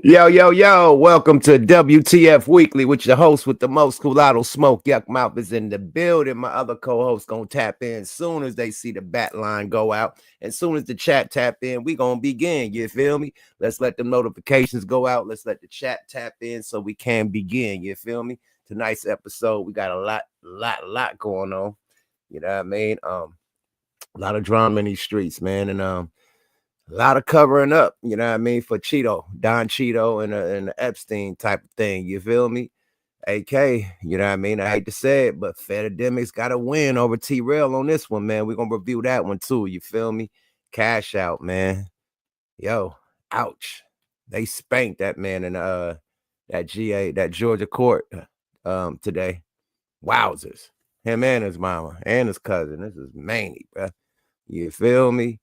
Yo, yo, yo, welcome to WTF Weekly with your host with the most Culado Smoke. Yuck Mouth is in the building. My other co-hosts gonna tap in soon as they see the bat line go out. And soon as the chat tap in, we gonna begin. You feel me? Let's let the notifications go out. Let's let the chat tap in so we can begin. You feel me? Tonight's episode, we got a lot going on. You know what I mean? A lot of drama in these streets, man. And a lot of covering up, you know what I mean, for Don Cheeto, and the Epstein type of thing. You feel me? AK, you know what I mean? I hate to say it, but Fedidemic's got to win over T-RELL on this one, man. We're going to review that one too. You feel me? Cash out, man. Yo, ouch. They spanked that man in that Georgia court today. Wowzers. Him and his mama and his cousin. This is Manny, bro. You feel me?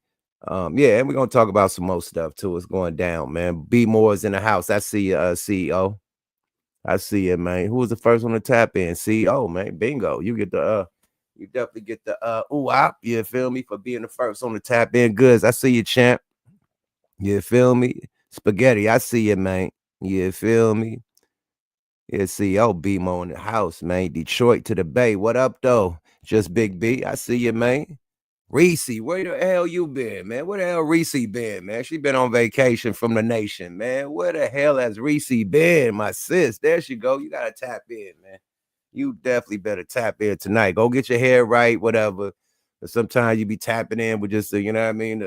Yeah, and we're gonna talk about some more stuff too. It's going down, man. B Moore's in the house. I see you, CEO. I see you, man. Who was the first one to tap in? CEO, man. Bingo. You get the you definitely get the ooh-op, you feel me, for being the first on the tap in. Goods. I see you, champ. You feel me? Spaghetti, I see you, man. You feel me? Yeah, CEO BMO in the house, man. Detroit to the Bay. What up, though? Just Big B. I see you, man. Reese, where the hell you been, man? Where the hell Reese been, man? She been on vacation from the nation, man. Where the hell has Reese been, my sis? There she go. You gotta tap in, man. You definitely better tap in tonight. Go get your hair right, whatever. But sometimes you be tapping in with just you know what I mean,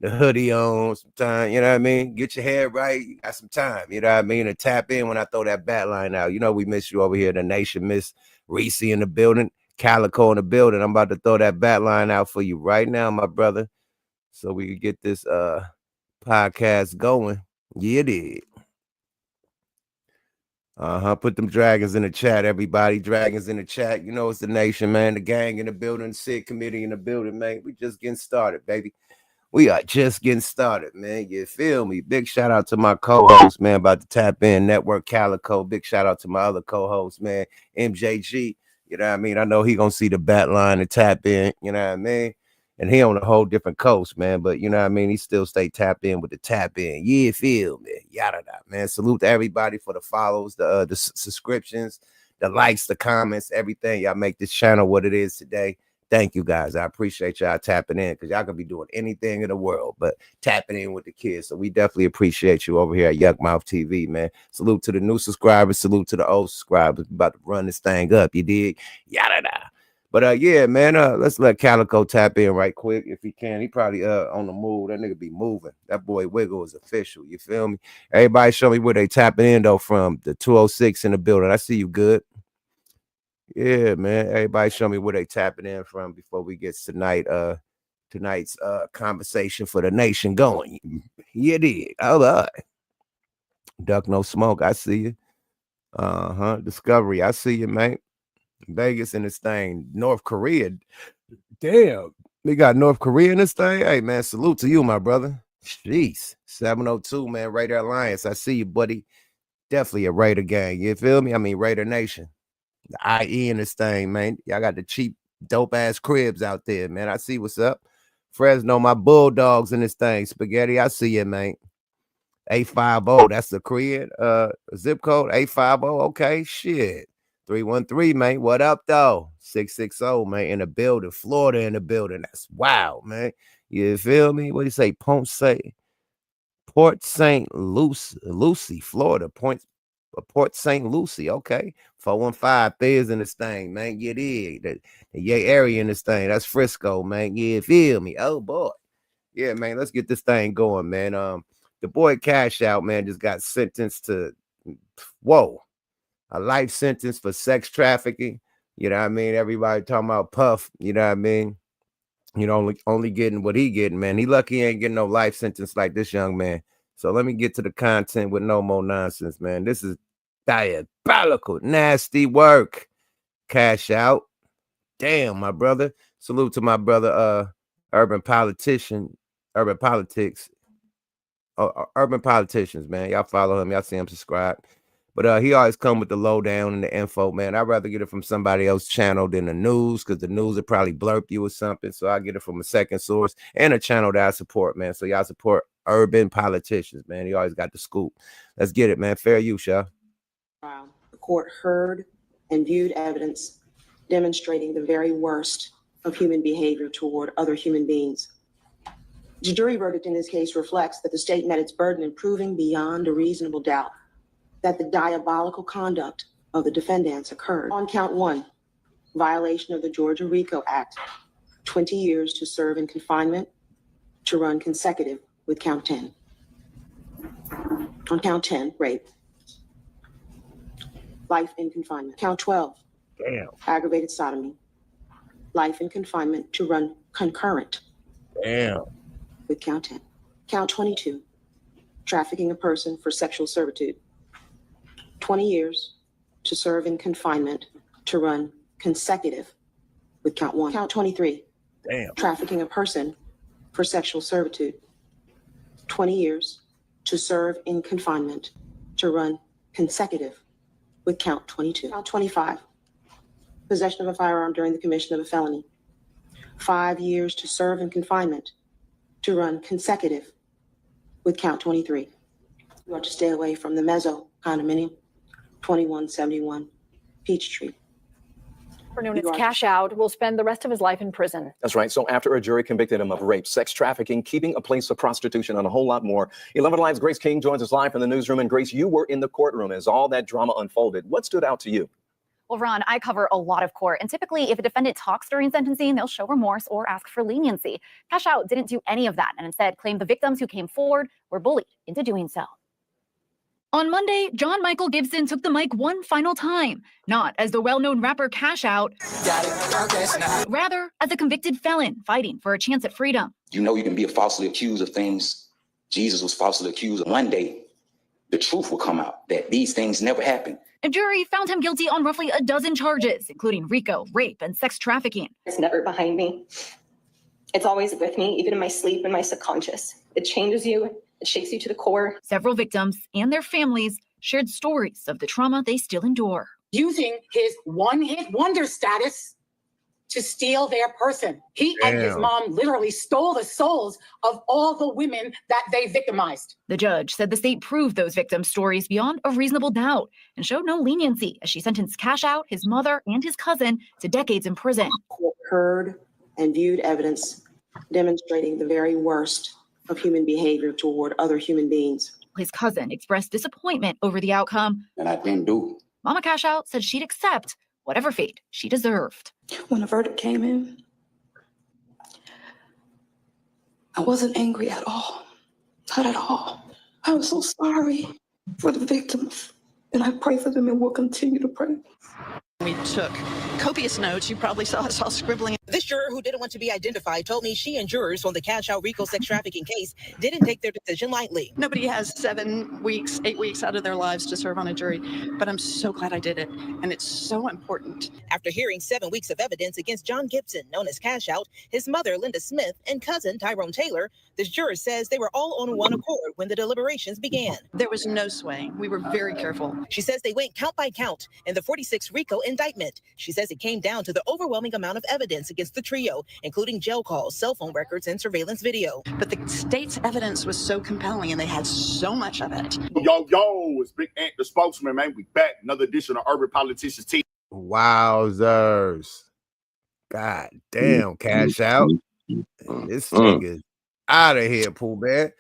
the hoodie on. Sometimes, you know what I mean. Get your hair right. You got some time, you know what I mean, to tap in when I throw that bat line out. You know we miss you over here. The nation miss Reese in the building. Calico in the building. I'm about to throw that bat line out for you right now, my brother, so we can get this podcast going. Yeah, it is. Put them dragons in the chat, everybody. Dragons in the chat. You know it's the nation, man. The gang in the building, SIG committee in the building, man. We just getting started, baby. We are just getting started, man. You feel me? Big shout out to my co-host, man, about to tap in, Network Calico. Big shout out to my other co-host, man, MJG. You know what I mean? I know he gonna see the bat line and tap in, you know what I mean? And he on a whole different coast, man. But you know what I mean? He still stay tapped in with the tap in. Yeah, feel me? Yada da, man. Salute to everybody for the follows, the subscriptions, the likes, the comments, everything. Y'all make this channel what it is today. Thank you guys. I appreciate y'all tapping in because y'all could be doing anything in the world, but tapping in with the kids. So we definitely appreciate you over here at Yuck Mouth TV, man. Salute to the new subscribers. Salute to the old subscribers. We're about to run this thing up. You dig? Yada da. But yeah, man, let's let Calico tap in right quick if he can. He probably on the move. That nigga be moving. That boy Wiggle is official. You feel me? Everybody show me where they tapping in though from. The 206 in the building. I see you good. Yeah, man. Everybody show me where they tapping in from before we get tonight's conversation for the nation going. Yeah, did. All right. Duck no smoke. I see you. Discovery. I see you, man. Vegas in this thing. North Korea. Damn. We got North Korea in this thing. Hey, man, salute to you, my brother. Jeez. 702, man. Raider Alliance. I see you, buddy. Definitely a Raider gang. You feel me? I mean, Raider Nation. The IE in this thing, man. Y'all got the cheap, dope ass cribs out there, man. I see what's up. Fresno, my Bulldogs in this thing. Spaghetti, I see you, man. 850. That's the crib. Zip code 850. Okay, shit. 313, man. What up, though? 660, man. In the building. Florida in the building. That's wow, man. You feel me? What do you say? Port St. Lucie, Florida. Port St. Lucie, okay. 415 Fizz in this thing, man. Get in. The Yay area in this thing. That's Frisco, man. Yeah, feel me. Oh boy. Yeah, man. Let's get this thing going, man. The boy Cash Out, man, just got sentenced to a life sentence for sex trafficking. You know what I mean? Everybody talking about Puff, you know what I mean? You know, only getting what he getting, man. He lucky he ain't getting no life sentence like this young man. So let me get to the content with no more nonsense, man. This is diabolical, nasty work. Cash Out. Damn, my brother. Salute to my brother, urban politics. Urban politicians, man. Y'all follow him. Y'all see him subscribe. But he always come with the lowdown and the info, man. I'd rather get it from somebody else's channel than the news, because the news would probably blurb you or something. So I get it from a second source and a channel that I support, man. So y'all support urban politicians, man. He always got the scoop. Let's get it, man. Fair use, y'all. The court heard and viewed evidence demonstrating the very worst of human behavior toward other human beings. The jury verdict in this case reflects that the state met its burden in proving beyond a reasonable doubt that the diabolical conduct of the defendants occurred. On count 1, violation of the Georgia RICO Act, 20 years to serve in confinement to run consecutive with count 10. On count 10, rape, life in confinement. Count 12, Damn. aggravated sodomy, life in confinement to run concurrent. Damn. With count 10. Count 22, trafficking a person for sexual servitude, 20 years to serve in confinement to run consecutive with count 1. Count 23, Damn. trafficking a person for sexual servitude, 20 years to serve in confinement to run consecutive with count 22. Count 25, possession of a firearm during the commission of a felony, 5 years to serve in confinement to run consecutive with count 23. You are to stay away from the Mezzo condominium, 2171 Peachtree. Known as Cash Out, will spend the rest of his life in prison. That's right. So after a jury convicted him of rape, sex trafficking, keeping a place of prostitution, and a whole lot more, 11 Live's Grace King joins us live from the newsroom. And Grace, you were in the courtroom as all that drama unfolded. What stood out to you? Well, Ron, I cover a lot of court, and typically if a defendant talks during sentencing, they'll show remorse or ask for leniency. Cash Out didn't do any of that and instead claimed the victims who came forward were bullied into doing so. On Monday, John Michael Gibson took the mic one final time, not as the well-known rapper Cash Out, rather as a convicted felon fighting for a chance at freedom. You know you can be falsely accused of things. Jesus was falsely accused. One day, the truth will come out that these things never happened. A jury found him guilty on roughly a dozen charges, including RICO, rape, and sex trafficking. It's never behind me. It's always with me, even in my sleep and my subconscious. It changes you. It shakes you to the core. Several victims and their families shared stories of the trauma they still endure. Using his one-hit wonder status to steal their person. He and his mom literally stole the souls of all the women that they victimized. The judge said the state proved those victims' stories beyond a reasonable doubt and showed no leniency as she sentenced Cash Out, his mother, and his cousin to decades in prison. The court heard and viewed evidence demonstrating the very worst of human behavior toward other human beings. His cousin expressed disappointment over the outcome. And I didn't do it. Mama Cash Out said she'd accept whatever fate she deserved. When the verdict came in, I wasn't angry at all. Not at all. I was so sorry for the victims, and I pray for them and will continue to pray. We took copious notes. You probably saw us all scribbling. This juror, who didn't want to be identified, told me she and jurors on the Cash Out RICO sex trafficking case didn't take their decision lightly. Nobody has 7 weeks, 8 weeks out of their lives to serve on a jury, but I'm so glad I did it, and it's so important. After hearing 7 weeks of evidence against John Gibson, known as Cash Out, his mother, Linda Smith, and cousin, Tyrone Taylor, this juror says they were all on one accord when the deliberations began. There was no swaying. We were very careful. She says they went count by count in the 46 RICO indictment. She says it came down to the overwhelming amount of evidence against the trio, including jail calls, cell phone records, and surveillance video. But the state's evidence was so compelling, and they had so much of it. Yo, it's Big Ant, the spokesman, man. We back. Another edition of Urban Politicians TV. Wowzers. God damn, Cash Out. This nigga's out of here, Pooh Bear.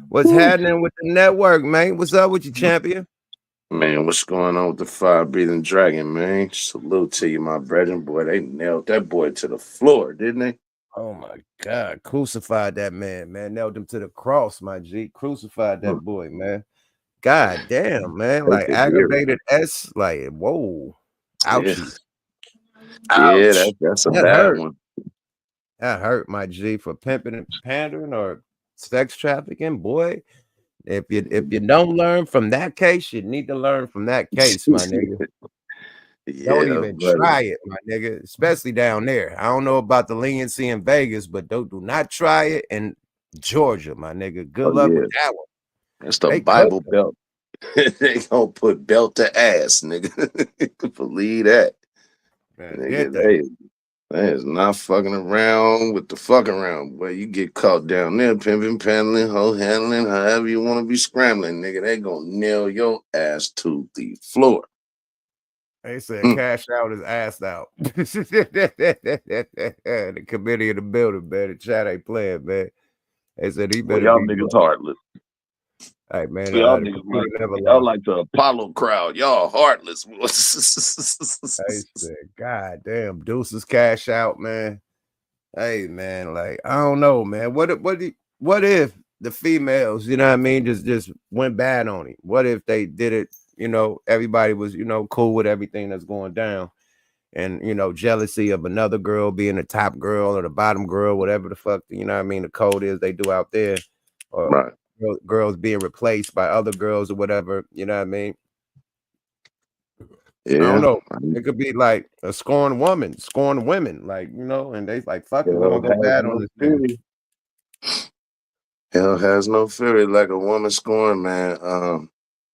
What's happening with the network, man? What's up with you, champion? Man, what's going on with the fire-breathing dragon, man? Salute to you, my brethren. Boy, they nailed that boy to the floor, didn't they? Oh, my God. Crucified that man. Nailed him to the cross, my G. Crucified that boy, man. God damn, man. Like, aggravated S. Like, whoa. Ouchie. Yeah, that's a bad one. That hurt, my G, for pimping and pandering or sex trafficking, boy. If you don't learn from that case, you need to learn from that case, my nigga. Don't even try it, my nigga, especially down there. I don't know about the leniency in Vegas, but do not try it in Georgia, my nigga. Good luck with that one. That's the Bible belt. They gonna put belt to ass, nigga. Believe that. Man, That is not fucking around with the fuck around. Boy, you get caught down there pimping, paddling, hoe handling, however you want to be scrambling, nigga. They gonna nail your ass to the floor. They said cash out is ass out. The committee of the building, man. The chat ain't playing, man. They said he Well, better y'all be. niggas heartless. Hey, man. Y'all The niggas computer never y'all lost. like the Apollo crowd. Y'all heartless. They said, God damn, Deuces cash out, man. Hey, man, like, I don't know, man. What if the females, you know what I mean, just went bad on him? What if they did it, you know, everybody was, you know, cool with everything that's going down, and, you know, jealousy of another girl being the top girl or the bottom girl, whatever the fuck, you know what I mean, the code is they do out there, or right. girls being replaced by other girls or whatever, you know what I mean? Yeah. I don't know. It could be like a scorned women, like, you know, and they like, fuck it, we're gonna go bad on this nigga. Hell has no fury like a woman scorned, man.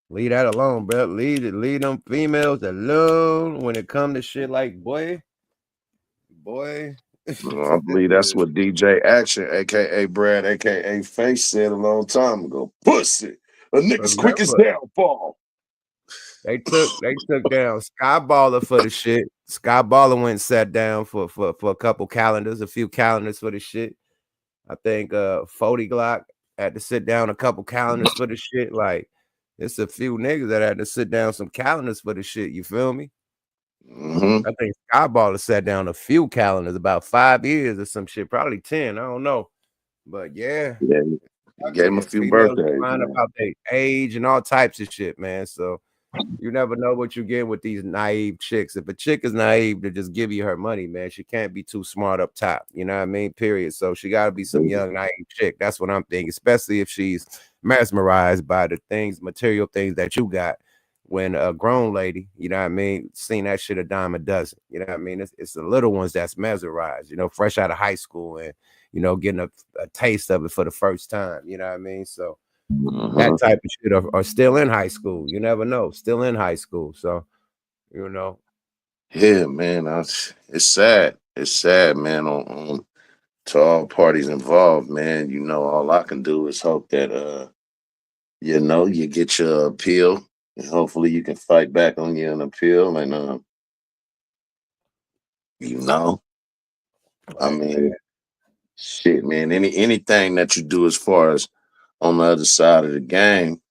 Leave that alone, bro. Leave them females alone when it comes to shit like boy. I believe that's what DJ Action, aka Brad, aka Face, said a long time ago. Pussy, a nigga's quickest downfall. They took down Skyballer for the shit. Skyballer went and sat down for a couple calendars, a few calendars for the shit. I think 40 Glock had to sit down a couple calendars for the shit. Like, it's a few niggas that had to sit down some calendars for the shit. You feel me? I think Skyballer sat down a few calendars, about 5 years or some shit, probably 10. I don't know. But yeah. Gave him a few birthdays. Find about their age and all types of shit, man. So you never know what you get with these naive chicks. If a chick is naive to just give you her money, man, she can't be too smart up top. You know what I mean? Period. So she got to be some young naive chick. That's what I'm thinking, especially if she's mesmerized by the things, material things that you got. When a grown lady, you know what I mean, seen that shit a dime a dozen. You know what I mean? It's the little ones that's mesmerized, you know, fresh out of high school and, you know, getting a taste of it for the first time. You know what I mean? So that type of shit are still in high school. You never know. Still in high school. So, you know. Yeah, man. It's sad. It's sad, man, on to all parties involved, man. You know, all I can do is hope that you know, you get your appeal. And hopefully you can fight back on your appeal. And you know, I mean, shit, man. Anything that you do as far as on the other side of the game,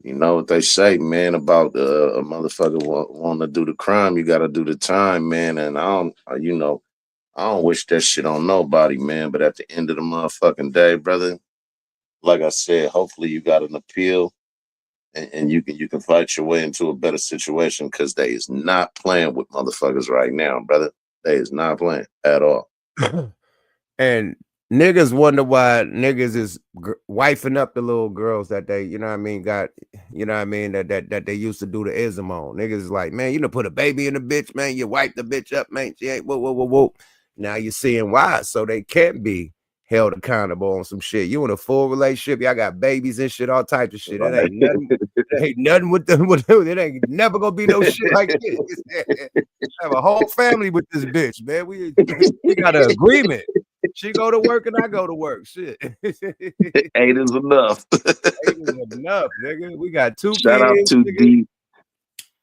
you know what they say, man, about a motherfucker wanting to do the crime, you got to do the time, man. And I don't, you know, I don't wish that shit on nobody, man. But at the end of the motherfucking day, brother, like I said, hopefully you got an appeal, and you can fight your way into a better situation, because they is not playing with motherfuckers right now, brother. They is not playing at all. And niggas wonder why niggas is wifing up the little girls that they, you know what I mean, got, you know what I mean, that they used to do the ism on. Niggas is like, man, you done put a baby in the bitch, man. You wipe the bitch up, man. She ain't whoa. Now you're seeing why. So they can't be held accountable on some shit. You in a full relationship, y'all got babies and shit, all types of shit. It ain't nothing. It ain't nothing with them. It ain't never gonna be no shit like this. Have a whole family with this bitch, man. We got an agreement. She go to work and I go to work. Shit. 8 is enough. 8 is enough, nigga. We got 2 Shout kids. Out to nigga. D.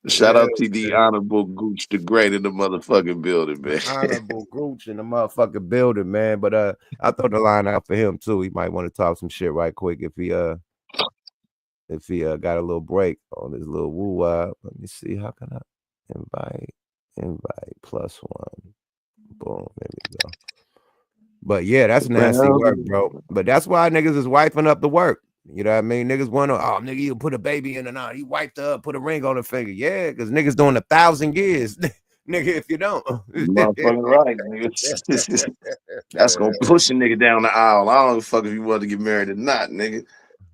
Shout out to the Honorable Gooch the Great in the motherfucking building, man. Honorable Gooch in the motherfucking building, man. But I throw the line out for him too. He might want to talk some shit right quick if he got a little break on his little woo. Let me see. How can I invite +1? Boom. There we go. But yeah, that's nasty work, bro. But that's why niggas is wiping up the work. You know what I mean? Niggas want to, oh, nigga, you put a baby in or not. He wiped her up, put a ring on her finger. Yeah, because niggas doing 1,000 years. Nigga, if you don't. Motherfucking right, nigga. That's gonna push a nigga down the aisle. I don't give a fuck if you want to get married or not, nigga.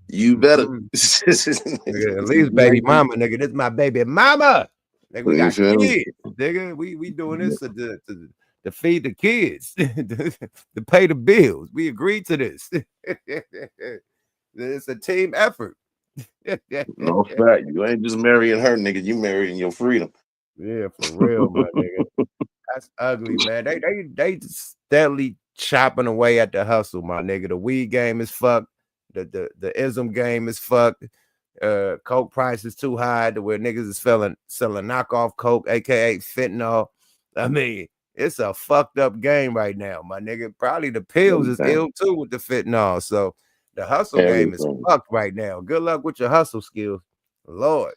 You better. Nigga, at least baby mama, nigga. This is my baby mama. Nigga, we got kids. Nigga, we doing this to feed the kids, to pay the bills. We agreed to this. It's a team effort. No fact. You ain't just marrying her, nigga. You marrying your freedom. Yeah, for real, my nigga. That's ugly, man. They steadily chopping away at the hustle, my nigga. The weed game is fucked. The ism game is fucked. Coke price is too high to where niggas is selling knockoff coke, aka fentanyl. I mean, it's a fucked up game right now, my nigga. Probably the pills is ill too with the fentanyl. So the hustle game is fucked right now. Good luck with your hustle skills, Lord.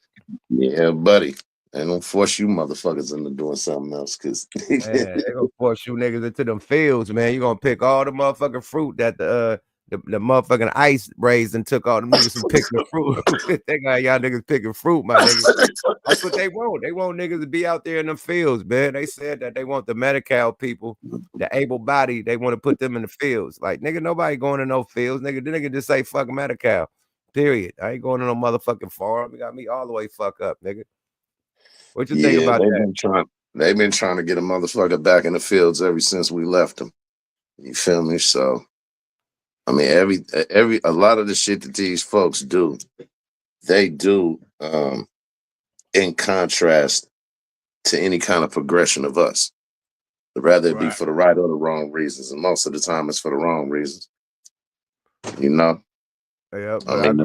Yeah, buddy. They don't force you motherfuckers into doing something else, cause Man, they gonna force you niggas into them fields, man. You gonna pick all the motherfucking fruit that the motherfucking ice raised and took all them niggas from picking the fruit. They got y'all niggas picking fruit, my nigga. That's what they want. They want niggas to be out there in the fields, man. They said that they want the Medi-Cal people, the able-bodied, they want to put them in the fields. Like, nigga, nobody going to no fields. Nigga, the nigga just say fuck Medi-Cal. Period. I ain't going to no motherfucking farm. You got me all the way fuck up, nigga. What you think about that? They've been trying to get a motherfucker back in the fields ever since we left them. You feel me? So, I mean, a lot of the shit that these folks do, they do in contrast to any kind of progression of us. Rather it be for the right or the wrong reasons, and most of the time it's for the wrong reasons. You know? Yeah, I mean,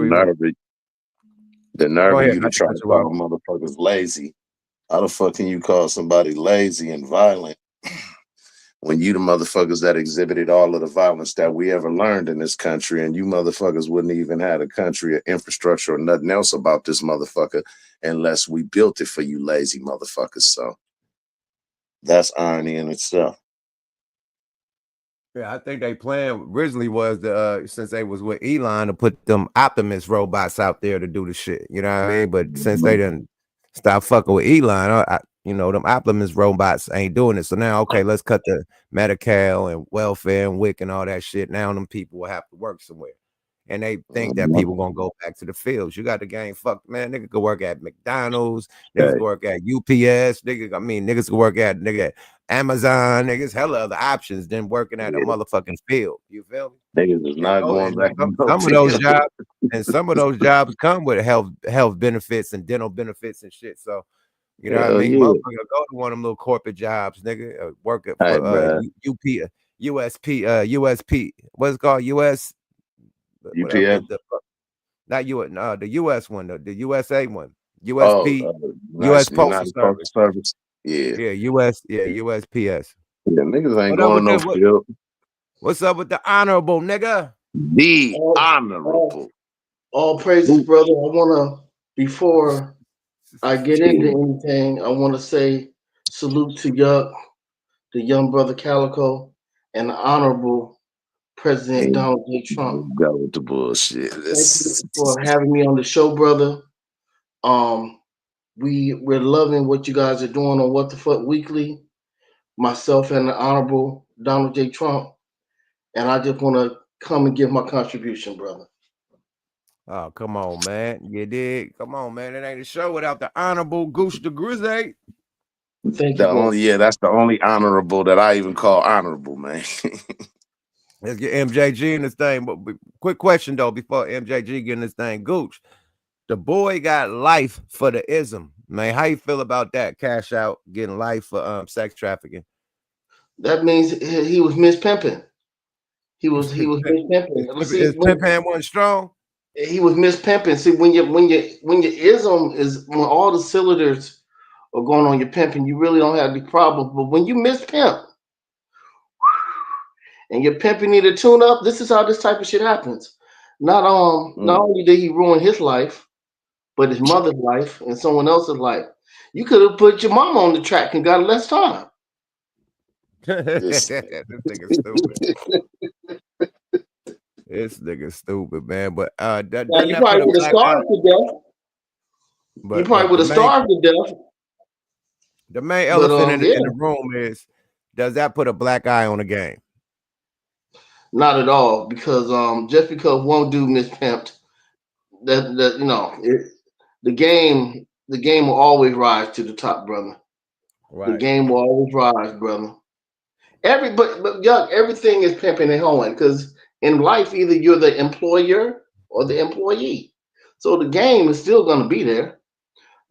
the nerve of you to try to call motherfuckers lazy. How the fuck can you call somebody lazy and violent when you the motherfuckers that exhibited all of the violence that we ever learned in this country, and you motherfuckers wouldn't even have a country or infrastructure or nothing else about this motherfucker unless we built it for you lazy motherfuckers. So that's irony in itself. Yeah, I think they plan originally was since they was with Elon to put them Optimus robots out there to do the shit. You know what I mean? But since they didn't stop fucking with Elon, you know, them Optimus robots ain't doing it. So now, okay, let's cut the Medi-Cal and welfare and WIC and all that shit. Now them people will have to work somewhere. And they think that people gonna go back to the fields. You got the game fucked, man. Nigga could work at McDonald's, niggas could work at UPS, niggas could work at Amazon, niggas hella other options than working at a motherfucking field. You feel me? Niggas is not going back. Some of those jobs and some of those jobs come with health benefits and dental benefits and shit. So you know what I mean? Motherfucker, go to one of them little corporate jobs, nigga. Work at USP, what's it called? US. UPS. Not US, no, the US one, the USA one. USP, US Postal Service. Yeah. USPS. Yeah, niggas ain't going no field. What's up with the honorable nigga? The honorable. All praises, brother. I wanna, before I get into anything, I wanna say salute to Yuck, the young brother Calico, and the honorable President Donald J. Trump. Go with the bullshit. Thank you for having me on the show, brother. We're loving what you guys are doing on What the Fuck Weekly. Myself and the honorable Donald J. Trump, and I just want to come and give my contribution, brother. Oh, come on, man. You did. Come on, man. It ain't a show without the honorable Goose the Grizzly. Thank you. That's the only honorable that I even call honorable, man. Let's get MJG in this thing. But quick question though, before MJG get in this thing, Gooch, the boy got life for the ism, man. How you feel about that? Cash out getting life for sex trafficking. That means he was mispimping. He was mispimping. His pimp hand wasn't strong. He was mispimping. See, when your ism is, when all the cylinders are going on your pimping, you really don't have the problem. But when you mispimp and your pimping need a tune up, this is how this type of shit happens. Not only did he ruin his life, but his mother's life and someone else's life. You could have put your mama on the track and got less time. This nigga stupid. This nigga stupid, man. But you probably would have starved to death. You probably would have starved to death. The main elephant in the room is, does that put a black eye on the game? Not at all, because just because one dude mispimped, that you know, the game will always rise to the top, brother. Right. The game will always rise, brother. Everything is pimping and hoeing, because in life, either you're the employer or the employee. So the game is still going to be there.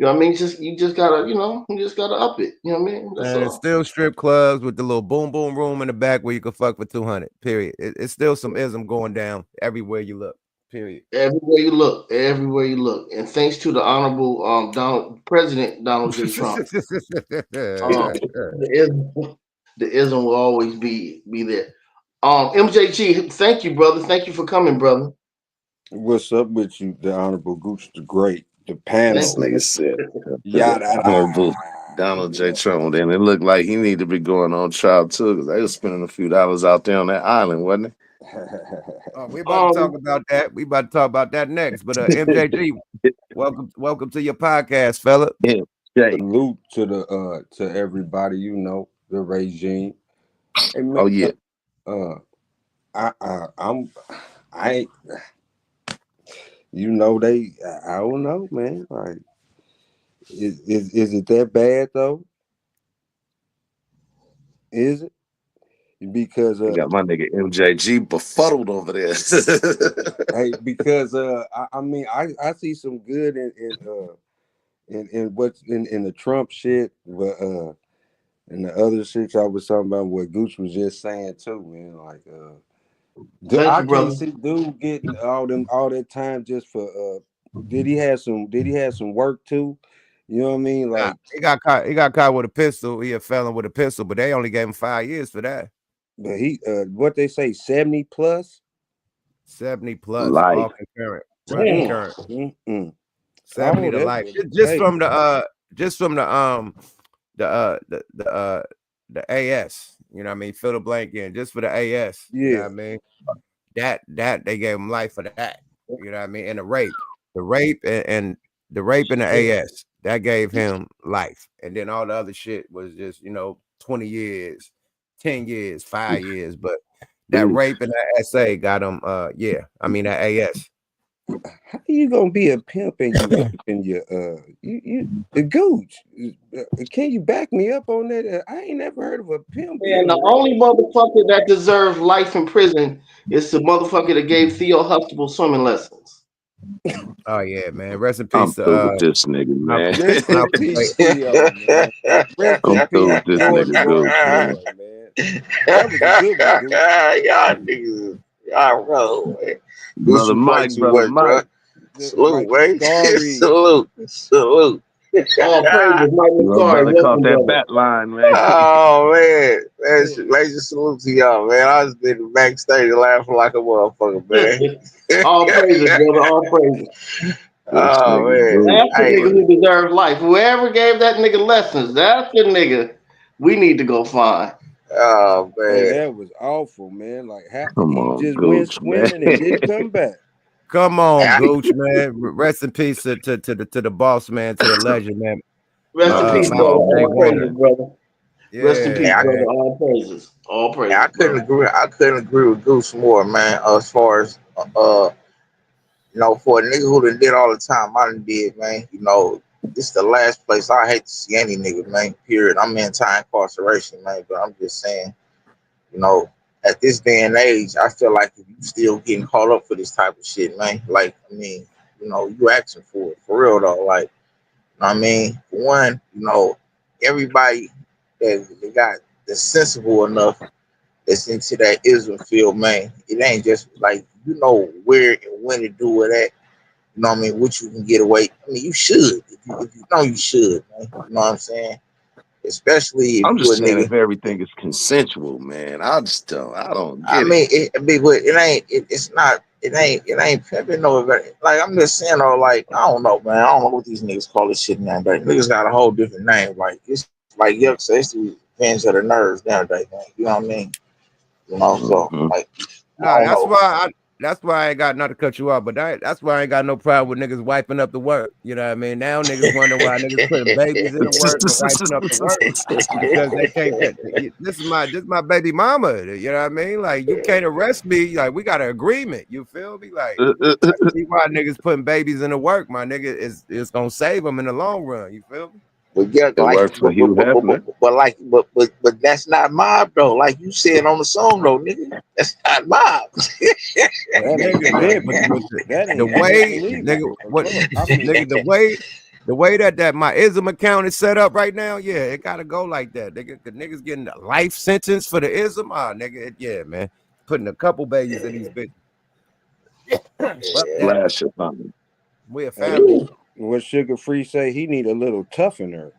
You know what I mean? You just gotta, you just gotta up it. You know what I mean? That's And it's all. still strip clubs with the little boom boom room in the back where you can fuck for 200. Period. It's still some ism going down everywhere you look. Period. Everywhere you look, everywhere you look, and thanks to the honorable President Donald J. Trump, the ism will always be there. MJG, thank you, brother. Thank you for coming, brother. What's up with you, the Honorable Gooch the Great, the panel? This nigga said Yada. Honorable Donald J. Trump. Then it looked like he needed to be going on trial too, because they was spending a few dollars out there on that island, wasn't it? We about to talk about that. We about to talk about that next. But MJG, welcome to your podcast, fella. Yeah. Salute to the to everybody, the regime. Hey, man, oh yeah. I don't know, man. Like, is it that bad though? Is it? Because you got my nigga MJG befuddled over there. Hey, because I see some good in what's in the Trump shit, but and the other shit I was talking about, what Gooch was just saying too, man. Like I can't see dude getting all that time just for did he have some work too? You know what I mean? Like he got caught with a pistol. He a felon with a pistol, but they only gave him 5 years for that. But he what they say, 70 plus? 70 plus, life. all concurrent. Right, concurrent. 70 to life. Just from the AS, you know what I mean? Fill the blank in just for the AS. Yeah. You know what I mean? That they gave him life for that. You know what I mean? And the rape and the AS, that gave him life. And then all the other shit was just, 20 years, 10 years, 5 years. But that rape and that SA got him that AS. How you gonna be a pimp and you raping your the Gooch? Can you back me up on that? I ain't never heard of a pimp. And the only motherfucker that deserves life in prison is the motherfucker that gave Theo Huxtable swimming lessons. Oh yeah, man. Rest in peace I'm through with this nigga, man. Rest in peace, Theo, man. Rest in peace, this George nigga, Floyd, man. That was a good one, dude. Y'all niggas, y'all roll, man. Brother Mike, Mike. Salute, man. Salute. All praises, Mike. Brother caught that bat line, man. Oh man, major salute to y'all, man. I was in the backstage laughing like a motherfucker, man. All praises, brother. All praises. Oh man, that's the nigga who deserves life. Whoever gave that nigga lessons, that's the nigga we need to go find. Oh man, hey, that was awful, man. Like, he just went swimming and didn't come back. Come on, Gooch, man. Rest in peace to the boss, man, to the legend, man. Rest in peace, brother. All praises, brother. Yeah, rest in peace, brother. All praises. All praises. I couldn't agree with Goose more, man. As far as for a nigga who done did all the time I done did, man. This is the last place I hate to see any nigga, man. Period. I'm anti-incarceration, man. But I'm just saying, at this day and age, I feel like if you still getting caught up for this type of shit, man, like, you asking for it. For real, though. Like, for one, everybody that got that's sensible enough that's into that ism field, man, it ain't just like, where and when to do it at, what you can get away. You should. If you know you should, man. You know what I'm saying? Especially if I'm just saying nigga, if everything is consensual, man. I don't get it ain't pimping no. Like, I'm just saying, though, like, I don't know, man. I don't know what these niggas call this shit nowadays. Niggas got a whole different name. Like, it's like yuck, so it's the fans of the nerves nowadays, man. You know what I mean? So like, that's why I ain't got not to cut you off, but that's why I ain't got no problem with niggas wiping up the work. You know what I mean? Now niggas wonder why niggas putting babies in the work and wiping up the work because they can't get this is my baby mama. You know what I mean? Like, you can't arrest me. Like, we got an agreement. You feel me? Like, I see why niggas putting babies in the work. My nigga is gonna save them in the long run. You feel me? But yeah, like, but that's not mob though. Like you said on the song though, nigga, that's not mob. The way The way that my ism account is set up right now, yeah, it gotta go like that. Niggas getting a life sentence for the ism. Nigga, yeah, man. Putting a couple babies in these bitches. Fuck that. Flash upon We're a family. What Sugar Free say? He need a little toughener.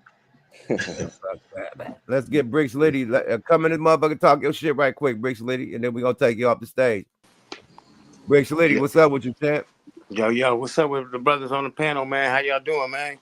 Let's get Bricks Liddy. Come in this motherfucker, talk your shit right quick, Bricks Liddy, and then we're gonna take you off the stage. Bricks Liddy, what's up with you, champ? Yo, what's up with the brothers on the panel, man? How y'all doing, man?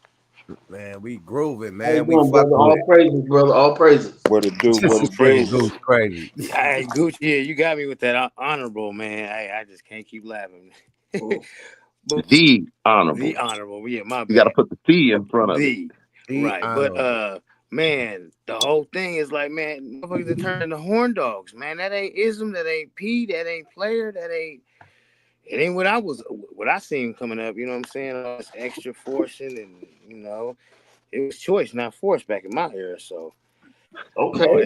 Man, we grooving, man. How you We doing, fucking brother? All praises, brother. All praises. What it do? What it crazy, do? Goose, crazy. Hey, Gucci, yeah, you got me with that honorable, man. I just can't keep laughing. the honorable. The honorable, yeah, my bad. You got to put the T in front of it. Right, but man, the whole thing is like, man, motherfuckers are turning into horn dogs, man. That ain't ism, that ain't P, that ain't player, it ain't what I seen coming up. You know what I'm saying? All this extra forcing, and it was choice, not force, back in my era. So, okay.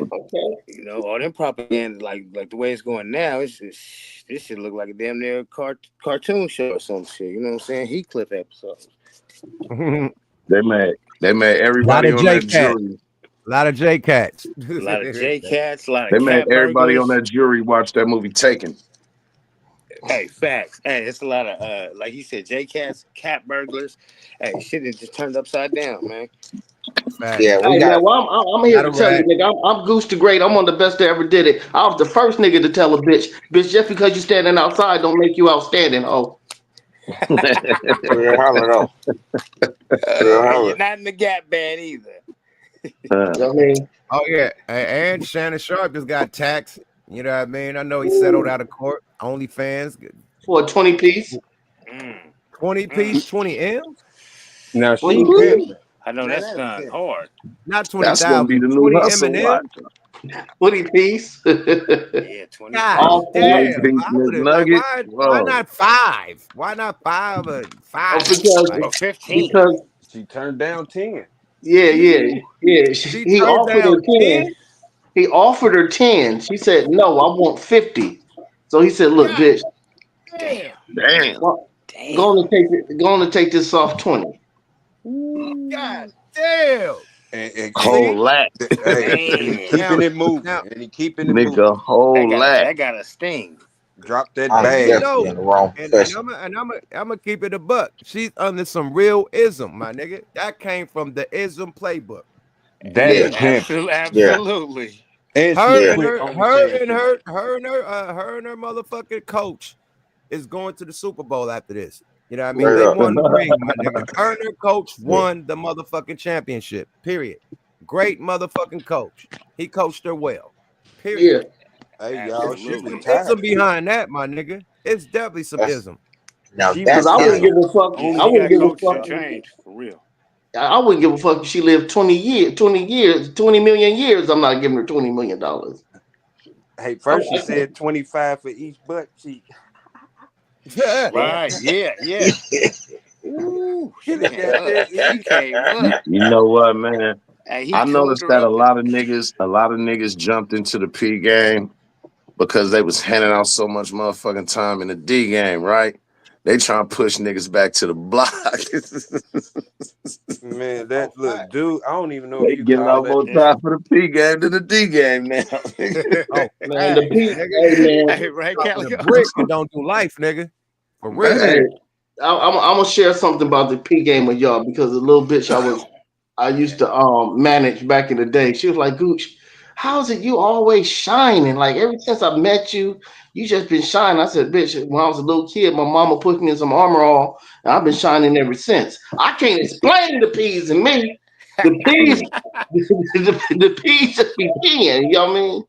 All them propaganda, like the way it's going now, this shit look like a damn near cartoon show or some shit. You know what I'm saying? Heat clip episodes. They made everybody on that jury. A lot of J Cats. A lot of J Cats. A lot of They made everybody burglars. on that jury watch that movie Taken. Hey, facts. Hey, it's a lot of like you said, J Cats, cat burglars. Hey, shit is just turned upside down, man. Facts. Yeah, Hey, man, well, I'm here to tell you, nigga, I'm Goose the Great. I'm one of the best that ever did it. I was the first nigga to tell a bitch, just because you standing outside don't make you outstanding, oh. Holler though. You're not in the Gap band either. Oh yeah, and Shannon Sharp just got taxed. You know what I mean? I know he settled out of court. OnlyFans for a 20 piece. 20 piece, 20 M. Now she good. I know that's not hard. Not 20,000. That's gonna be the new 20 hustle. M&M. 20 piece. Yeah, 20. God damn. Why Why not 5? Why not 5 or 5? Because 15. Because she turned down 10. Yeah. He offered her 10. He offered her 10. She said, "No, I want 50." So he said, "Look, bitch. Damn. Go on and take this off 20." God damn. Whole lot. Hey, keeping it moving. And he keeping it moving. Nigga, whole lot. That got a sting. Drop that bag. In the wrong profession. And I'm gonna keep it a buck. She's under some real ism, my nigga. That came from the ism playbook. That is him. Absolutely. And her and her motherfucking coach is going to the Super Bowl after this. You know what I mean? They won the ring, my nigga. Her and her coach won the motherfucking championship. Period. Great motherfucking coach. He coached her well. Period. Hey, y'all, There's some ism behind that, my nigga. It's definitely some ism. Now Because I wouldn't give a fuck. I wouldn't give a fuck. For real. I wouldn't give a fuck if she lived 20 million years. I'm not giving her $20 million. Hey, first she said 25 for each butt cheek. Right, yeah. Ooh, You know what, man? Hey, I noticed that a lot of niggas jumped into the P game because they was handing out so much motherfucking time in the D game, right? They trying to push niggas back to the block. Man, look, dude, I don't even know they if you getting call out more time for the P game than the D game now. Man, the P, hey man, hey, right, the brick and don't do life, nigga. For real. Hey, I'm gonna share something about the P game with y'all because the little bitch I used to manage back in the day. She was like, "Gooch, how is it you always shining? Like ever since I met you, you just been shining." I said, "Bitch, when I was a little kid, my mama put me in some armor all, and I've been shining ever since. I can't explain the P's and me. The P's, the P's just be peeing. You know what I mean?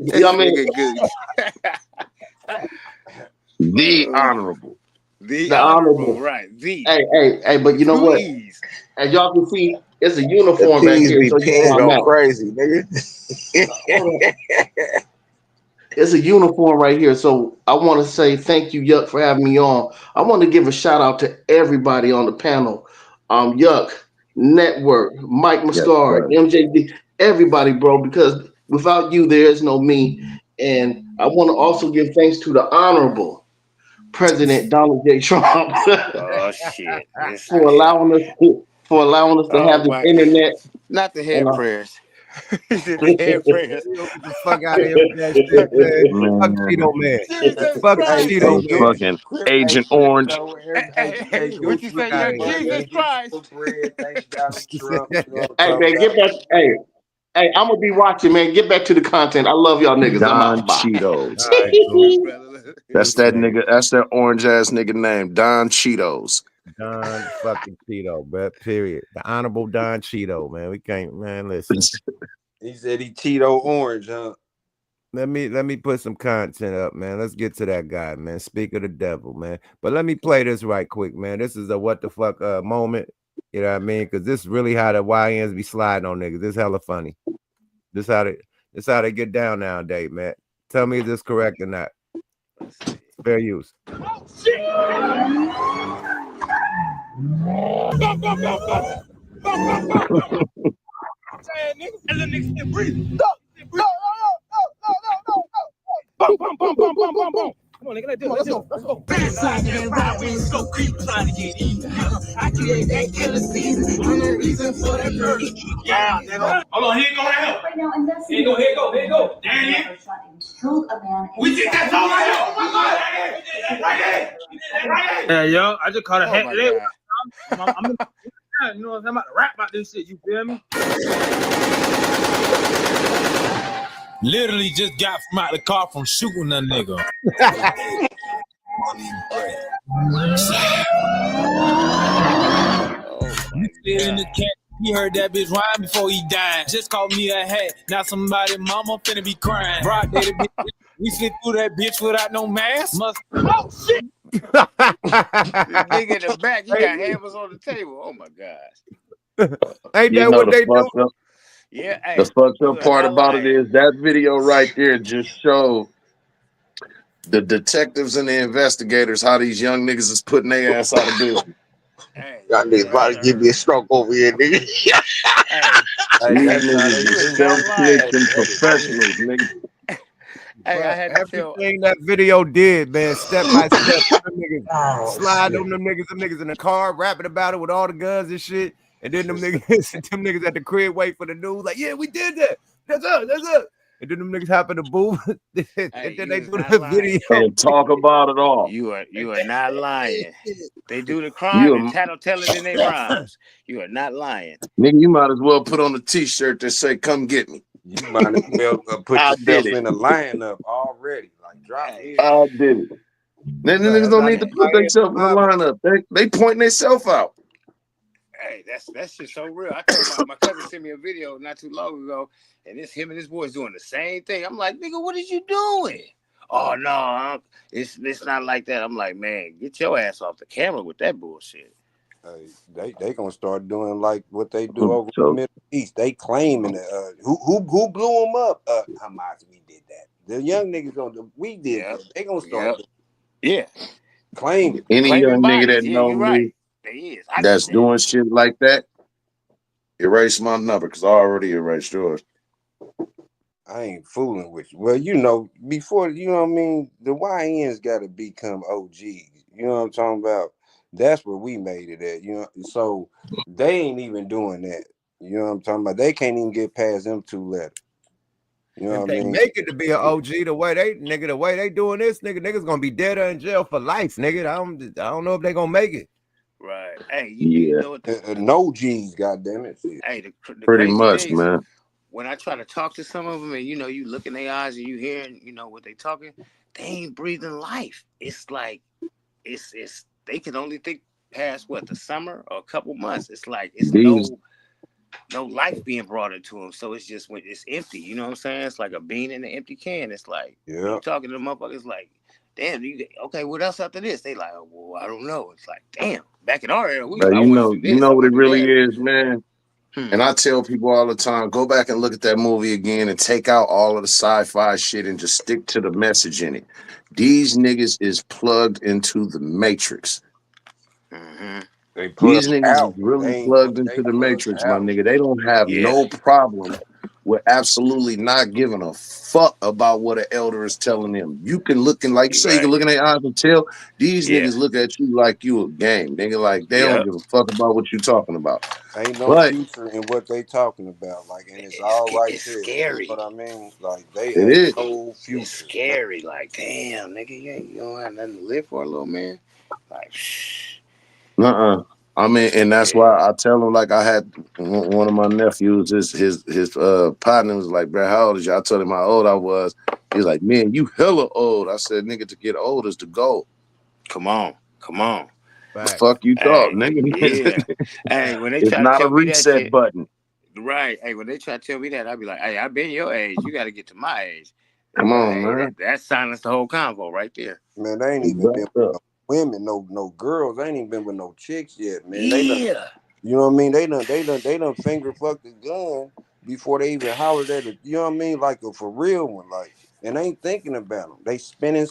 You know what I mean? The honorable. The honorable, right. Hey, but you know what? As y'all can see, it's a uniform back here. So you know go crazy, nigga. It's a uniform right here. So I want to say thank you, Yuck, for having me on. I want to give a shout out to everybody on the panel. Yuck, Network, Mike Muscar, MJD, everybody, bro, because without you, there is no me. And I want to also give thanks to the Honorable President Donald J. Trump Oh shit! for allowing us to have Oh this my! internet. Not the And head prayers. The head prayers. Get the fuck out of here with that shit, man. Fuck Cheeto Man, Man. Jesus Fuck Christ! Cheeto Hey, Man. fucking Agent Orange. What you Fuck say? out Yeah, of here, Jesus man. Christ! Thank Donald Trump. You know what Hey I'm man, talking get back. Hey, I'm gonna be watching, man. Get back to the content. I love y'all niggas. I'm Don out. Bye. Cheetos. All right, cool. Brother. That's that nigga. That's that orange ass nigga name, Don Cheetos. Don fucking Cheeto, bro. Period. The honorable Don Cheeto, man. We can't, man. Listen. He said he Cheeto orange, huh? Let me put some content up, man. Let's get to that guy, man. Speak of the devil, man. But let me play this right quick, man. This is a what the fuck moment. You know what I mean? Because this is really how the YNs be sliding on niggas. This hella funny. This how they get down nowadays, man. Tell me, is this correct or not? Fair use. Come on, nigga, let's go. Backside and ride when you go creep trying to get even. I create that killer season. I'm the reason for the curse. Yeah, nigga. Hold on, here you go right here. Right now, here you go. There killed a man. We did that all right here. Oh my God, right there. Yeah, yo, I just caught a hat today. I'm you know, I'm about to rap about this shit. You feel me? Literally just got from out the car from shooting a nigga. In the cat, he heard that bitch whine before he died. Just called me a hat. Now somebody mama finna be crying. Broad day, we slid through that bitch without no mask. Oh shit! The nigga in the back, he got hammers on the table. Oh my gosh. Ain't You that know what the they do? fucked up. Yeah, hey, The fucked you up are part not about it lying. is that video right there just showed the detectives and the investigators how these young niggas is putting their ass out of business. Hey, Y'all niggas about to give me a stroke over here, nigga. hey, These that's how niggas they you is is do. not lying. self-inflicting professionals, nigga. Hey, I But had to tell. everything that video did, man, step by step, them niggas Oh, slide shit. on them niggas in the car, rapping about it with all the guns and shit. And then them niggas at the crib wait for the news, like, yeah, we did that. That's us. And then them niggas hop in the booth, and Hey, then you they is do not the lying. video. And talk about it all. You are not lying. They do the crime You and tattletale it in their rhymes. You are not lying. nigga, you might as well put on a t-shirt that say "Come get me." You might as well put I did yourself it. in a lineup already. Like drop it. I did it. Then the Bro, niggas that's don't how need they to put fire themselves in the them up. lineup. They pointing themselves out. Hey, that's just so real. I told my cousin sent me a video not too long ago, and it's him and his boys doing the same thing. I'm like, nigga, what is you doing? Oh no, it's not like that. I'm like, man, get your ass off the camera with that bullshit. They gonna start doing like what they do over in the So Middle East. They claiming who blew them up? Hamas, we did that. The young niggas we did that. They gonna start claiming any young nigga bodies. that Yeah, know you're right. me They is. I that's did that. doing shit like that, erase my number because I already erased yours. I ain't fooling with you. Well, you know, before you know what I mean, the YNs gotta become OGs. You know what I'm talking about? That's where we made it at, you know. So they ain't even doing that. You know what I'm talking about? They can't even get past them 2 letters. You know If what I they mean? make it to be an OG the way they doing this, niggas gonna be dead or in jail for life, nigga. I don't know if they gonna make it. Right. Hey, you know what? No G's, goddammit. Hey, the Pretty crazy much, thing is, man. when I try to talk to some of them, and you look in their eyes and you hearing, what they talking, they ain't breathing life. It's like, it's they can only think past the summer or a couple months. It's like it's These no life being brought into them. So it's just when it's empty. You know what I'm saying? It's like a bean in an empty can. It's like when you talking to them motherfuckers, like, damn, okay, what else after this? They like, oh, well, I don't know. It's like, damn, back in our era, I want to do you this. know I what want it to do really that. is, man. And I tell people all the time, go back and look at that movie again and take out all of the sci-fi shit and just stick to the message in it. These niggas is plugged into the Matrix. They These plugged niggas is out. really They plugged into the plugged Matrix, my out. nigga. They don't have no problem with absolutely not giving a fuck about what an elder is telling them. You can look in, like you say, you can look in their eyes and tell these niggas look at you like you a game. Nigga, like they don't give a fuck about what you talking about. Ain't no But future in what they talking about. Like, and it's all right It's there. scary. You know what I mean? Like, they it ain't is. no future. It's scary. Like, damn, nigga, you don't have nothing to live for, little man. Like, I mean, and that's why I tell him, like, I had one of my nephews, his partner was like, bro, how old is you? I told him how old I was. He's like, man, you hella old. I said, nigga, to get old is the goal. Come on. The fuck you thought, nigga? Yeah. Hey, when they It's try to not a tell me that reset shit, button. right? Hey, when they try to tell me that, I be like, hey, I've been your age. You got to get to my age. Come on, hey, man. That silenced the whole convo right there. Man, they ain't even been with no women, no girls. They ain't even been with no chicks yet, man. They done, you know what I mean? They done finger fucked the gun before they even hollered at it. You know what I mean? Like a for real one, like, and ain't thinking about them. They spinning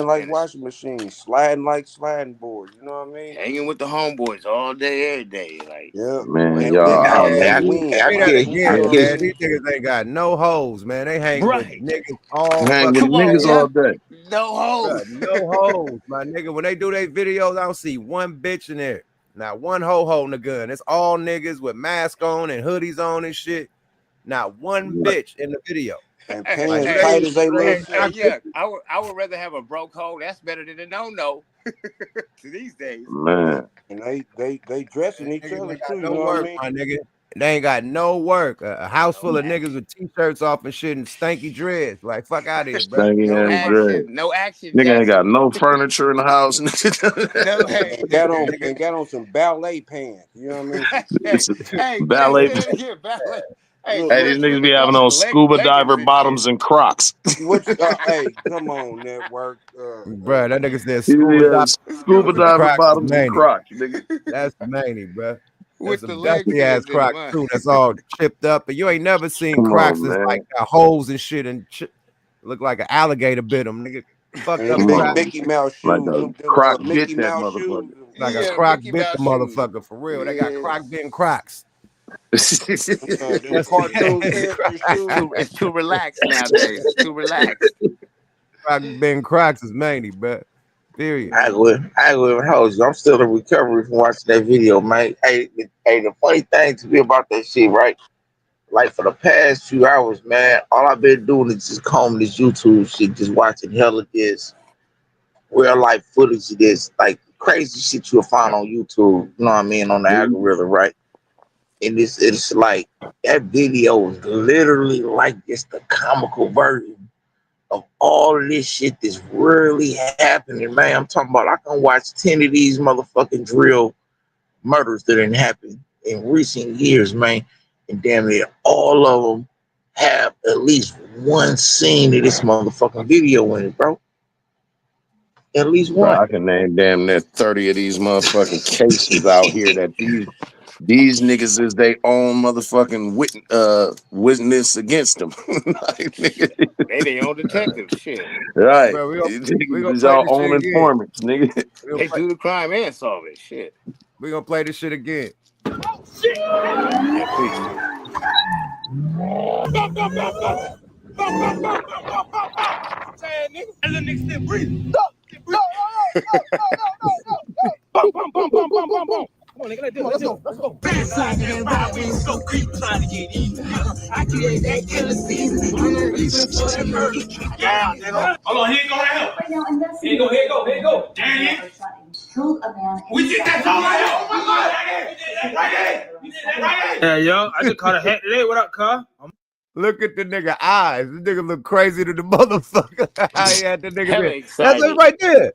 like washing machines, sliding like sliding boards. You know what I mean? Hanging with the homeboys all day, every day. Like, yeah, man, and y'all. women, Hey, and wings. Say that again, man. These niggas ain't got no hoes, man. They hang with niggas all hang with fucking niggas all day. No hoes. Bruh, no hoes, my nigga. When they do their videos, I don't see one bitch in there. Not one hoe holding the gun. It's all niggas with masks on and hoodies on and shit. Not one bitch in the video. And Hey, pants hey, tight as they look. yeah, I would rather have a broke hoe. That's better than a no these days. Man. And they dressing each Niggas other ain't got too. You no know what I work, mean? my nigga. They ain't got no work. A house full of niggas with t-shirts off and shit and stanky dreads. Like, fuck out of here, bro. No action. Nigga ain't got Jackson. no furniture in the house. No, hey, and got on some ballet pants. You know what I mean? Ballet. Yeah, ballet. Hey, Hey, these niggas be having on scuba diver bottoms and Crocs. Which, hey, come on, network. Bro, that nigga said Scuba diver Crocs bottoms and Manny. Crocs, nigga. That's Manny, bro. There's With the some leg dusty ass pins in Crocs them, too. That's all chipped up. And you ain't never seen Come Crocs on, that's man. like got holes and shit and look like an alligator bit them, nigga. Fucked And up them big Crocs. Mickey Mouse Like shoes. a Them Croc Mickey bit that Mouse motherfucker. shoes. Like a Croc bit the motherfucker for real. They got Yeah. Croc bitten Crocs. Them cartoon character shoes. It's too relaxed nowadays. It's too relaxed. Croc bitten Crocs is Manny, bro. Period. I agree with hoes. I'm still in recovery from watching that video, man. Hey, the funny thing to me about that shit, right? Like for the past few hours, man, all I've been doing is just combing this YouTube shit, just watching hella this real life footage of this, like crazy shit you'll find on YouTube. You know what I mean? On the algorithm, right? And it's like that video is literally like just the comical version of all of this shit that's really happening, man. I'm talking about I can watch 10 of these motherfucking drill murders that didn't happen in recent years, man. And damn near all of them have at least one scene of this motherfucking video in it, bro. At least Bro, one. I can name damn near 30 of these motherfucking cases out here that these niggas is they own motherfucking witness against them. Like, nigga. They their own detectives. Shit. Right. Bro, we Niggas gonna is play our this shit own again. informants, nigga. They do the crime and solve it. Shit. We gonna play this shit again. Yeah, please do. Come on, nigga, let's go. Backside of that ride, we so creep trying to get even. I create that killer season. I'm the reason for the murder. Yeah, nigga. Hold on, here you go right here. Right now, here you go. Damn. We did that all right here. Oh my God. Right there. Yeah, yo, I just caught a hat today. What up, car? Look at the nigga eyes. This nigga look crazy to the motherfucker. I had the nigga Hella there. excited. That's us right there.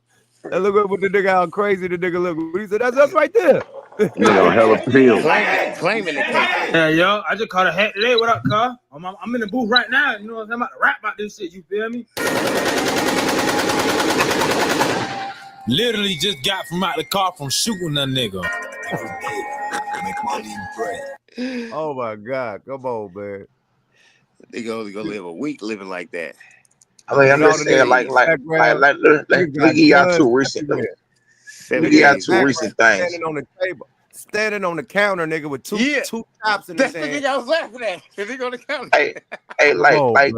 And look at what the nigga, how crazy the nigga look. He said, that's us right there. Nigga on hella pills. Claiming the case. Yeah, yo, I just caught a hat today. What up, car? I'm in the booth right now. You know what I'm about to rap about this shit. You feel me? Literally just got from out the car from shooting a nigga. Oh my God. Come on, man. They gonna live a week living like that. I mean, I'm All just the niggas saying, in the background, let niggas me got give y'all guns two recent. everywhere. Let me Niggas give y'all in the two background recent things. standing on the table. standing on the counter, nigga, with two chops in his That's the hand. thing I was laughing at. Cause he gonna count. Hey, Oh, bro.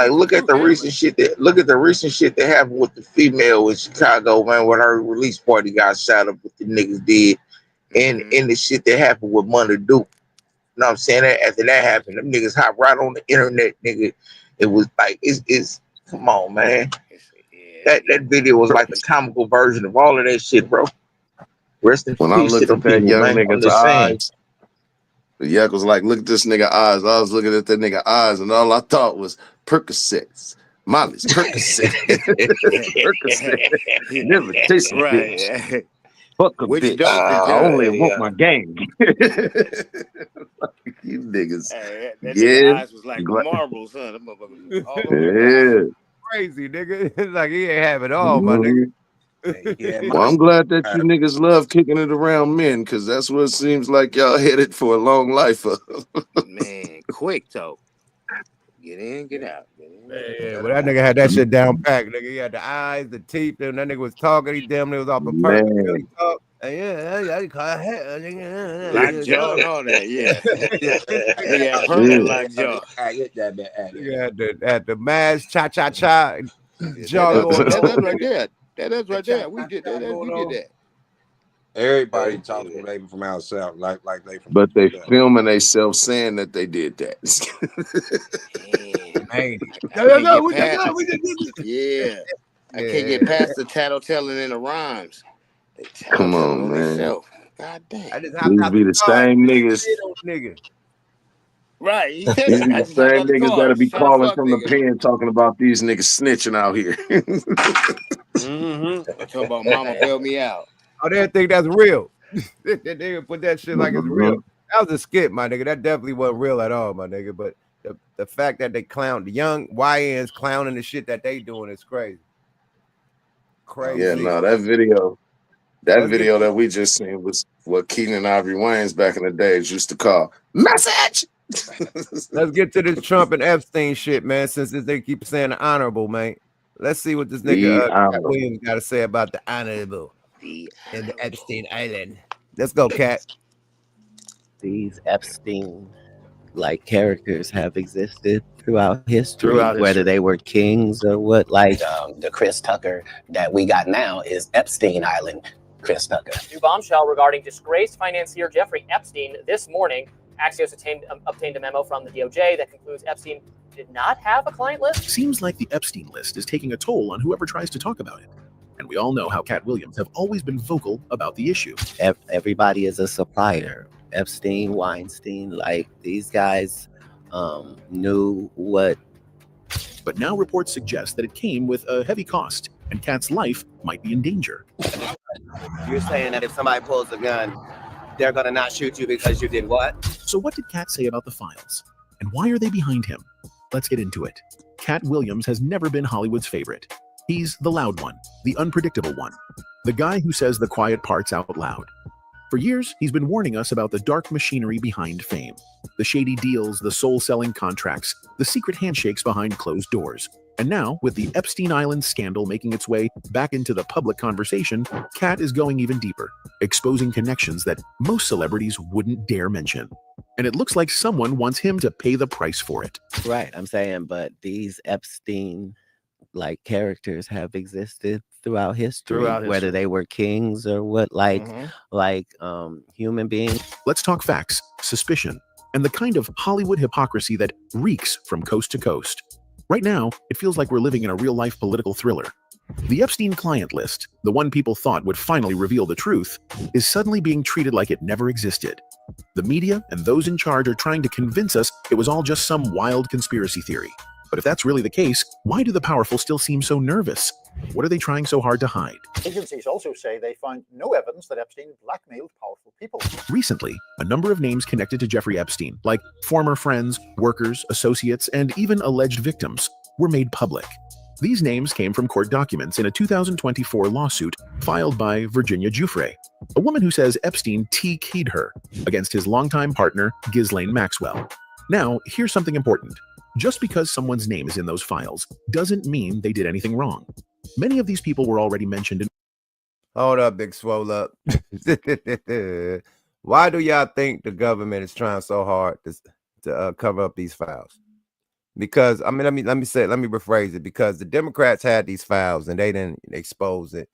look at the recent shit that happened with the female in Chicago, man, when her release party got shot up, what the niggas did, and the shit that happened with Money Duke. You know what I'm saying? After that happened, them niggas hopped right on the internet, nigga. It was like, it's come on, man. That video was like the comical version of all of that shit, bro. Rest in When I peace to looked them at that people, young man. I'm nigga's just saying. eyes, the yak was like, look at this nigga eyes. I was looking at that nigga eyes, and all I thought was Percocets. Molly's Percocet. Percocet. Never taste a bitch. Right. Fuck a Which bitch. dope is I only that? want my game. You niggas. Hey, that nigga Yeah. eyes was like marbles, huh? Them motherfuckers all over Yeah. Crazy, nigga. It's like he ain't have it all, my nigga. Well, I'm glad that you niggas love kicking it around men, because that's what it seems like y'all headed for a long life of. Man, quick though. Get in, get out. Yeah, well, that nigga had that shit down packed, nigga. He had the eyes, the teeth, and that nigga was talking. He damn near was off a perk. Man. Lockjaw and all that, yeah. Nigga had perk Yeah. and lockjaw. Nigga had the mask, cha-cha-cha, jaw going That's on. right there. That's right there. We did that. We did that. Everybody talking maybe from out south, like they from. But they filming themselves saying that they did that. Yeah. I can't get past the tattletelling in the rhymes. They Come tattletelling on, man. themselves. God damn. These be the same niggas. Nigga. Right. He These said be that. I the just hopped same out the niggas car. that'll be Just trying to calling fuck from the niggas. pen talking about these niggas snitching out here. Talking about mama bailed me out. Oh, they think that's real. They nigga put that shit like it's real. That was a skit, my nigga. That definitely wasn't real at all, my nigga. But the fact that they clown the young YNs clowning the shit that they doing is crazy. Crazy. Yeah, no, that video that we just seen was what Keaton and Ivory Wayans back in the days used to call message. Let's get to this Trump and Epstein shit, man. Since they keep saying the honorable, man. Let's see what this nigga Cat Williams got to say about the honorable in the Epstein Island. Let's go, Cat. These Epstein-like characters have existed throughout history, whether they were kings or what. Like the Chris Tucker that we got now is Epstein Island Chris Tucker. New bombshell regarding disgraced financier Jeffrey Epstein this morning. Axios obtained a memo from the DOJ that concludes Epstein did not have a client list. Seems like the Epstein list is taking a toll on whoever tries to talk about it. And we all know how Cat Williams have always been vocal about the issue. Everybody is a supplier. Epstein, Weinstein, like these guys knew what. But now reports suggest that it came with a heavy cost, and Cat's life might be in danger. You're saying that if somebody pulls a gun, they're gonna not shoot you because you did what? So what did Cat say about the files? And why are they behind him? Let's get into it. Cat Williams has never been Hollywood's favorite. He's the loud one, the unpredictable one, the guy who says the quiet parts out loud. For years, he's been warning us about the dark machinery behind fame, the shady deals, the soul-selling contracts, the secret handshakes behind closed doors. And now, with the Epstein Island scandal making its way back into the public conversation, Cat is going even deeper, exposing connections that most celebrities wouldn't dare mention. And it looks like someone wants him to pay the price for it. Right, I'm saying, but these Epstein-like characters have existed throughout history, whether they were kings or what, human beings. Let's talk facts, suspicion, and the kind of Hollywood hypocrisy that reeks from coast to coast. Right now, it feels like we're living in a real-life political thriller. The Epstein client list, the one people thought would finally reveal the truth, is suddenly being treated like it never existed. The media and those in charge are trying to convince us it was all just some wild conspiracy theory. But if that's really the case, why do the powerful still seem so nervous? What are they trying so hard to hide? Agencies also say they find no evidence that Epstein blackmailed powerful people. Recently, a number of names connected to Jeffrey Epstein, like former friends, workers, associates, and even alleged victims, were made public. These names came from court documents in a 2024 lawsuit filed by Virginia Giuffre, a woman who says Epstein T-keyed her against his longtime partner, Ghislaine Maxwell. Now, here's something important. Just because someone's name is in those files doesn't mean they did anything wrong. Many of these people were already mentioned in... Hold up, Big Swole up. Why do y'all think the government is trying so hard to cover up these files? Because I mean, let me rephrase it. Because the Democrats had these files and they didn't expose it.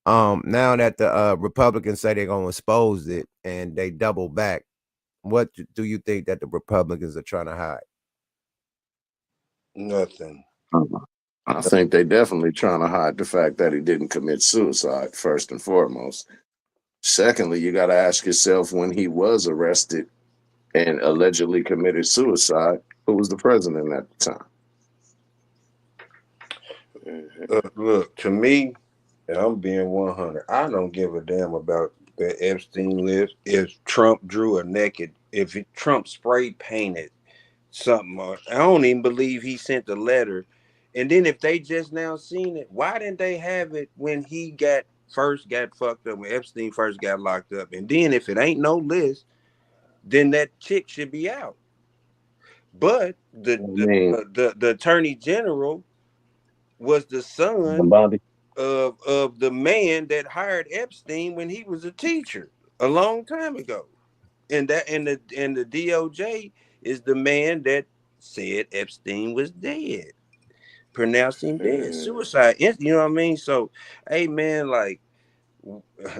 Now that the Republicans say they're gonna expose it and they double back, what do you think that the Republicans are trying to hide? Nothing. I think they definitely trying to hide the fact that he didn't commit suicide, first and foremost. Secondly, you got to ask yourself, when he was arrested and allegedly committed suicide, who was the president at the time? Look, to me, and I'm being 100, I don't give a damn about the Epstein list. If Trump drew a naked, Trump spray painted something, I don't even believe he sent the letter. And then if they just now seen it, why didn't they have it when he first got fucked up, when Epstein first got locked up? And then if it ain't no list, then that chick should be out. But the attorney general was the son of the man that hired Epstein when he was a teacher a long time ago. And the DOJ is the man that said Epstein was dead, pronounced him dead, suicide. You know what I mean? So, hey man, like,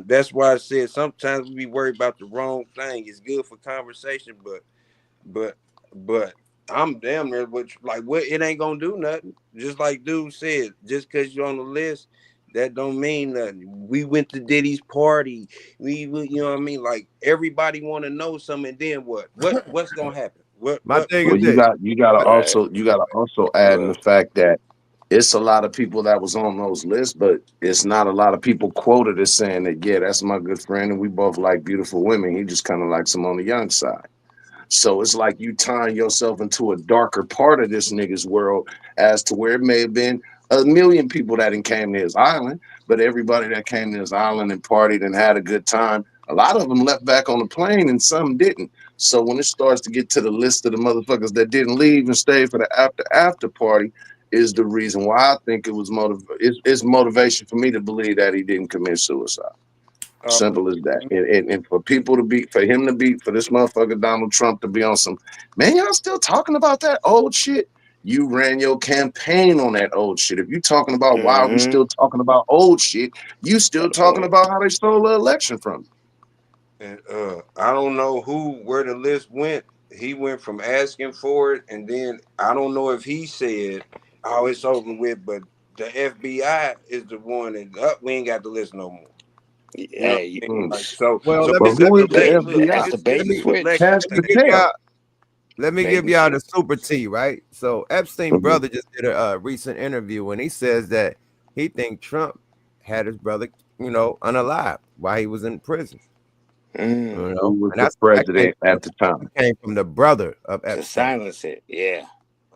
that's why I said sometimes we be worried about the wrong thing. It's good for conversation, but I'm damn near what it ain't gonna do nothing. Just like dude said, just because you're on the list, that don't mean nothing. We went to Diddy's party. You know what I mean? Like, everybody want to know something. And then what's gonna happen? You gotta also add in the fact that it's a lot of people that was on those lists, but it's not a lot of people quoted as saying that, yeah, that's my good friend and we both like beautiful women. He just kind of likes them on the young side. So it's like you tying yourself into a darker part of this nigga's world, as to where it may have been a million people that came to his island, but everybody that came to his island and partied and had a good time, a lot of them left back on the plane and some didn't. So when it starts to get to the list of the motherfuckers that didn't leave and stayed for the after party, is the reason why I think it was it's motivation for me to believe that he didn't commit suicide. Simple as that. And for this motherfucker Donald Trump to be on some, man, y'all still talking about that old shit? You ran your campaign on that old shit. If you talking about why are we still talking about old shit, you still talking about how they stole the election from you. And I don't know where the list went. He went from asking for it, and then I don't know if he said, "Oh, it's over with," but the FBI is the one that we ain't got the list no more. Hey, so but who is the FBI? That's the bait and switch. Let me give y'all the super T, right? So Epstein brother just did a recent interview and he says that he thinks Trump had his brother, unalive while he was in prison. Who was the president at the time? Came from the brother of Epstein. To silence it, yeah.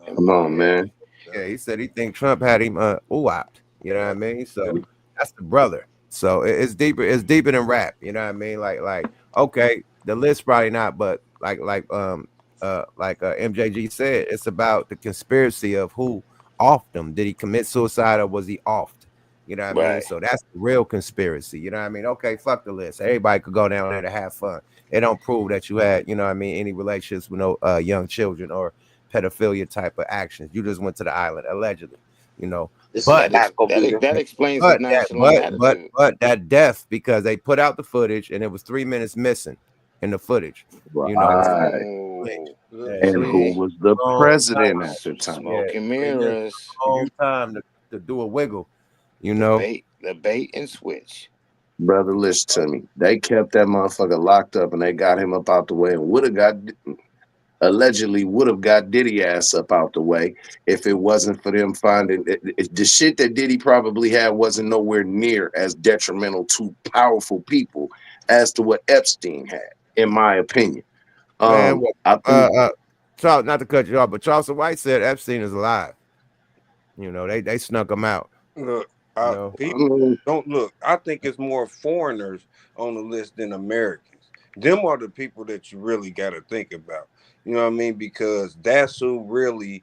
Come on, man. Yeah, he said he think Trump had him ooh-opped. You know what I mean? So that's the brother. So it's deeper than rap. You know what I mean? Like okay, the list probably not, but like MJG said, it's about the conspiracy of who offed him. Did he commit suicide or was he offed? You know what I mean? So that's the real conspiracy. You know what I mean? Okay, fuck the list. Everybody could go down there to have fun. It don't prove that you had, you know what I mean, any relationships with no young children or pedophilia type of actions. You just went to the island allegedly, But that explains his nonchalant attitude. But that death, because they put out the footage and it was 3 minutes missing in the footage. And who was the president at the time? Smoking mirrors. Long time to do a wiggle, The bait and switch. Brother, listen to me. They kept that motherfucker locked up and they got him up out the way and allegedly would have got Diddy ass up out the way if it wasn't for them finding the shit that Diddy probably had wasn't nowhere near as detrimental to powerful people as to what Epstein had, in my opinion. Charles, not to cut you off, but Charles White said Epstein is alive. They snuck him out. Look, people don't look. I think it's more foreigners on the list than Americans. Them are the people that you really got to think about. You know what I mean? Because that's who really,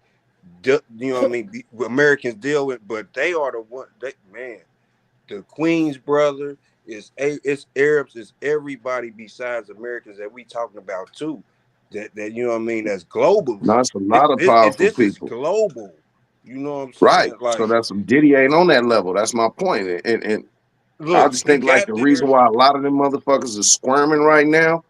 you know what I mean, Americans deal with. But they are the one. The Queen's brother, it's Arabs, it's everybody besides Americans that we talking about too. That you know what I mean? That's globally. That's a lot of powerful This is people. global. You know what I'm Right. saying? Like, So that's Diddy ain't on that level. That's my point. And I look, just he think like got the there. reason why a lot of them motherfuckers are squirming right now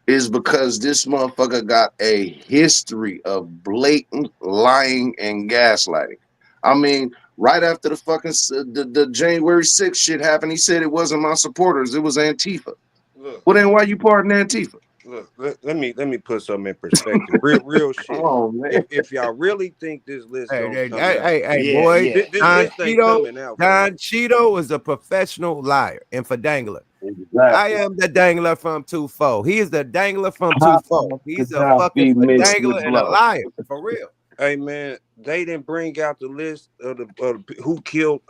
is because this motherfucker got a history of blatant lying and gaslighting. I mean, right after the fucking the January 6th shit happened, he said it wasn't my supporters, it was Antifa. Look, Well, then why you parting Antifa? look. Let me put something in perspective. Real Come shit. on, man. If y'all really think this list Hey, gonna hey, come out, hey, boy, this Don list ain't Cheeto, coming out, fam. Don Cheeto is a professional liar and for dangler. I Exactly. am the dangler from 2-4. He is the dangler from Hot 2-4. He's a fucking Gaddafi for mixed dangler with and a blow. liar, for real. Hey man, they didn't bring out the list of the who killed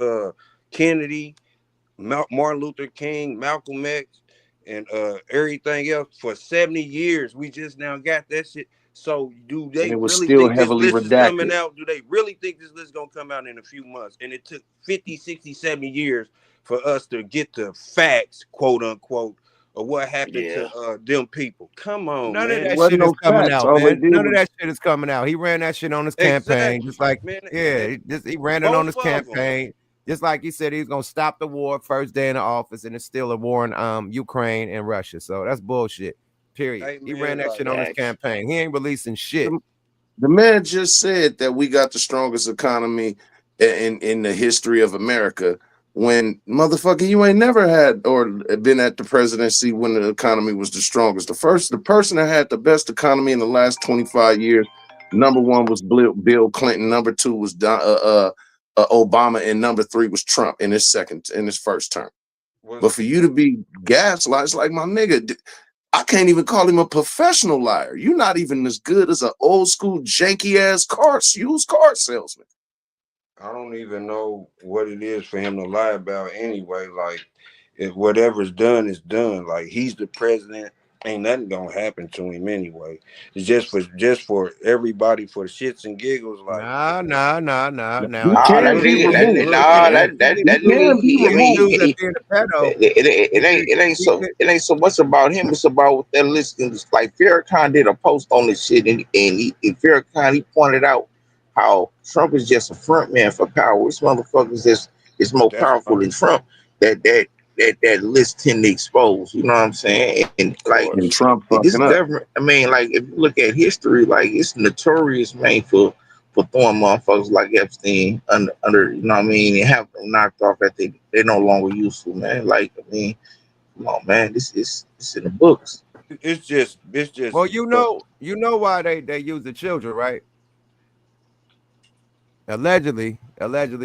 Kennedy, Martin Luther King, Malcolm X, and everything else for 70 years. We just now got that shit. So do And they it was really still think this heavily list is coming redacted. out? Do they really think this list is gonna come out in a few months? And it took 50, 60, 70 years for us to get the facts, quote unquote, of what happened to them people. Come on, None of It man. that wasn't shit is no coming facts. out, All they man. did None of was that shit is coming out. He ran that shit on his campaign, just Exactly, like man. he ran it on his Both of them. campaign, just like he said he was gonna stop the war first day in the office, and it's still a war in Ukraine and Russia. So that's bullshit. Period. Hey He ran man, that like shit on his campaign. He ain't releasing shit. the man just said that we got the strongest economy in the history of America. When motherfucker, you ain't never had or been at the presidency when the economy was the strongest. The person that had the best economy in the last 25 years, number one was Bill Clinton, number two was Obama, and number three was Trump in his first term. But for you to be gaslight, it's like my nigga. I can't even call him a professional liar. You're not even as good as an old school janky ass used car salesman. I don't even know what it is for him to lie about anyway. Like, if whatever's done is done. Like, he's the president. Ain't nothing gonna happen to him anyway. It's just for everybody, for the shits and giggles. Like, Nah. Now He if Nah, you can that use be nigga, if removed. you that, use nah, if that you He use can be if you removed. use a being a pedo, it ain't he so could. much about him. It's about that list. It's like Farrakhan did a post on this shit, and Farrakhan he pointed out how Trump is just a front man for power. This motherfucker is more that's powerful right. than Trump. That list tend to expose. You know what I'm saying? And Of like And course. Trump this fucking up. government, I mean, like if you look at history, like it's notorious, man, for throwing motherfuckers like Epstein under you know what I mean, and have them knocked off that they're no longer useful, man. Like, I mean, come on, man, this is in the books. Well, It's just you know why they use the children, right? Allegedly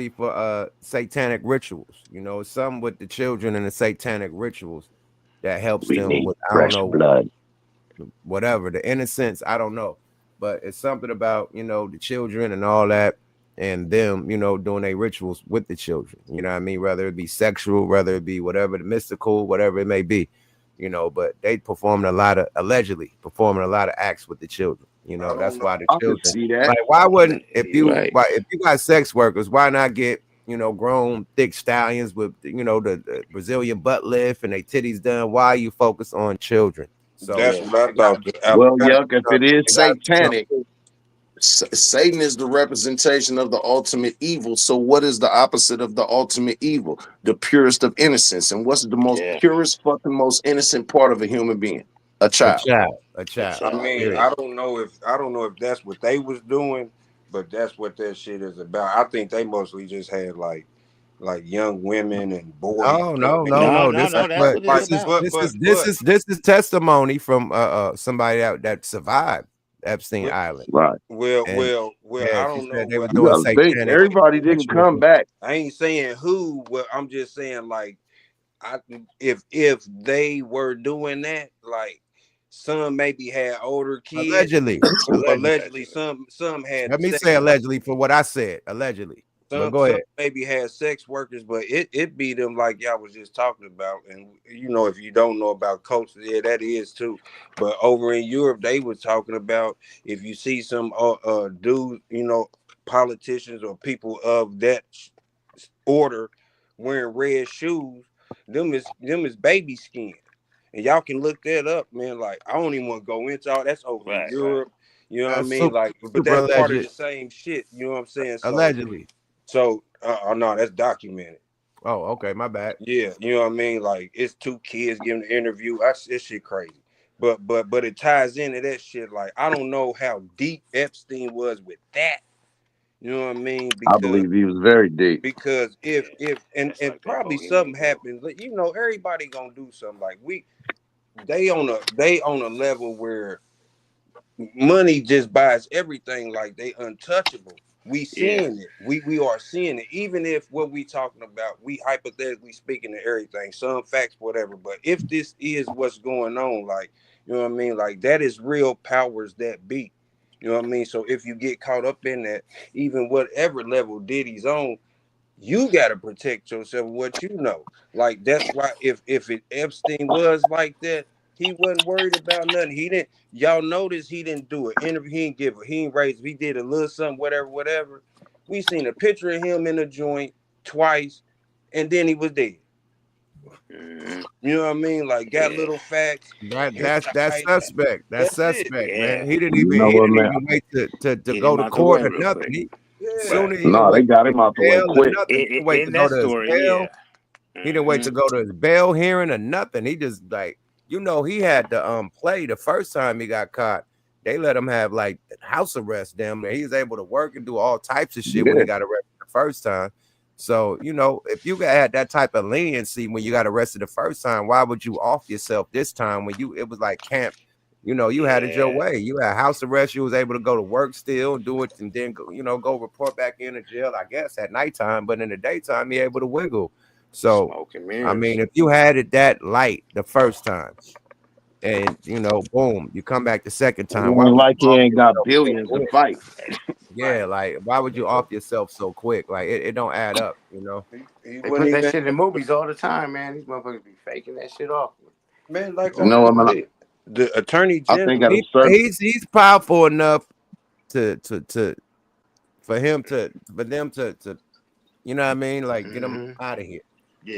for satanic rituals. You know, some with the children and the satanic rituals that helps We them need with I don't fresh know blood. whatever the innocence. I don't know, but it's something about the children and all that, and them doing their rituals with the children. You know what I mean? Whether it be sexual, whether it be whatever the mystical, whatever it may be. But they allegedly performing a lot of acts with the children. I That's don't know. why the I could children, see that. like, why wouldn't Right. if you got sex workers, why not get grown thick stallions with the Brazilian butt lift and they titties done? Why you focus on children? So That's what I it gotta thought. be, Well, gotta yuck, if it is it gotta be satanic, something. Satan is the representation of the ultimate evil. So what is the opposite of the ultimate evil? The purest of innocence. And what's the most Yeah. purest, fucking most innocent part of a human being? A A child. child, a A child. I child. mean, Period. I don't know if that's what they was doing, but that's what that shit is about. I think they mostly just had like young women and boys No, up no, in no, there. no. No, that's Like, what it's like, about. This is testimony from somebody that survived Epstein well, Island, Right. well, and well, well, yeah, I she don't know said they were what. You doing gotta think satanic everybody didn't rituals. come back. I ain't saying who, but I'm just saying like I if they were doing that, like some maybe had older kids, Allegedly, allegedly some had let me sex. say allegedly for what I said, allegedly. But go Some ahead. maybe had sex workers, but it be them like y'all was just talking about. And if you don't know about culture, yeah, that is too. But over in Europe, they were talking about if you see some dudes, politicians or people of that order wearing red shoes, them is baby skin. And y'all can look that up, man. Like, I don't even want to go into all that's over in Europe. You know what I mean? Like, but super that's part of alleged. the same shit. You know what I'm saying? Allegedly. So no, that's documented. Oh, okay, my bad. Yeah, you know what I mean? Like, it's two kids giving an interview. This shit crazy. But it ties into that shit. Like, I don't know how deep Epstein was with that. You know what I mean? I believe he was very deep. Because if and probably something happened, you know, everybody gonna do something. Like, they on a level where money just buys everything. Like, they untouchable. We seeing it. We are seeing it. Even if what we talking about, we hypothetically speaking to everything, some facts, whatever. But if this is what's going on, like, you know what I mean? Like, that is real powers that be. You know what I mean? So if you get caught up in that, even whatever level Diddy's on, you got to protect yourself with what you know. Like, that's why if Epstein was like that, he wasn't worried about nothing. He didn't. Y'all notice he didn't do an interview. He didn't give. He didn't raise. He did a little something, whatever. We seen a picture of him in a joint twice, and then he was dead. You know what I mean? Like, got little facts. That's suspect. That's suspect, man. He didn't You know what, man? even wait to go to court or nothing. He soon as he No, didn't they wait got to him out the way bail or quick. nothing. He didn't wait to go to his bail. He didn't wait to go to his bail hearing or nothing. He just, like, you know, he had to play the first time he got caught. They let him have like house arrest damn near. He was able to work and do all types of shit when he got arrested the first time. So, you know, if you had that type of leniency when you got arrested the first time, why would you off yourself this time when it was like camp? You know, you had it your way. You had house arrest. You was able to go to work still, do it, and then go, you know, go report back into jail, I guess, at nighttime. But in the daytime, you're able to wiggle. So, I mean, if you had it that light the first time, and you know, boom, you come back the second time. Why would Like you he off ain't got yourself so billions to quick? fight. Yeah, like why would you off yourself so quick? Like it don't add up, you know. They put that shit in movies all the time, man. These motherfuckers be faking that shit off. Man, like You know what, man? the attorney I general. think at a certain He's powerful enough for them to you know what I mean, like get him out of here.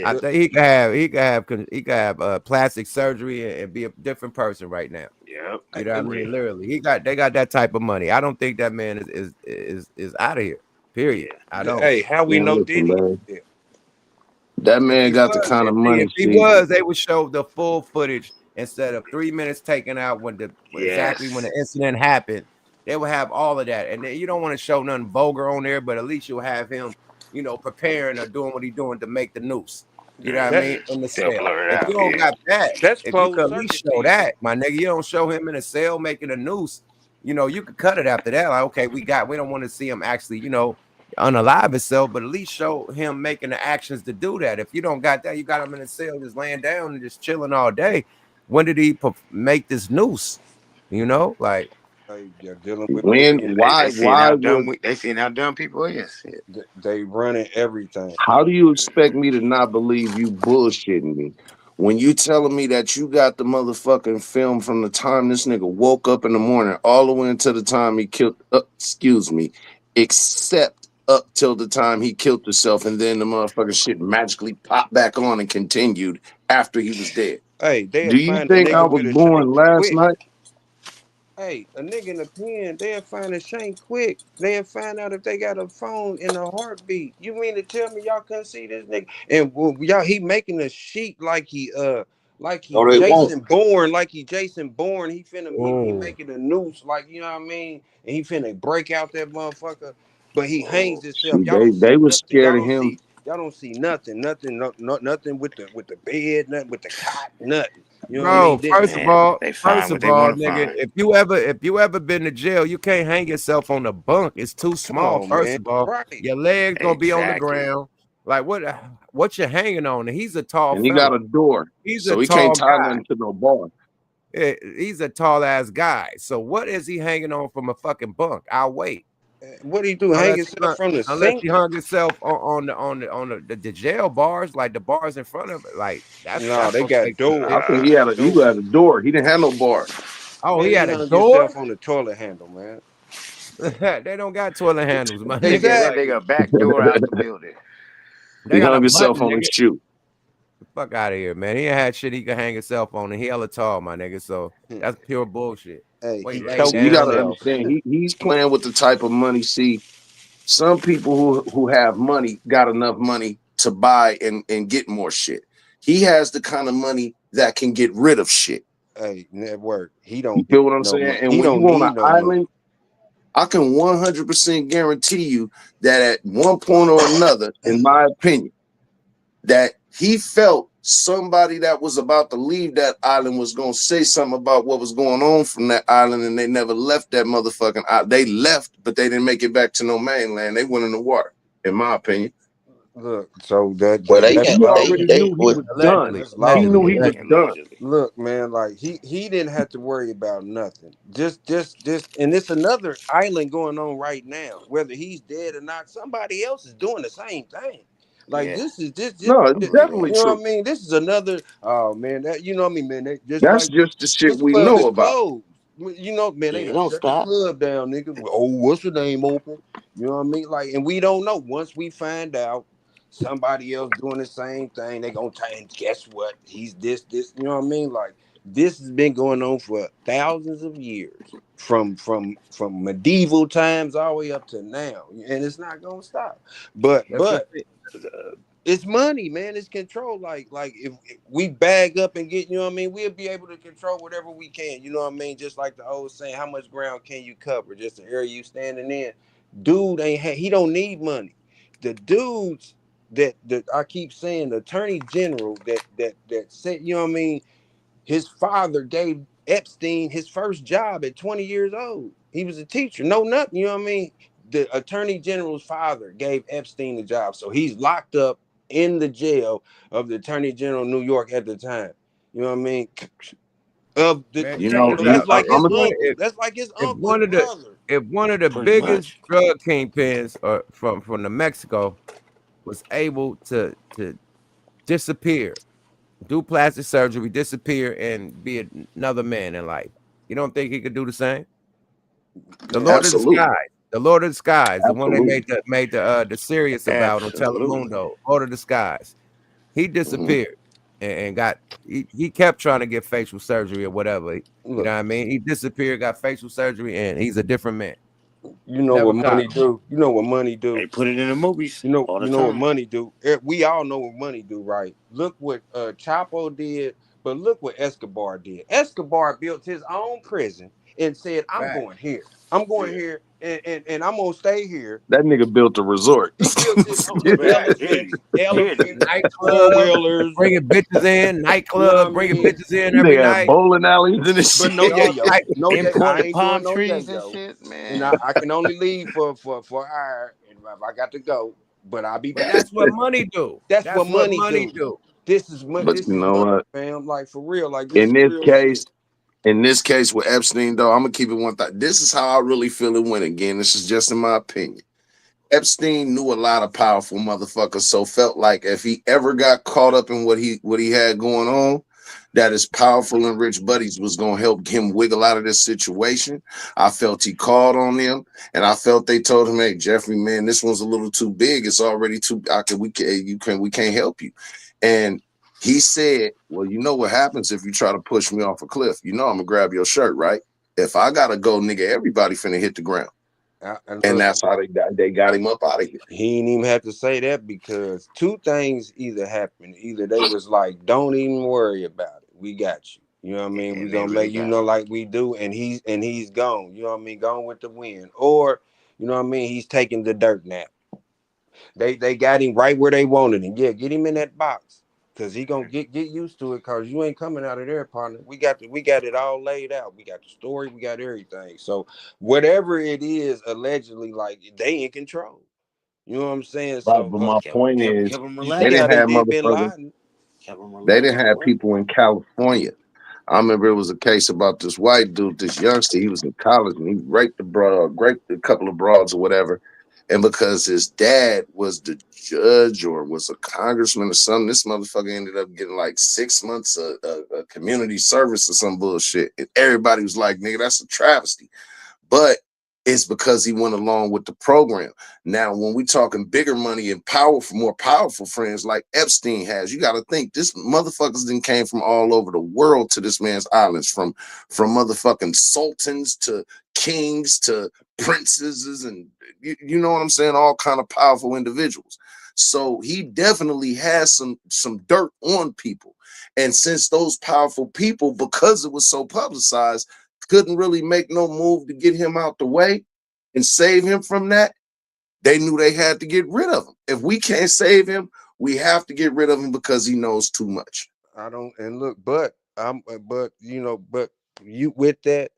I think he could have plastic surgery and be a different person right now. Yep. You know what I mean? Literally, they got that type of money. I don't think that man is out of here. Period. I don't. Hey, how we know listen, Diddy? man. That man got the kind of money. If he was, they would show the full footage instead of 3 minutes taken out exactly when the incident happened. They would have all of that, and you don't want to show nothing vulgar on there, but at least you'll have him, you know, preparing or doing what he's doing to make the noose. You know what I mean? In the cell. If you don't got that, that's if you closed could at least circuit show TV. that, my nigga, you don't show him in a cell making a noose. You know, you could cut it after that. Like, okay, we don't want to see him actually, you know, unalive himself, but at least show him making the actions to do that. If you don't got that, you got him in a cell just laying down and just chilling all day. When did he make this noose? You know, like dealing with They seeing how dumb people is. They running everything. How do you expect me to not believe you bullshitting me when you telling me that you got the motherfucking film from the time this nigga woke up in the morning all the way until the time he killed? Except up till the time he killed himself, and then the motherfucking shit magically popped back on and continued after he was dead. Hey, Do you think I was born last night? Hey, a nigga in the pen, they'll find a shank quick. They'll find out if they got a phone in a heartbeat. You mean to tell me y'all couldn't see this nigga? And y'all, he making a sheet like he Jason Bourne, He finna he making a noose, like, you know what I mean? And he finna break out that motherfucker. But he hangs himself. Y'all don't see They was nothing. scared of him. Y'all don't see nothing with the bed, nothing with the cot, nothing. You know what I bro, mean? first of all, Nigga, if you ever been to jail, you can't hang yourself on the bunk. It's too small. on, First man. of all, Right. your legs gonna be on the Exactly. ground. Like what you hanging on? And he's a tall And he fella. got a door, He's so a he tall can't tie guy. nothing to no bar. He's a tall ass guy. So what is he hanging on from a fucking bunk? I'll wait. What do you do? Hang yourself from the unless sink? he hung himself on the jail bars, like the bars in front of it. Like that's they some got fake doors. shit. I think he had a door. He didn't have no bar. Oh, Man, he had a hung door? yourself on the toilet handle, man. They don't got toilet handles, man. They get that nigga back door out the building. They He got a hung himself button, on nigga. his shoe. Fuck out of here, man. He ain't had shit he could hang himself on, and he hella tall, my nigga. So that's pure bullshit. Hey, Weight he laid choked You down. gotta himself. understand, he's playing with the type of money. See, some people who have money got enough money to buy and get more shit. He has the kind of money that can get rid of shit. Hey, network. He You don't feel need what I'm no saying? money. And He when you don't on an need no money. island, I can 100% guarantee you that at one point or another, in my opinion, that he felt somebody that was about to leave that island was going to say something about what was going on from that island, and they never left that motherfucking island. They left, but they didn't make it back to no mainland. They went in the water, in my opinion. Look, so that's Well, they that's got He already knew he was done. Allegedly, that's He lost. knew he was done. Look, man, like he didn't have to worry about nothing. Just and it's another island going on right now. Whether he's dead or not, somebody else is doing the same thing. Like this is this No, it's you definitely know what true. I mean? This is another oh man, that you know what I mean, man. That just That's like just the shit this we club know is about. closed. You know, man, they Yeah, done don't shut the stop. club down, nigga. Oh, what's the name open? You know what I mean? Like, and we don't know. Once we find out somebody else doing the same thing, they gonna change. Guess what? He's this. You know what I mean? Like, this has been going on for thousands of years, from medieval times all the way up to now, and it's not gonna stop. But That's the thing. it's money, man. It's control. Like if we bag up and get, you know what I mean, we'll be able to control whatever we can. You know what I mean? Just like the old saying, how much ground can you cover? Just the area you standing in. Dude he don't need money. The dudes that I keep saying, the attorney general that said, you know what I mean, his father gave Epstein his first job at 20 years old. He was a teacher, no nothing, you know what I mean? The attorney general's father gave Epstein the job. So he's locked up in the jail of the attorney general of New York at the time. You know what I mean? Of the, Man, You check know, this you, out. that's like I'm his gonna uncle. That's like his uncle, his brother. If one of the Pretty biggest much. drug kingpins from New Mexico was able to disappear, do plastic surgery, disappear, and be another man in life, you don't think he could do the same? The Lord of the absolutely, Skies, the Lord of the Skies, the one they absolutely. made the series about on Absolutely. Telemundo, Lord of the Skies. He Mhm. disappeared and got he kept trying to get facial surgery or whatever. You know what Look, I mean? He disappeared, got facial surgery, and he's a different man. you know Never what caught money him. do? You know what money do? They put it in the movies all the You know what time. money do. We all know what money do, right? Look what Chapo did, but look what Escobar did. Escobar built his own prison and said, I'm Fact. going here. I'm going here and I'm gonna stay here. That nigga built a resort. He built his own look, Right, did elephants, four Nightclub, wheelers. bringing bitches in, You know what nightclub, I bringing mean? bitches in every They had night. bowling alleys and this But shit. no Did all yayo. type of No shit. yayo. I importing ain't doing palm no trees and yayo. shit, And man. I can only leave for an hour. And if I got to go, but I'll be But back. that's what money do. That's That's what what money money do. do. This is money. But This you is know money, what? fam. Like for real. Like this In is this real case, shit. with Epstein, though, I'm gonna keep it one thing. This is how I really feel it went. Again, this is just in my opinion. Epstein knew a lot of powerful motherfuckers, so felt like if he ever got caught up in what he had going on, that his powerful and rich buddies was gonna help him wiggle out of this situation. I felt he called on them, and I felt they told him, "Hey, Jeffrey, man, this one's a little too big. It's already too. We can't help you." And he said, "Well, you know what happens if you try to push me off a cliff? You know I'm gonna grab your shirt, right? If I gotta go, nigga, everybody finna hit the ground." And And look, that's how they got him up out of here. he ain't even have to say that because two things either happened. Either they was like, "Don't even worry about it. We got you." You know what I mean? We And they gonna really let you got know him. like we do, and he's gone. You know what I mean? Gone with the wind, or you know what I mean? He's taking the dirt nap. They got him right where they wanted him. Yeah, get him in that box. Cause he gonna get used to it. Cause you ain't coming out of there, partner. We got it all laid out. We got the story. We got everything. So whatever it is, allegedly, like they in control. You know what I'm saying? Right, So but my point is, Kept him you they see relaxed. how didn't they have did Bin motherfuckers. Laden. Kept him They relaxed, didn't have boy. people in California. I remember it was a case about this white dude, this youngster. He was in college and he raped a couple of broads or whatever. And because his dad was the judge or was a congressman or something, this motherfucker ended up getting like 6 months of community service or some bullshit. And everybody was like, "Nigga, that's a travesty." But it's because he went along with the program. Now, when we talking bigger money and powerful, more powerful friends like Epstein has, you got to think this motherfuckers then came from all over the world to this man's islands, from motherfucking sultans to kings to princesses, and you know what I'm saying, all kind of powerful individuals. So he definitely has some dirt on people. And since those powerful people, because it was so publicized, couldn't really make no move to get him out the way and save him from that, they knew they had to get rid of him. If we can't save him, we have to get rid of him because he knows too much. I don't, and look, but you with that,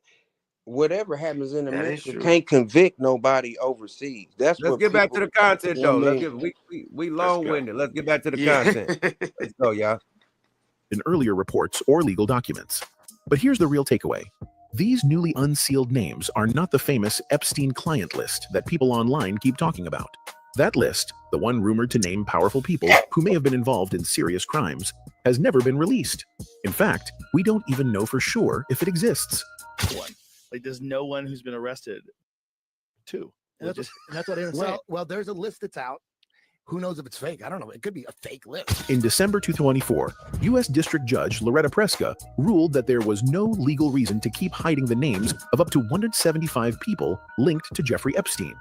whatever happens in America can't convict nobody overseas. That's Let's what get back to the content, you know though. what I Let's mean? get we long-winded. Let's get back to the content. Let's go, y'all. In earlier reports or legal documents. But here's the real takeaway. These newly unsealed names are not the famous Epstein client list that people online keep talking about. That list, the one rumored to name powerful people who may have been involved in serious crimes, has never been released. In fact, we don't even know for sure if it exists. Like, there's no one who's been arrested. Two. And that's what Aaron's saying. Well, there's a list that's out. Who knows if it's fake? I don't know. It could be a fake list. In December 2024, U.S. District Judge Loretta Preska ruled that there was no legal reason to keep hiding the names of up to 175 people linked to Jeffrey Epstein.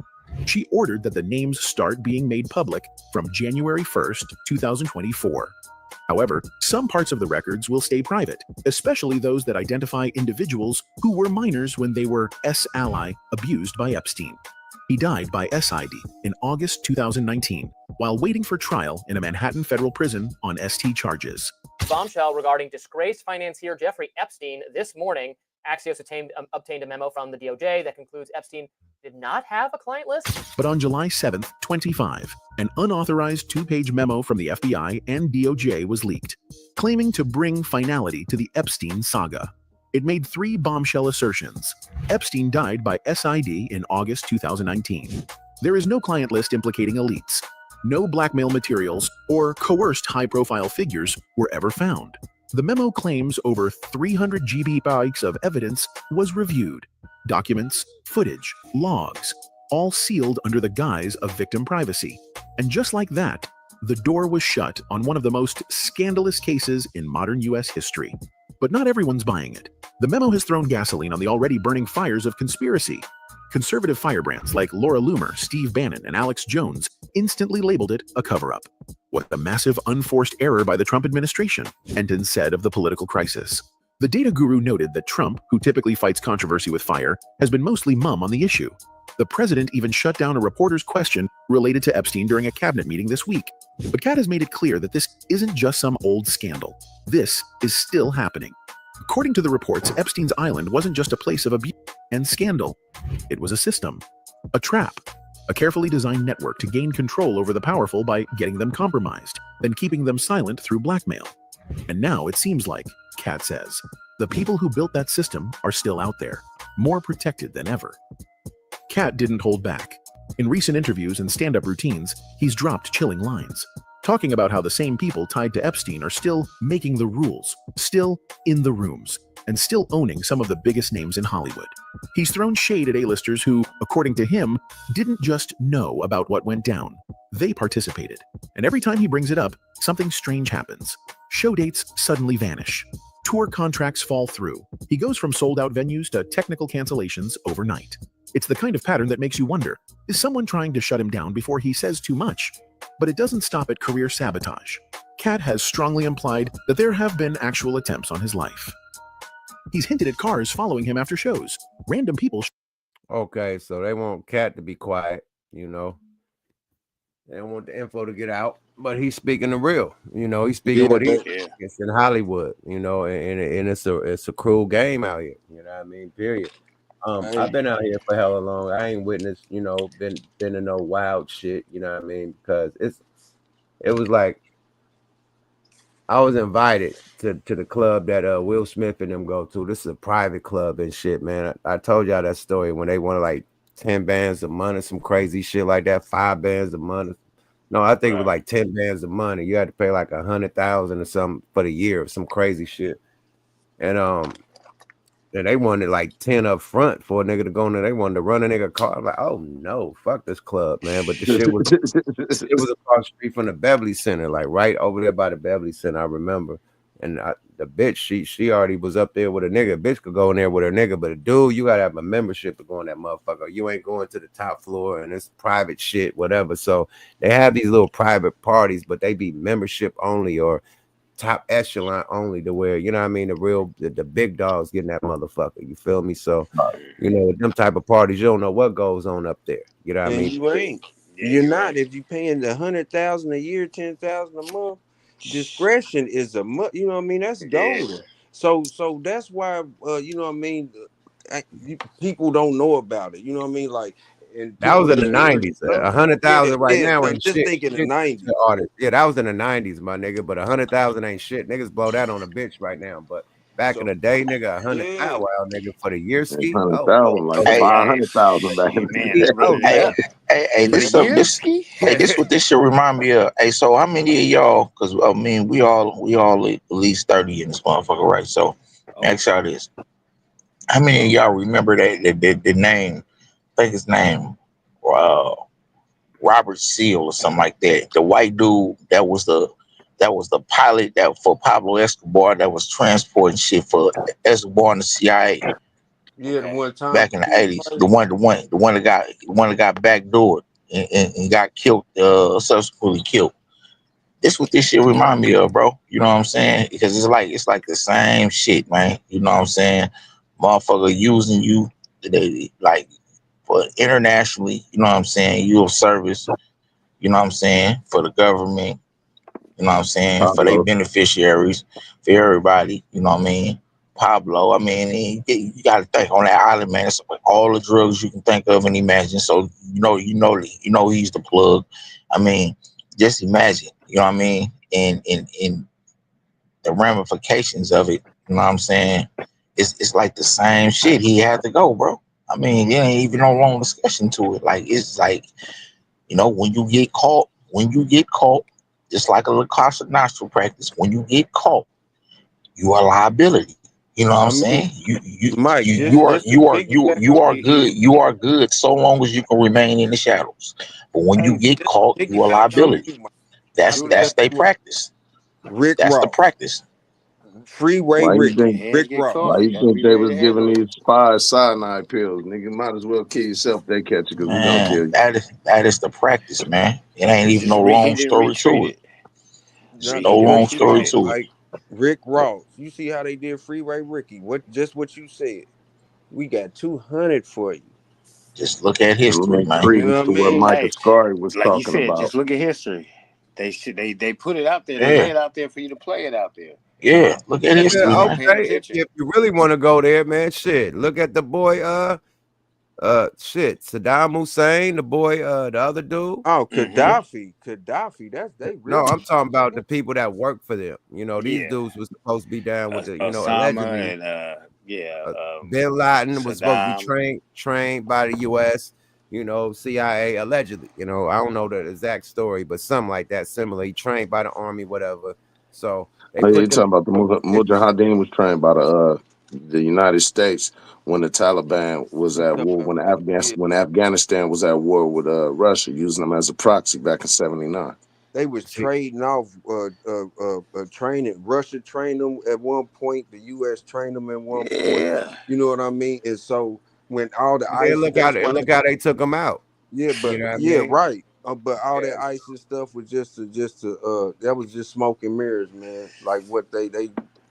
She ordered that the names start being made public from January 1st, 2024. However, some parts of the records will stay private, especially those that identify individuals who were minors when they were S-ally abused by Epstein. He died by SID in August 2019 while waiting for trial in a Manhattan federal prison on ST charges. Bombshell regarding disgraced financier Jeffrey Epstein. This morning, Axios obtained a memo from the DOJ that concludes Epstein did not have a client list. But on July 7th, 25, an unauthorized two-page memo from the FBI and DOJ was leaked, claiming to bring finality to the Epstein saga. It made three bombshell assertions. Epstein died by SID in August 2019. There is no client list implicating elites. No blackmail materials or coerced high-profile figures were ever found. The memo claims over 300 GB of evidence was reviewed. Documents, footage, logs, all sealed under the guise of victim privacy. And just like that, the door was shut on one of the most scandalous cases in modern U.S. history. But not everyone's buying it. The memo has thrown gasoline on the already burning fires of conspiracy. Conservative firebrands like Laura Loomer, Steve Bannon, and Alex Jones instantly labeled it a cover-up. What a massive unforced error by the Trump administration, Enton said of the political crisis. The data guru noted that Trump, who typically fights controversy with fire, has been mostly mum on the issue. The president even shut down a reporter's question related to Epstein during a cabinet meeting this week. But Kat has made it clear that this isn't just some old scandal. This is still happening. According to the reports, Epstein's island wasn't just a place of abuse and scandal. It was a system, a trap, a carefully designed network to gain control over the powerful by getting them compromised, then keeping them silent through blackmail. And now it seems like, Kat says, the people who built that system are still out there, more protected than ever. Kat didn't hold back. In recent interviews and stand-up routines, he's dropped chilling lines, talking about how the same people tied to Epstein are still making the rules, still in the rooms, and still owning some of the biggest names in Hollywood. He's thrown shade at A-listers who, according to him, didn't just know about what went down. They participated. And every time he brings it up, something strange happens. Show dates suddenly vanish. Tour contracts fall through. He goes from sold-out venues to technical cancellations overnight. It's the kind of pattern that makes you wonder, is someone trying to shut him down before he says too much? But it doesn't stop at career sabotage. Kat has strongly implied that there have been actual attempts on his life. He's hinted at cars following him after shows. Random people. Okay, so they want Kat to be quiet, you know. They don't want the info to get out, but he's speaking the real, you know. He's speaking what he is in Hollywood, you know, and it's a cruel game out here, you know what I mean? Period. I've been out here for hella long. I ain't witnessed, you know, been in no wild shit, you know what I mean? Because it was like I was invited to the club that Will Smith and them go to. This is a private club and shit, man. I told y'all that story when they wanted like 10 bands a month or some crazy shit like that, 5 bands a month. No, I think it was like 10 bands a month. You had to pay like $100,000 or something for the year, some crazy shit. And And they wanted like 10 up front for a nigga to go in there. They wanted to run a nigga car. I'm like, oh no, fuck this club, man. But the shit was across the street from the Beverly Center, like right over there by the Beverly Center, I remember. And the bitch, she already was up there with a nigga. Bitch could go in there with her nigga, but a dude, you gotta have a membership to go in that motherfucker. You ain't going to the top floor and it's private shit, whatever. So they have these little private parties, but they be membership only or top echelon only, to where, you know what I mean, the big dogs getting that motherfucker. You feel me? So, you know, with them type of parties, you don't know what goes on up there. You know what I And mean? you ain't. You're not. If you paying $100,000 a year, $10,000 a month, discretion is you know what I mean? That's golden. So that's why you know what I mean. People don't know about it. You know what I mean? Like, and That was people in the just think 90s. it's something. 100,000 right now I'm ain't just shit. thinking the Shit 90s. to artists. Yeah, that was in the 90s, my nigga. But 100,000 ain't shit. Niggas blow that on a bitch right now. But back in the day, nigga, 100 wow, nigga, for the year ski. Oh, 100,000, like oh, 500,000 back in Man, the it's day. really that. Hey, For the year ski? this what this should remind me of. Hey, so how many of y'all? Because I mean, we all at least 30 in this motherfucker, right? So, ask y'all this: how many of y'all remember the name? I think his name, uh, Robert Seal or something like that. The white dude that was the pilot that for Pablo Escobar that was transporting shit for Escobar and the CIA Yeah, the one time back in the 80s. The one that got backdoored and got killed, subsequently killed. This what this shit remind me of, bro. You know what I'm saying? Because it's like the same shit, man. You know what I'm saying? Motherfucker using you, like for internationally. You know what I'm saying? You of service. You know what I'm saying? For the government. You know what I'm saying? For their Pablo. beneficiaries, for everybody. You know what I mean? Pablo. I mean, you got to think on that island, man. It's like all the drugs you can think of and imagine. So he's the plug. I mean, just imagine. You know what I mean? And the ramifications of it. You know what I'm saying? It's like the same shit. He had to go, bro. I mean, there ain't even no long discussion to it. Like it's like, when you get caught, just like a Lacoste nostril practice, when you get caught, you are liability. You know what I'm I mean, saying? Mike, just to piggyback You off are of good. You are good so long as you can remain in the shadows. But when you hey, get just to caught, you are piggyback off liability. you, Mike. I That's do the their same way. practice. Rick That's the Ross, practice. Freeway Why you Ricky, think? Hands Rick get Ross. Why caught. you Got to think be they ready was to giving handle it. these spies cyanide pills? Nigga, might as well kill yourself if they catch you, because we gonna Man, kill you. that is the practice, man. It ain't It's even just no long reheated and story to it. retreated. It's Now, no Reheated and long just story retreated. think, to it. like Rick Ross. You see how they did Freeway Ricky? What you said? We got 200 for you. Just look at And history, lend man. You credence know what to I what mean? Michael Hey, Scarry was like you talking said, about. just look at history. They put it out there. They lay Yeah, it out there for you to play it out there. yeah. Look at And history, niggas Yeah, ain't man. paying okay. attention. If you really want to go there, man, shit. Look at the boy, shit, Saddam Hussein, the boy, the other dude. Oh, Mm-hmm. Gaddafi. They No, really. I'm talking about the people that work for them. You know, these Yeah. dudes was supposed to be down with the, Osama allegedly, and Bin Laden was supposed to be Saddam. trained by the U.S., CIA, allegedly. I don't know the exact story, but something like that. Similar, he trained by the army, whatever. So they Oh, yeah, you put them talking about the Mujahideen was trained by the United States when the Taliban was at war, Yeah, when Afghanistan was at war with Russia, using them as a proxy back in '79. they was see, trading off training. Russia trained them at one point. The U.S. trained them at one point. Yeah. You know what I mean? And so when all the yeah, ISIS, that's why. look how they took them out. Yeah, You but know what I yeah, mean? right. But all Yeah. that ISIS stuff was that was just smoke and mirrors, man. Like what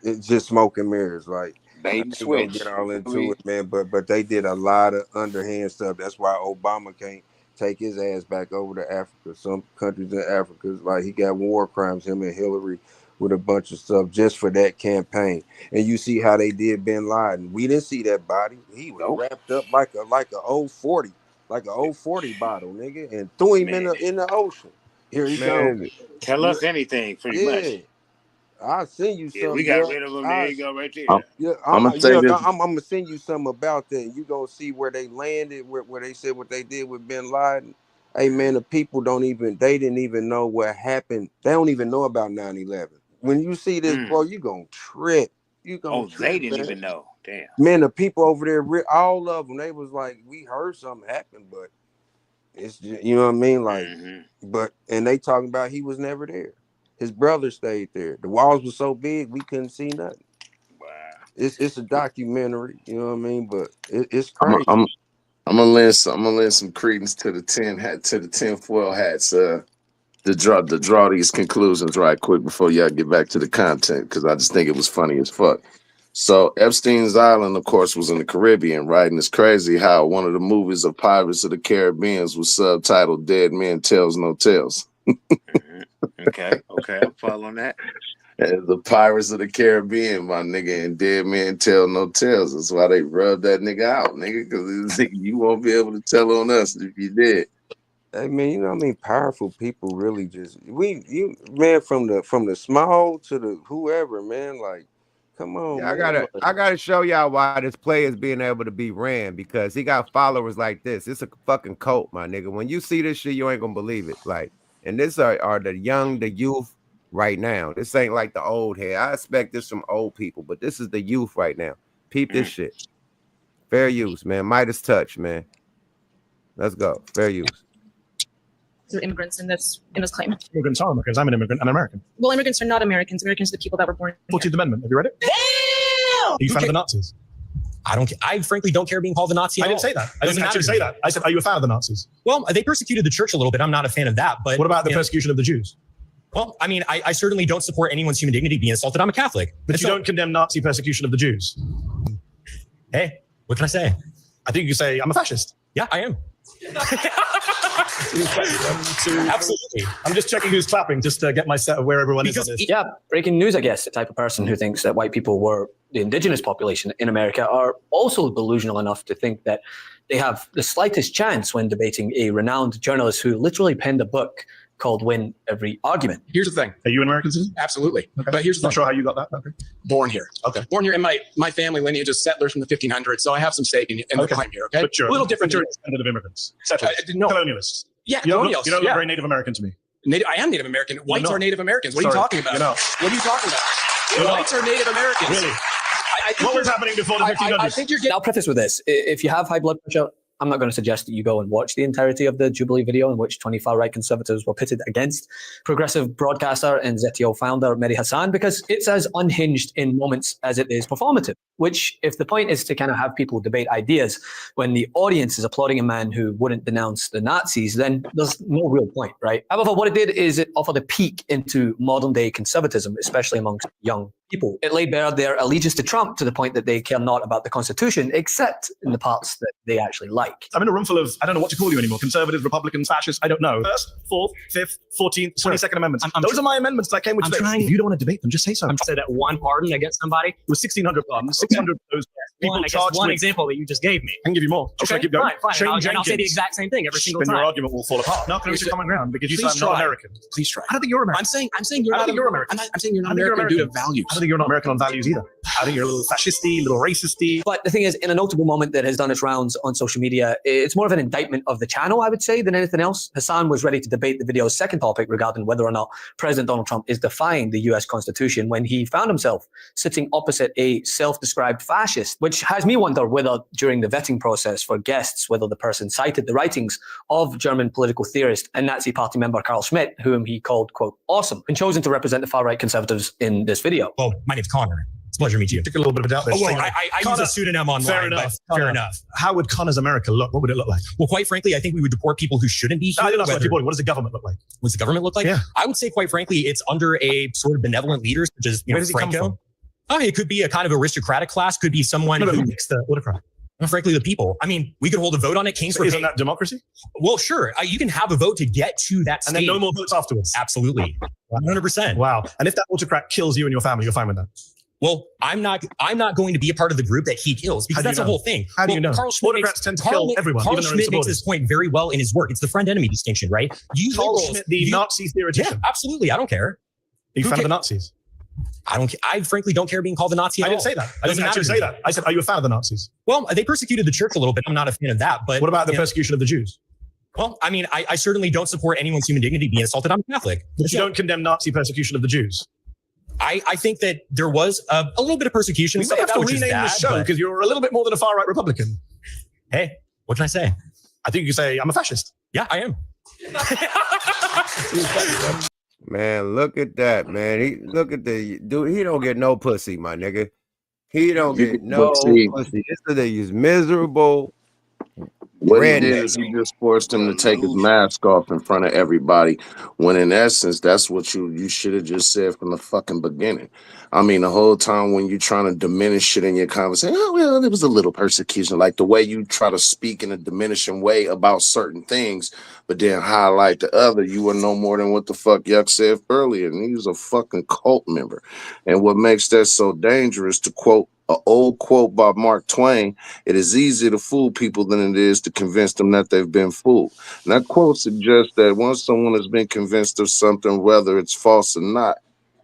it's just smoke and mirrors. Like I Bait and ain't gonna get switch. all You know what I into mean? it, man. But they did a lot of underhand stuff. That's why Obama can't take his ass back over to Africa. Some countries in Africa, like he got war crimes, him and Hillary, with a bunch of stuff just for that campaign. And you see how they did Bin Laden. We didn't see that body. He was Nope. wrapped up like a old 40, like an old 40 bottle, nigga, and threw him Man. in the ocean. Here he go. Man, Tell us anything, pretty Yeah, much. I'll send you Yeah, we some. got Yeah, rid of them. There I you go, right there. I'm, yeah, I'm gonna say this. I'm gonna send you something about that. And you gonna see where they landed, where they said what they did with Bin Laden. Hey man, the people they didn't even know what happened. They don't even know about 9/11. When you see this, bro, you gonna trip. You gonna they trip, didn't man. even know. Damn. Man, the people over there, all of them, they was like, we heard something happen, but it's just, you know what I mean? Like, but, and they talking about he was never there. His brother stayed there. The walls were so big, we couldn't see nothing. Wow. It's a documentary, you know what I mean? But it's I'm crazy. gonna lend some credence to the tinfoil hats. To draw these conclusions right quick before y'all get back to the content, because I just think it was funny as fuck. So Epstein's Island, of course, was in the Caribbean, right? And it's crazy how one of the movies of Pirates of the Caribbean was subtitled "Dead Men Tells No Tales." Okay, I'm following that. And the Pirates of the Caribbean, my nigga, and Dead Men Tell No Tales. That's why they rubbed that nigga out, nigga, because you won't be able to tell on us if you did. I mean, you know what I mean? Powerful people really just man, from the small to the whoever, man, like, come on, Yeah, man. I gotta show y'all why this player is being able to be ran, because he got followers like this. It's a fucking cult, my nigga. When you see this shit, you ain't gonna believe it. Like, and this are the youth right now. This ain't like the old head. I expect this from old people, but this is the youth right now. Peep this shit. Fair use, man. Midas touch, man. Let's go. Fair use. To immigrants in this claim. Immigrants are Americans. I'm an immigrant. I'm American. Well, immigrants are not Americans. Americans are the people that were born. 14th Amendment. Have you read it? Damn! Are you a fan of the Nazis? I frankly don't care being called a Nazi. I didn't say that. I didn't actually say that. I said, are you a fan of the Nazis? Well, they persecuted the church a little bit. I'm not a fan of that. But what about the persecution of the Jews? Well, I mean, I certainly don't support anyone's human dignity being assaulted. I'm a Catholic. But you don't condemn Nazi persecution of the Jews? Hey, what can I say? I think you can say, I'm a fascist. Yeah, I am. Absolutely. I'm just checking who's clapping just to get my set of where everyone is on this. Yeah, breaking news, I guess. The type of person who thinks that white people were the indigenous population in America are also delusional enough to think that they have the slightest chance when debating a renowned journalist who literally penned a book called Win Every Argument. Here's the thing. Are you an American citizen? Absolutely. Okay. But here's the Not sure how you got that. Okay. Born here. Okay. Born here, and my family lineage is settlers from the 1500s, so I have some stake in the claim here, okay? But you're a little different. You're a descendant of immigrants. Settlers. No. Colonialists. Yeah, you colonialists. You don't look very Native American to me. I am Native American. Whites not. are Native Americans. What are you Sorry. talking about? You're not. What are you talking about? You're Whites are Native Americans. Really? What was happening before the 1500s? I think you're getting... I'll preface with this. If you have high blood pressure, I'm not going to suggest that you go and watch the entirety of the Jubilee video in which 20 far-right conservatives were pitted against progressive broadcaster and ZTO founder Mehdi Hassan, because it's as unhinged in moments as it is performative, which, if the point is to kind of have people debate ideas when the audience is applauding a man who wouldn't denounce the Nazis, then there's no real point, right? However, what it did is it offered a peek into modern-day conservatism, especially amongst young people. It laid bare their allegiance to Trump to the point that they care not about the Constitution, except in the parts that they actually like. I'm in a room full of, I don't know what to call you anymore, conservatives, Republicans, fascists, I don't know. First, 4th, 5th, 14th, 22nd amendments. Those are my amendments that came with today. If you don't want to debate them, just say so. I'm saying that one pardon against somebody. It was 1,600 pardons, 600 of those people charged one with... example that you just gave me. I can give you more. Should I keep going? Fine. Shane And I'll say the exact same thing every single then time. Your argument will fall apart. No, can we reach a common ground? Because you say I'm not American. Please try. I don't think you're American. I'm saying you're not American. I'm saying you're not American due to values. I don't think you're not American on values either. I think you're a little fascisty, a little racisty. But the thing is, in a notable moment that has done its rounds on social media, it's more of an indictment of the channel, I would say, than anything else. Hassan was ready to debate the video's second topic regarding whether or not President Donald Trump is defying the US Constitution when he found himself sitting opposite a self-described fascist, which has me wonder whether during the vetting process for guests, whether the person cited the writings of German political theorist and Nazi party member Carl Schmitt, whom he called, quote, awesome, and chosen to represent the far-right conservatives in this video. Well, my name's Connor. It's a pleasure to meet you. Took a little bit of a doubt there. Oh, well, I use a pseudonym online. Fair enough. Fair enough. How would Connor's America look? What would it look like? Well, quite frankly, I think we would deport people who shouldn't be here. I didn't ask what does the government look like? What does the government look like? Yeah. I would say, quite frankly, it's under a sort of benevolent leader, such as Where does he come Franco. from? It could be a kind of aristocratic class. Could be someone who makes the autocrat. Frankly, the people. I mean, we could hold a vote on it. Kings So isn't that democracy? Well, sure. You can have a vote to get to that stage. And then no more votes afterwards. Absolutely. 100%. Wow. And if that autocrat kills you and your family, you're fine with that? Well, I'm not going to be a part of the group that he kills, because that's the whole thing. How do you know? Autocrats tend to kill everyone. Carl Schmitt makes this point very well in his work. It's the friend-enemy distinction, right? Carl Schmitt, the Nazi theoretician. Yeah, absolutely. I don't care. Are you a fan of the Nazis? I frankly don't care being called a Nazi at all. I didn't say that. I didn't actually say that. I said, are you a fan of the Nazis? Well, they persecuted the church a little bit. I'm not a fan of that. But what about the persecution of the Jews? Well, I mean, I certainly don't support anyone's human dignity being assaulted. I'm Catholic. But you don't condemn Nazi persecution of the Jews? I think that there was a little bit of persecution. We may have to rename the show because you're a little bit more than a far right Republican. Hey, what can I say? I think you can say I'm a fascist. Yeah, I am. Man, look at that, man. Look at the dude. He don't get no pussy, my nigga. He don't get no pussy. This is miserable. What he did is he just forced him to take his mask off in front of everybody, when in essence, that's what you should have just said from the fucking beginning. I mean, the whole time when you're trying to diminish shit in your conversation, oh, well, there was a little persecution. Like the way you try to speak in a diminishing way about certain things, but then highlight the other, you were no more than what the fuck Yuck said earlier. And he was a fucking cult member. And what makes that so dangerous, to quote an old quote by Mark Twain, it is easier to fool people than it is to convince them that they've been fooled. And that quote suggests that once someone has been convinced of something, whether it's false or not,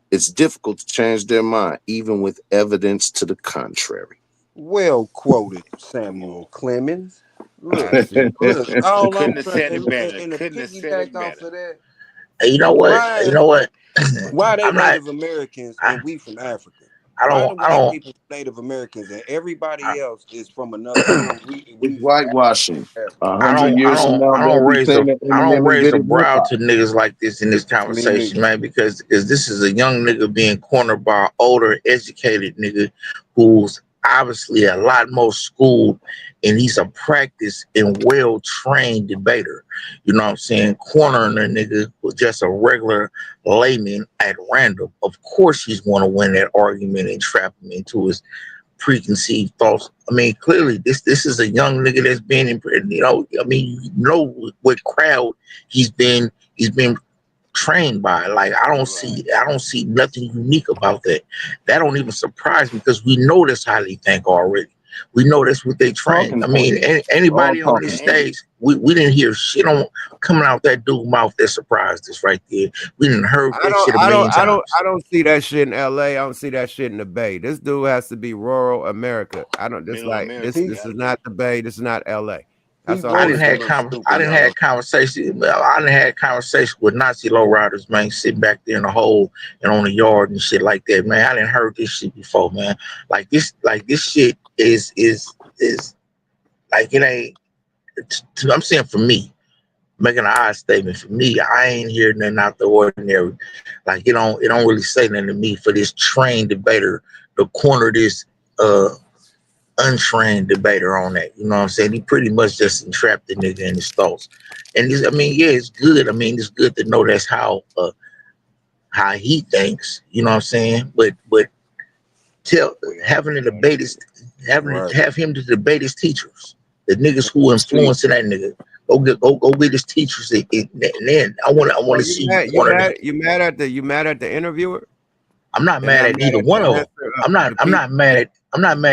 it's difficult to change their mind, even with evidence to the contrary. Well quoted, Samuel Clemens. Look, all I'm saying, and to piggyback off of that, hey, you know what? Why they Native Americans and we from Africa? Why the white people Native Americans and everybody else is from another? It's whitewashing. I don't raise a brow to niggas like this in this conversation, man, because this is a young nigga being cornered by an older, educated nigga who's obviously a lot more schooled, and he's a practiced and well-trained debater. You know what I'm saying? Cornering a nigga with just a regular layman at random. Of course he's going to win that argument and trap him into his preconceived thoughts. I mean, clearly this is a young nigga that's been in, you know, I mean, you know what crowd he's been trained by. Like, I don't see nothing unique about that. That don't even surprise me, because we know that's how they think already. We know that's what they train. I mean, anybody on this stage, we didn't hear shit on coming out that dude's mouth that surprised us right there. We didn't heard that shit a million times. I don't see that shit in LA. I don't see that shit in the Bay. This dude has to be rural America. I don't this like America. This is not the Bay. This is not LA. That's all. I didn't have conversation with Nazi lowriders, man, sitting back there in the hole and on the yard and shit like that, man. I didn't heard this shit before, man. Like this shit is like, it ain't. I'm saying, for me, making an odd statement, for me, I ain't hearing nothing out the ordinary. Like, it don't really say nothing to me for this trained debater to corner this untrained debater on that. You know what I'm saying? He pretty much just entrapped the nigga in his thoughts. And I mean, yeah, it's good. I mean, it's good to know that's how he thinks. You know what I'm saying? But having to debate have him to debate his teachers, the niggas who influencing that nigga. Go get his teachers, and then I want to see. You mad at the interviewer? I'm not mad at either one of them. I'm not mad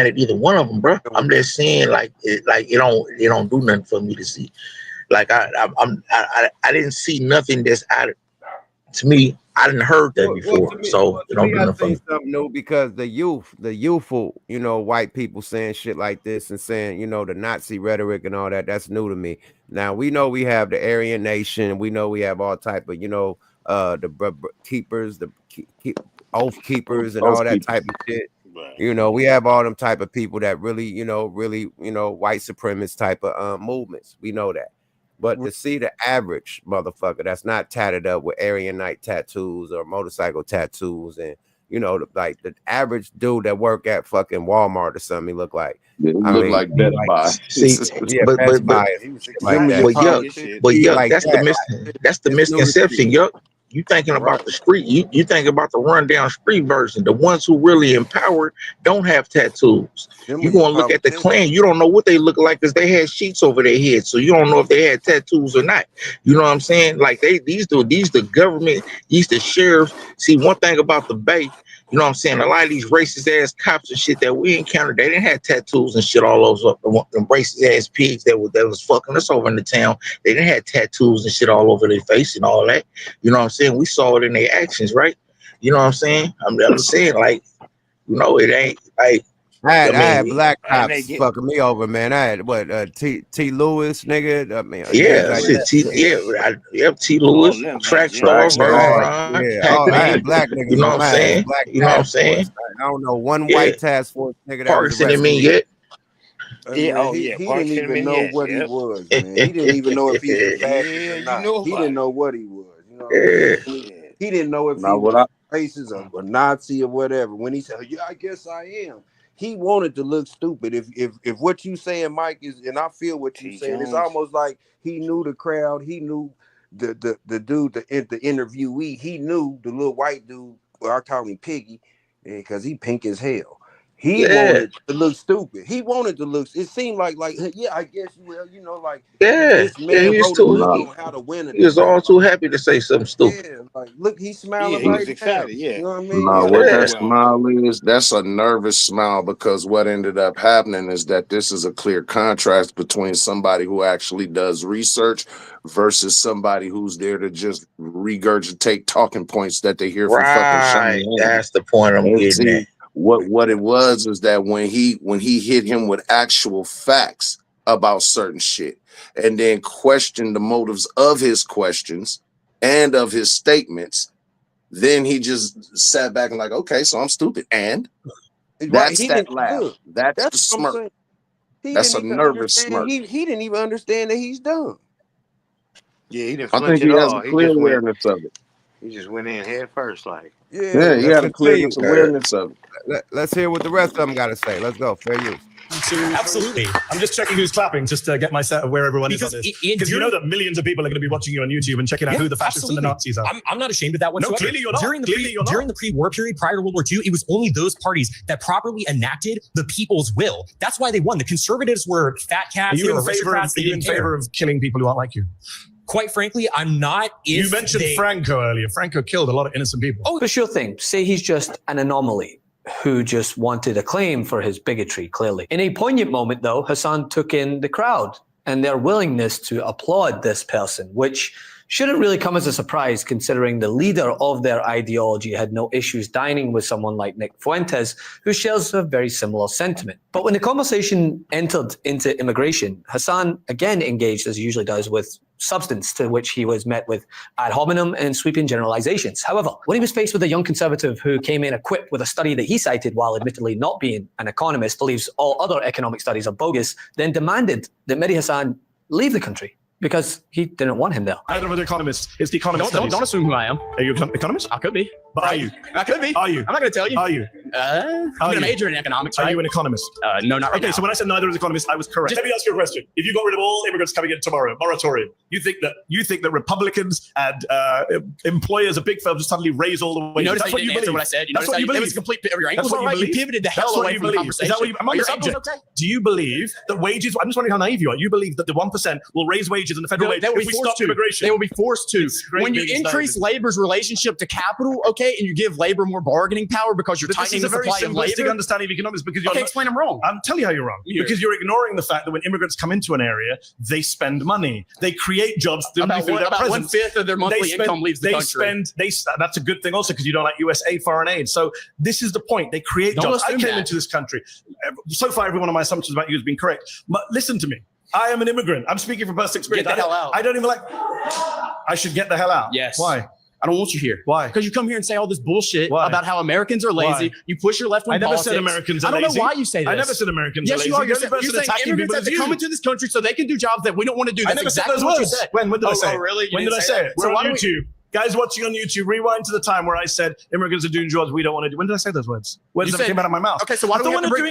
at either one of them, bro. I'm just saying, like it don't do nothing for me to see. Like I didn't see nothing that's out of, to me. I didn't heard that before, so it don't do nothing for me. Something new, because the youthful, you know, white people saying shit like this and saying, you know, the Nazi rhetoric and all that. That's new to me. Now we know we have the Aryan Nation. We know we have all type of, you know, the keepers, oath keepers, and all that type of shit. Right. You know, we have all them type of people that really, white supremacist type of movements. We know that. But to see the average motherfucker that's not tatted up with Aryan Night tattoos or motorcycle tattoos, and, you know, like the average dude that work at fucking Walmart or something, he look like. Yeah, he look like Best Buy. That's the misconception, Yuck. You thinking about the street, you thinking about the rundown street version. The ones who really empowered don't have tattoos. You're gonna look at the Klan, you don't know what they look like because they had sheets over their heads, so you don't know if they had tattoos or not. You know what I'm saying? Like these the government, these the sheriffs. See, one thing about the Bay, you know what I'm saying? A lot of these racist ass cops and shit that we encountered, they didn't have tattoos and shit all over. Them racist ass pigs that was fucking us over in the town, they didn't have tattoos and shit all over their face and all that. You know what I'm saying? We saw it in their actions, right? You know what I'm saying? I'm saying, like, you know, it ain't like I had black and they cops get fucking me over, man. I had what T Lewis, nigga. I mean, Yeah, like shit, T. all Lewis, them Track niggas. Star, Burger Run, I had Pac-Man. black You niggas know on what I'm my ass. saying? Black You know what I'm task force. saying? I don't know one Yeah. white task force nigga that was Parkinson didn't arrested mean me. yet. Yeah, Man, oh he yeah, he Park didn't should have even been know yes, what he yep. was, man. He didn't even know if he's a fascist Yeah, or you not. know He about didn't it. know what he was. You know what I mean? He didn't know if he Now, what was I racist or a Nazi or whatever. When he said, "Yeah, I guess I am," he wanted to look stupid. If what you saying, Mike, is, and I feel what you T. saying, it's Jones. almost like he knew the crowd. He knew the dude, the interviewee. He knew the little white dude. Well, I call him Piggy because he pink as hell. He Yeah, wanted to look stupid. He wanted to look. It seemed like yeah, I guess you will. You know, like yeah. this Yeah, man he was wrote a book too on how to win a he was debate. all too happy to say something stupid. Yeah, like look, he's Yeah, smiling he was right now. excited. Yeah, You know what I mean? No, he got what over that Yeah. overwhelmed. smile is, that's a nervous smile because what ended up happening is that this is a clear contrast between somebody who actually does research versus somebody who's there to just regurgitate talking points that they hear from fucking Right. Cheyenne. That's the point I'm And getting at. see, what it was is that when he hit him with actual facts about certain shit and then questioned the motives of his questions and of his statements, then he just sat back and like, okay, so I'm stupid. And Right. that's He that didn't laugh. look. That's That's the what I'm smirk. saying. He That's didn't a even nervous understand. smirk. He didn't even understand that he's dumb. Yeah, he didn't I flinch think at he has a all. He clear just went. awareness of it. He just went in head first, like. Yeah, Yeah, he Let's had a clear continue. awareness of it. Let's hear what the rest of them got to say. Let's go. Fair use. Absolutely. I'm just checking who's clapping just to get my set of where everyone Because is on this. Ian, Because you know that millions of people are going to be watching you on YouTube and checking out who the fascists and the Nazis are. I'm not ashamed of that whatsoever. clearly you're not. During Clearly you're not. the pre-war period, prior to World War II, it was only those parties that properly enacted the people's will. That's why they won. The conservatives were fat Are cats. you They were in favor of, aristocrats. They didn't care. killing people who aren't like you? Quite frankly, I'm not. You mentioned Franco earlier. Franco killed a lot of innocent people. Oh, but sure thing. Say he's just an anomaly who just wanted acclaim for his bigotry, clearly. In a poignant moment, though, Hassan took in the crowd and their willingness to applaud this person, which shouldn't really come as a surprise considering the leader of their ideology had no issues dining with someone like Nick Fuentes, who shares a very similar sentiment. But when the conversation entered into immigration, Hassan again engaged, as he usually does, with substance, to which he was met with ad hominem and sweeping generalizations. However, when he was faced with a young conservative who came in equipped with a study that he cited, while admittedly not being an economist, believes all other economic studies are bogus, then demanded that Mehdi Hassan leave the country because he didn't want him there. I don't know the economist. It's the economist. Don't assume who I am. Are you an economist? I could be. But are you? I could be. Are you? I'm not going to tell you. Are you? I'm going to major in economics, Are right? you an economist? No, not right Okay, now. so when I said neither is economist, I was correct. Let me ask you a question. If you got rid of all immigrants coming in tomorrow, moratorium, you think that Republicans and employers of big firms just suddenly raise all the wages? You notice That's how what you you didn't answer believe. what I said. You That's notice what how you it believe. was a complete. Your That's angles what were you right. You believe. pivoted the That's hell what away you from the believe. Is that conversation. what you? I'm on Are the your subject. apples okay? Do you believe that wages? I'm just wondering how naive you are. You believe that the 1% will raise wages in the federal wage They will if be we forced stop to. immigration? They will be forced to. great When you big increase statement. labor's relationship to capital, okay, and you give labor more bargaining power because you're But this tightening is the a very supply of simplistic labor. understanding of economics because you're Okay, explain I'm wrong. I'm telling you how you're wrong. Here. Because you're ignoring the fact that when immigrants come into an area, they spend money. They create jobs About through their presence. 1/5 of their monthly income leaves the they country. That's a good thing also because you don't like USA foreign aid. So this is the point. They create Don't jobs. I assume came that. into this country. So far, every one of my assumptions about you has been correct. But listen to me. I am an immigrant. I'm speaking from personal experience. Get the hell out. I don't even like. I should get the hell out. Yes. Why? I don't want you here. Why? Because you come here and say all this bullshit Why? about how Americans are lazy. Why? You push your left wing I never politics. said Americans are I don't lazy. know why you say this. I never said Americans are yes, lazy. you are. You're The only person saying attacking immigrants people have to is come you. into this country so they can do jobs that we don't want to do. I That's never exactly said what those you words. said. When did I say it? Oh, really? When did I say it? So We're why on don't we- YouTube. Guys watching on YouTube, rewind to the time where I said immigrants are doing jobs we don't want to do. When did I say those words? Words You that said- came out of my mouth. Okay, so why do we have to bring in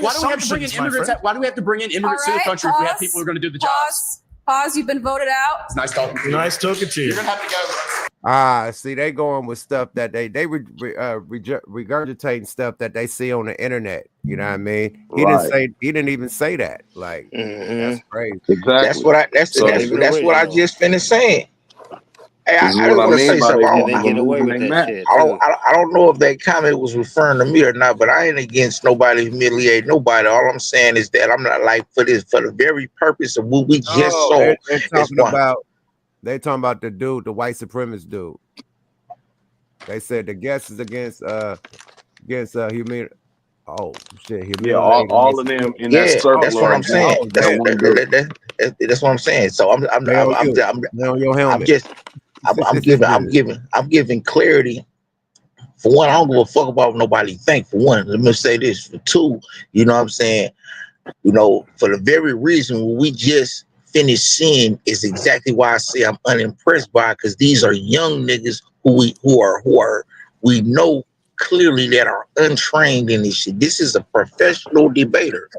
immigrants? Why do we have to bring in immigrants to the country if we have people who are going to do the jobs? Pause. You've been voted out. It's nice talking to you. Nice talking to you. You're gonna have to go. See, they going with stuff that they regurgitating stuff that they see on the internet. You know what I mean? He didn't even say that. Like that's crazy. Exactly. That's what I that's what I just finished saying. Hey, I just want to say something. I don't know if that comment was referring to me or not, but I ain't against nobody humiliating nobody. All I'm saying is that I'm not like for the very purpose of what we just saw. They're talking about the dude, the white supremacist dude. They said the GetS is against Oh shit, Yeah, all of them in that Yeah, circle that's what are I'm saying. that one dude. That's what I'm saying. So They on you. They on your helmet. I'm giving clarity. For one, I don't give a fuck about what nobody think. For one, let me say this. For two, you know what I'm saying? You know, for the very reason what we just finished seeing is exactly why I say I'm unimpressed by, because these are young niggas who are we know clearly that are untrained in this shit. This is a professional debater.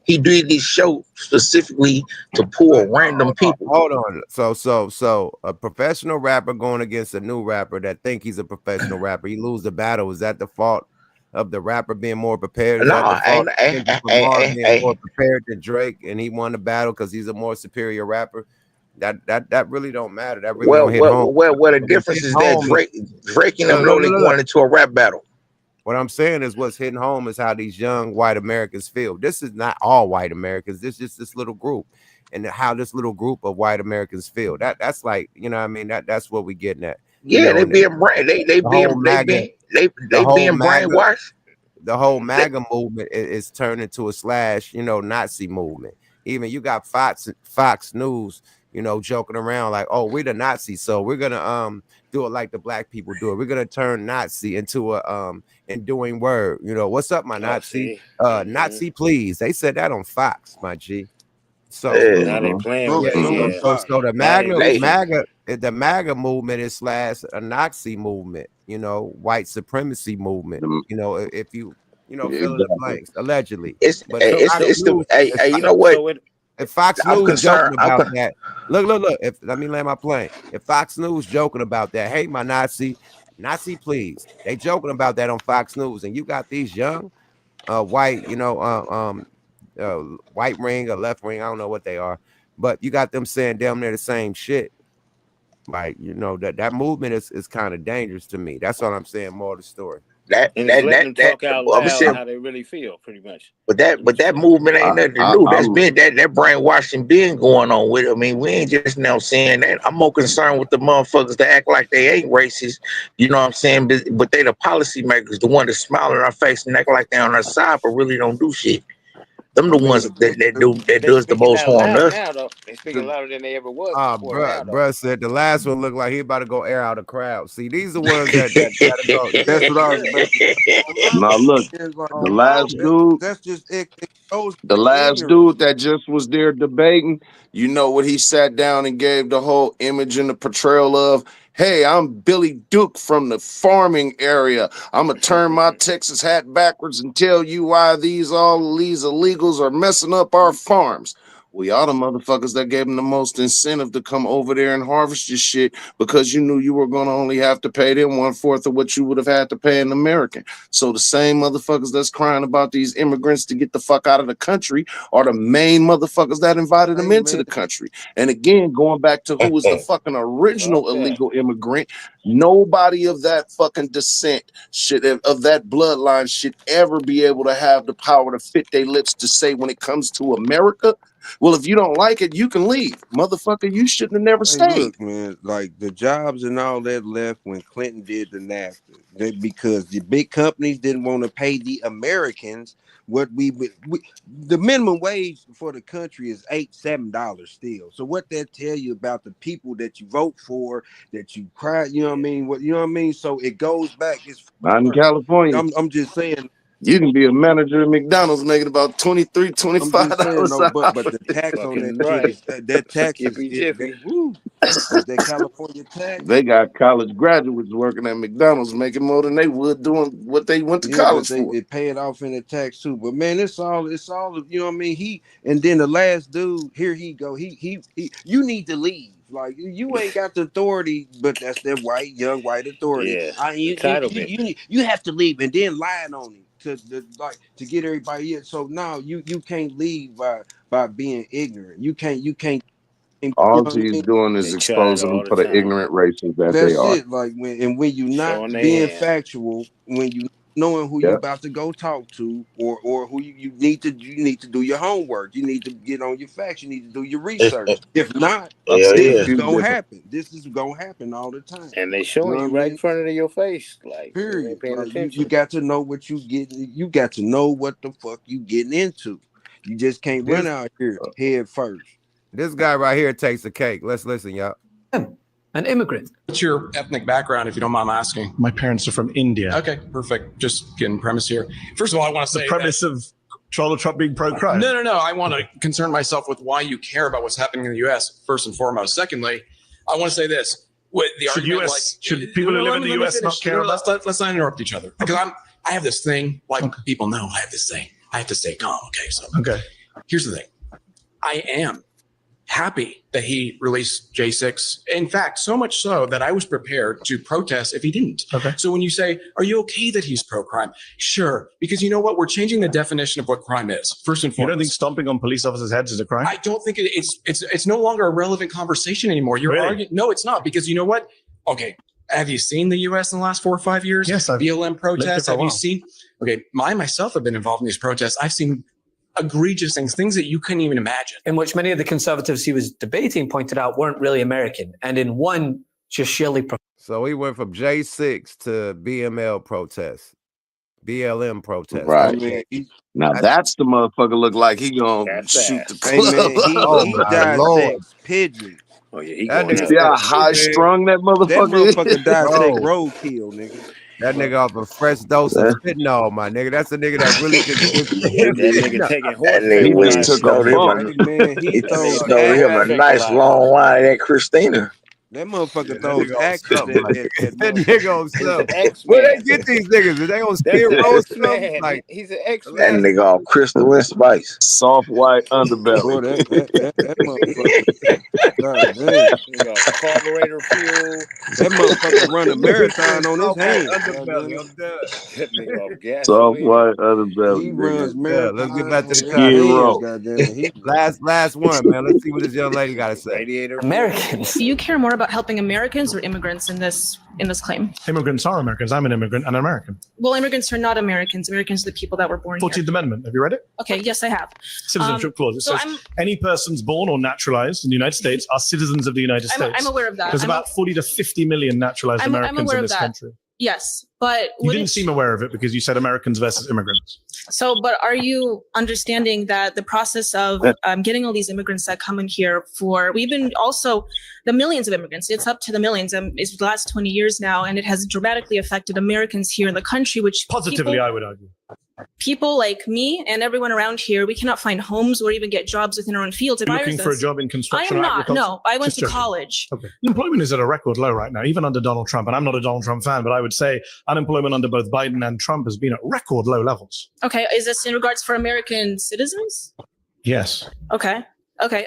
He did this show specifically to pull random people. Hold on. So a professional rapper going against a new rapper that think he's a professional rapper, he lose the battle. Is that the fault of the rapper being more prepared? Is that the fault of Kendrick Lamar being more prepared than Drake and he won the battle because he's a more superior rapper? That really don't matter. That really don't hit home. Well, the difference is that Drake and them know they going into a rap battle. What I'm saying is what's hitting home is how these young white Americans feel. This is not all white Americans. This is just this little group, and how this little group of white Americans feel. That's like, you know what I mean? That's what we getting at. Yeah, you know, they being brainwashed. The whole MAGA movement is turning to a slash, Nazi movement. Even you got Fox News, joking around like, oh, we're the Nazis, so we're gonna do it like the black people do it. We're gonna turn Nazi into a enduring word. What's up, my Nazi? Nazi, please. They said that on Fox, my G. So now they playing with it. So the MAGA movement is slash a Nazi movement, white supremacy movement. If you fill in the blanks, allegedly. You know what? If Fox News joking about that, look. Let me land my plane. If Fox News joking about that, hey, my Nazi, please. They joking about that on Fox News, and you got these young, white, white ring or left ring, I don't know what they are, but you got them saying damn near the same shit. Like, that movement is kind of dangerous to me. That's all I'm saying. More of the story. Talk out loud how they really feel, pretty much. But that movement ain't nothing new. That's been that brainwashing been going on with it. I mean, we ain't just now saying that. I'm more concerned with the motherfuckers that act like they ain't racist. You know what I'm saying? But they the policymakers, the one that smile in our face and act like they on our side, but really don't do shit. Them the ones that does the most harm to us. Now, though, they speaking louder than they ever was before. Bruh said the last one looked like he about to go air out a crowd. See, these are the ones that go. That's what I was about. Now look, the last dude. That's just the last dude that just was there debating. You know what he sat down and gave the whole image and the portrayal of. Hey, I'm Billy Duke from the farming area. I'm going to turn my Texas hat backwards and tell you why all these illegals are messing up our farms. We are the motherfuckers that gave them the most incentive to come over there and harvest your shit because you knew you were going to only have to pay them 1/4 of what you would have had to pay an American. So the same motherfuckers that's crying about these immigrants to get the fuck out of the country are the main motherfuckers that invited them into the country. And again, going back to who was the fucking original illegal immigrant, nobody of that fucking descent of that bloodline should ever be able to have the power to fit their lips to say when it comes to America, well, if you don't like it, you can leave. Motherfucker, you shouldn't have never stayed. Look, man, like the jobs and all that left when Clinton did the NAFTA because the big companies didn't want to pay the Americans what the minimum wage for the country is $7 still. So what that tell you about the people that you vote for, that you cry, you know what I mean? So it goes back. Not in California. I'm just saying. You can be a manager at McDonald's making about $23, $25. But the tax on that tax is that California tax. They got college graduates working at McDonald's making more than they would doing what they went to college for. They pay it off in the tax too. But man, it's all you know what I mean. And then the last dude, here he go. He you need to leave. Like you ain't got the authority, but that's that young white authority. You have to leave, and then lying on him to get everybody in. So now you can't leave by being ignorant. You can't. All he's doing is exposing them for the ignorant races that they are. That's it. Like when you're not being factual, when you knowing who you're about to go talk to, or who you need to do your homework. You need to get on your facts. You need to do your research. If not, this is gonna happen. This is gonna happen all the time. And they showing you right in front of your face, like period. paying attention. You got to know what you getting. You got to know what the fuck you getting into. You just can't run out here head first. This guy right here takes the cake. Let's listen, y'all. An immigrant. What's your ethnic background, if you don't mind my asking? My parents are from India. Okay, perfect. Just getting premise here. First of all, I want to say the premise of Donald Trump being pro-crime. No. I want to concern myself with why you care about what's happening in the U.S. first and foremost. Secondly, I want to say this: should people who live in the U.S. not care about? Let's not interrupt each other, because I have this thing. People know I have this thing. I have to stay calm. Okay. Here's the thing: I am happy that he released J6. In fact, so much so that I was prepared to protest if he didn't. Okay. So when you say, are you okay that he's pro-crime? Sure, because you know what? We're changing the definition of what crime is, first and foremost. You don't think stomping on police officers' heads is a crime? I don't think it's no longer a relevant conversation anymore. You're arguing. No, it's not, because you know what? Okay. Have you seen the U.S. in the last 4 or 5 years? Yes, I've BLM protests. Have you while. seen? Okay, I myself have been involved in these protests. I've seen egregious things that you couldn't even imagine. In which many of the conservatives he was debating pointed out weren't really American, and in one just sheerly. So he went from J6 to BLM protests. Right. Now that's the motherfucker look like he gonna shoot the club. He dissects pigeons. Oh yeah, he see how high strung that motherfucker is. That motherfucker dissect roadkill, nigga. That nigga off a fresh dose of fentanyl, my nigga. That's a nigga that really can. That nigga taking horse. He just took a bump. He stole him a nice long wine at Christina. That motherfucker throws axes That nigga himself. Where they get these niggas? Are they on steroids? Like, he's an X-Man. That nigga all crystal and spice. Soft white underbelly. Boy, that motherfucker. God damn. Carburetor fuel. That motherfucker run a marathon on his hands. Underbelly, I'm done. Soft white underbelly. He runs marathons. Let's get back to the car. Last one, man. Let's see what this young lady got to say. Americans. Do you care more about helping Americans or immigrants in this claim? Immigrants are Americans. I'm an immigrant and an American. Well, immigrants are not Americans. Americans are the people that were born 14th here. Amendment. Have you read it? Okay, yes, I have. Citizenship clause. It so says any persons born or naturalized in the United States are citizens of the United States. I'm aware of that. There's about 40 to 50 million naturalized Americans in this country. Yes, but you didn't seem aware of it because you said Americans versus immigrants. So, but are you understanding that the process of getting all these immigrants that come in here we've been also the millions of immigrants, it's up to the millions, it's the last 20 years now, and it has dramatically affected Americans here in the country, which positively, I would argue. People like me and everyone around here, we cannot find homes or even get jobs within our own fields. You're looking for a job in construction? I am or not. agriculture? No, I went Just to joking. college. Okay. Employment is at a record low right now, even under Donald Trump. And I'm not a Donald Trump fan, but I would say unemployment under both Biden and Trump has been at record low levels. Okay, is this in regards for American citizens? Yes. Okay.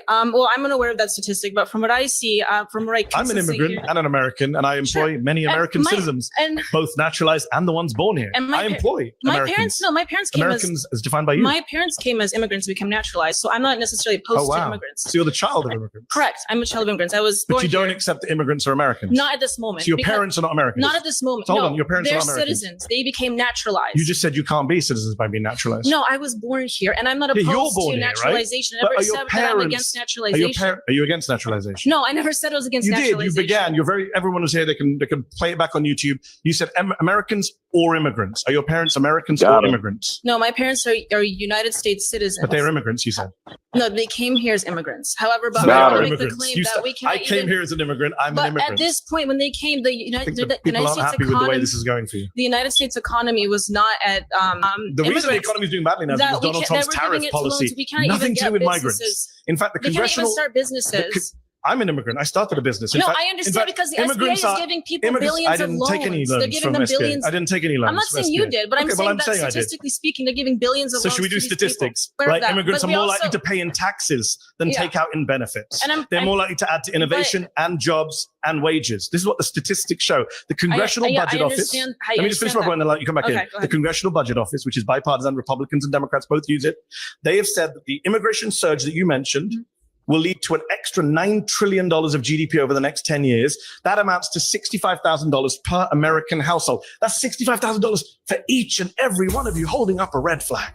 Well, I'm unaware of that statistic, but from what I see, from what I I'm an immigrant and an American, and I employ many American citizens, both naturalized and the ones born here. And I employ Americans. My parents came Americans as defined by you. My parents came as immigrants and became naturalized, so I'm not necessarily opposed to immigrants. So you're the child of immigrants. Correct. I'm a child of immigrants. I was born But you don't accept that immigrants are Americans. Not at this moment. So your parents are not Americans. Not at this moment. So hold no, on, your parents are they're not Americans. citizens. They became naturalized. You just said you can't be citizens by being naturalized. No, I was born here, and I'm not Yeah, opposed you're born to here, naturalization. right? I But never are your said that I'm parents- against naturalization. Are you against naturalization? No, I never said I was against You did. naturalization. You began. Everyone was here. They can play it back on YouTube. You said Americans or immigrants. Are your parents Americans or immigrants? No, my parents are United States citizens. But they're immigrants. You said. No, they came here as immigrants. However, but So I they want are to make the immigrants. claim You that said, we can't I came here as an immigrant. I'm but an immigrant. at this point, when they came, the United People States aren't happy with the way economy, this is going for you. the United States economy was not at The reason the economy is doing badly now is because Donald Trump's tariff policy. Nothing to do with migrants. In fact, the we can't even congressional. start businesses. I'm an immigrant. I started a business. In No, fact, I understand because the SBA immigrants is giving people immigrants- billions I of didn't loans. take any They're loans giving from them SBA. billions. I didn't take any loans. I'm not from saying you SBA. did, but I'm Okay, saying well, that saying I did. statistically speaking, they're giving billions of So loans. should we do to these people. statistics? Aware of Right, that. immigrants But are we more also- likely to pay in taxes than Yeah. take out in benefits. And They're more likely to add to innovation and jobs and wages. This is what the statistics show. The Congressional Budget Office. Let me just finish my point and then let you come back Okay, in. go The ahead. Congressional Budget Office, which is bipartisan, Republicans and Democrats both use it. They have said that the immigration surge that you mentioned will lead to an extra $9 trillion of GDP over the next 10 years. That amounts to $65,000 per American household. That's $65,000 for each and every one of you holding up a red flag.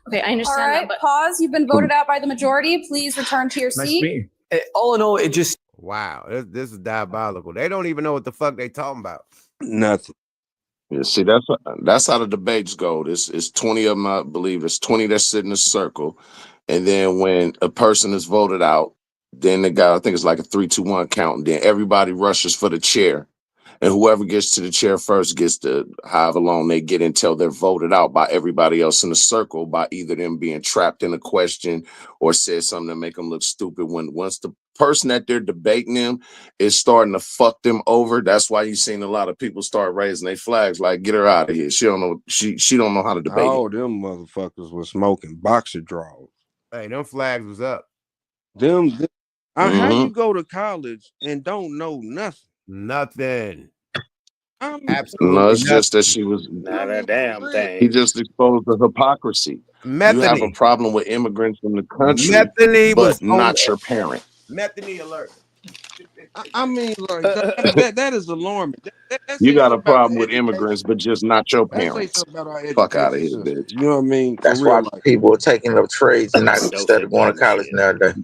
Okay, I understand All right, that, but pause. You've been voted out by the majority. Please return to your Nice seat. to meet you. All in all, it just Wow, this is diabolical. They don't even know what the fuck they talking about. Nothing. Yeah, see, that's how the debates go. It's 20 of them, I believe. There's 20 that sit in a circle. And then when a person is voted out, then the guy, I think it's like a 3-2-1 count. And then everybody rushes for the chair. And whoever gets to the chair first gets to however long they get until they're voted out by everybody else in the circle, by either them being trapped in a question or said something to make them look stupid. Once the person that they're debating them is starting to fuck them over, that's why you've seen a lot of people start raising their flags like, get her out of here. She don't know she don't know how to debate. All them motherfuckers was smoking boxer draws. Hey, them flags was up. How you go to college and don't know nothing? Nothing. Absolutely. No, it's just that she was not a damn thing. He just exposed the hypocrisy. You have a problem with immigrants in the country, but not your parent. Methany alert. I mean, like that is alarming. That You says got a something about problem our with education. immigrants, but just not your That says parents. something about our Fuck out of education here, system. bitch. You know what I mean? That's For why real, like, people are taking up trades and not instead of going to college nowadays.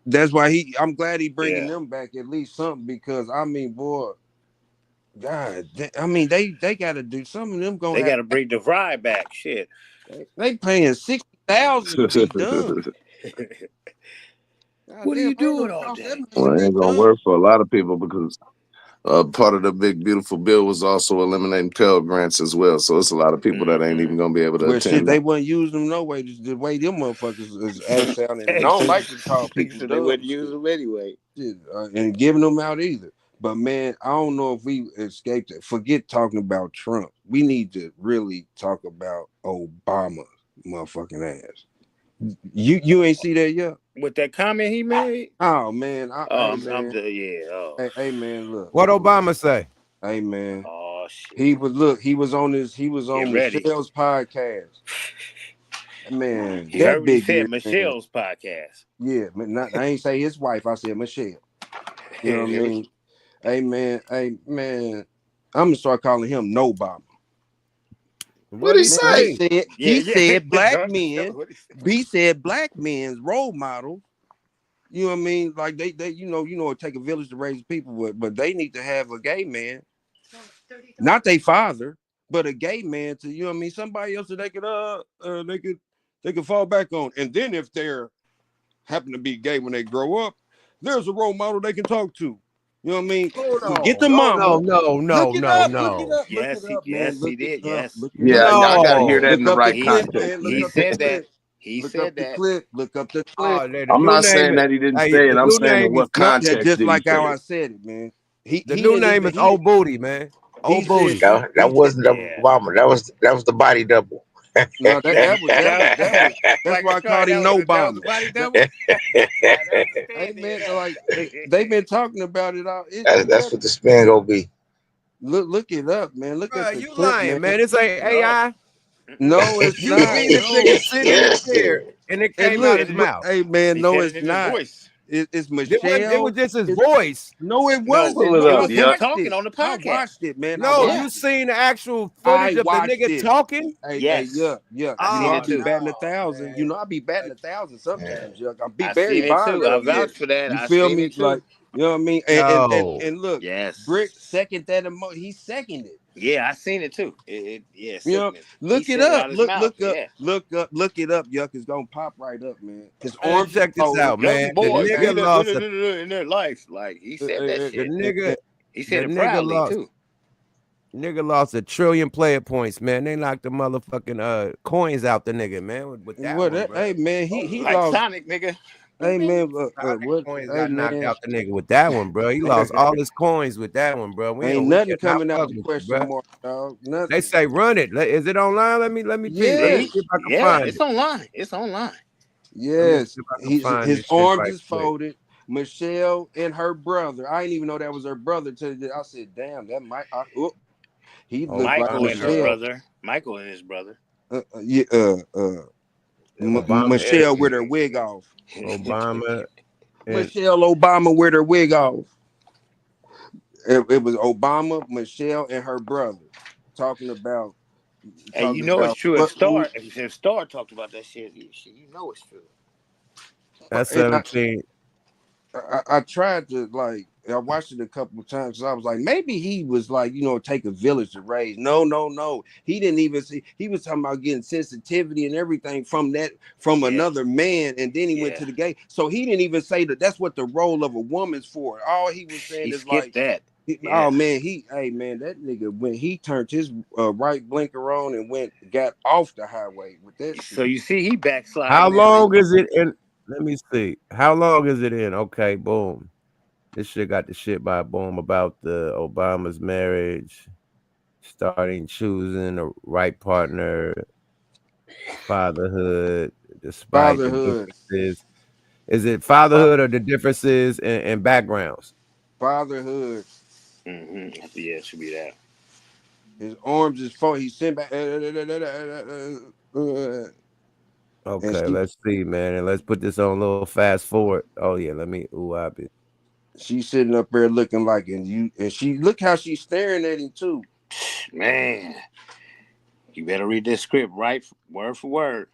that's why I'm glad he bringing them back at least something, because I mean, boy, God, I mean they got to do some of them going. They got to bring DeVry back. Shit, they paying $60,000 to be done. What are you doing all day? Well, it ain't gonna work for a lot of people because part of the big beautiful bill was also eliminating Pell Grants as well. So it's a lot of people that ain't even gonna be able to Well, shit, attend. they wouldn't use them no way. The way them motherfuckers is act sounding. And I don't like to call people So dumb. they wouldn't use them anyway. Shit, and giving them out either. But man, I don't know if we escaped it. Forget talking about Trump. We need to really talk about Obama motherfucking ass. You ain't see that yet? With that comment he made? Oh man, Oh, Hey man, look. What Obama say? Hey man. Oh shit. He was on Michelle's podcast. Man, You heard that what he big said, man. Michelle's podcast. Yeah, I ain't say his wife. I said Michelle. You know what I mean? Hey man, I'm gonna start calling him No Obama. What'd he say? He said black men. He said black men's role models. You know what I mean? Like they it take a village to raise people, but they need to have a gay man, not their father, but a gay man to, you know what I mean, somebody else that they could fall back on. And then if they're happen to be gay when they grow up, there's a role model they can talk to. You know what I mean? Get the mama. No. Yes, he did. Yes. Yeah, I gotta hear that in the right context. He said that. He said that. Look up the clip. I'm not saying that he didn't say it. I'm saying in what context. Just did he like say how it? I said it, man. The new name is Old Booty, man. Old Booty. That wasn't the Obama. That was the body double. No, that's why I called him No Obama. Hey man, like they've been talking about it all. That's what the spin gonna be. Look it up, man. Look at the you clip, lying, man. This ain't AI. No, it's You not. seen this nigga sit in the chair and it came out his mouth. Hey man, no, it's not. It's Michelle. It was just his voice. No, it wasn't. Pull it up, Him talking on the podcast. I watched it, man. No, you seen the actual footage of the nigga talking? Yes. Yeah. I seen it be too. batting 1,000. You know, I be batting 1,000 sometimes. Yuck. I be I very seen it violent. too. I vouch for that. You I feel seen me? it too. Like, you know what I mean? And look, yes. Brick second that he seconded. Yeah, I seen it too. Yes. You know, look it up. Look it up, Yuck. It's gonna pop right up, man. His arms. Check this out, man. Young boy, the nigga lost in their life. Like he said that shit. The nigga, he said the it nigga proudly lost, too. Nigga lost 1 trillion player points, man. They knocked the motherfucking coins out the nigga, man. With that one, bro. Hey man, he like lost. Sonic, nigga. Hey man, what coins hey, got knocked man. out the nigga with that one, bro. He lost all his coins with that one, bro. Ain't nothing coming out the question mark, dog. Nothing. They say run it. Is it online? Let me Yeah. let me see if I can find it's it. online. It's online. Yes, his arms right is folded. Michelle and her brother. I didn't even know that was her brother till I said, "Damn, that might." He looked Michael like and her brother. Michael and his brother. Obama Michelle with her wig off. Obama Michelle Obama with her wig off. It was Obama, Michelle, and her brother talking about. Hey, you know it's true. If Star talked about that shit, you know it's true. That's 17. I tried to I watched it a couple of times. I was like, maybe he was take a village to raise. No. He didn't even see. He was talking about getting sensitivity and everything from another man, and then he went to the gay. So he didn't even say that that's what the role of a woman's for. All he was saying is that. Oh man, that nigga when he turned his right blinker on and got off the highway with that shit. So you see, he backsliding. How long is it in? Let me see. How long is it in? Okay, boom. This shit got the shit by boom about the Obama's marriage, starting choosing the right partner, fatherhood, despite the differences. Is it fatherhood or the differences in backgrounds? Fatherhood. Yeah, it should be that. His arms is full. He sent back. Okay, let's see, man, and let's put this on a little fast forward. Oh yeah, let me. She's sitting up there looking like, and she look how she's staring at him too. Man, you better read this script right, word for word.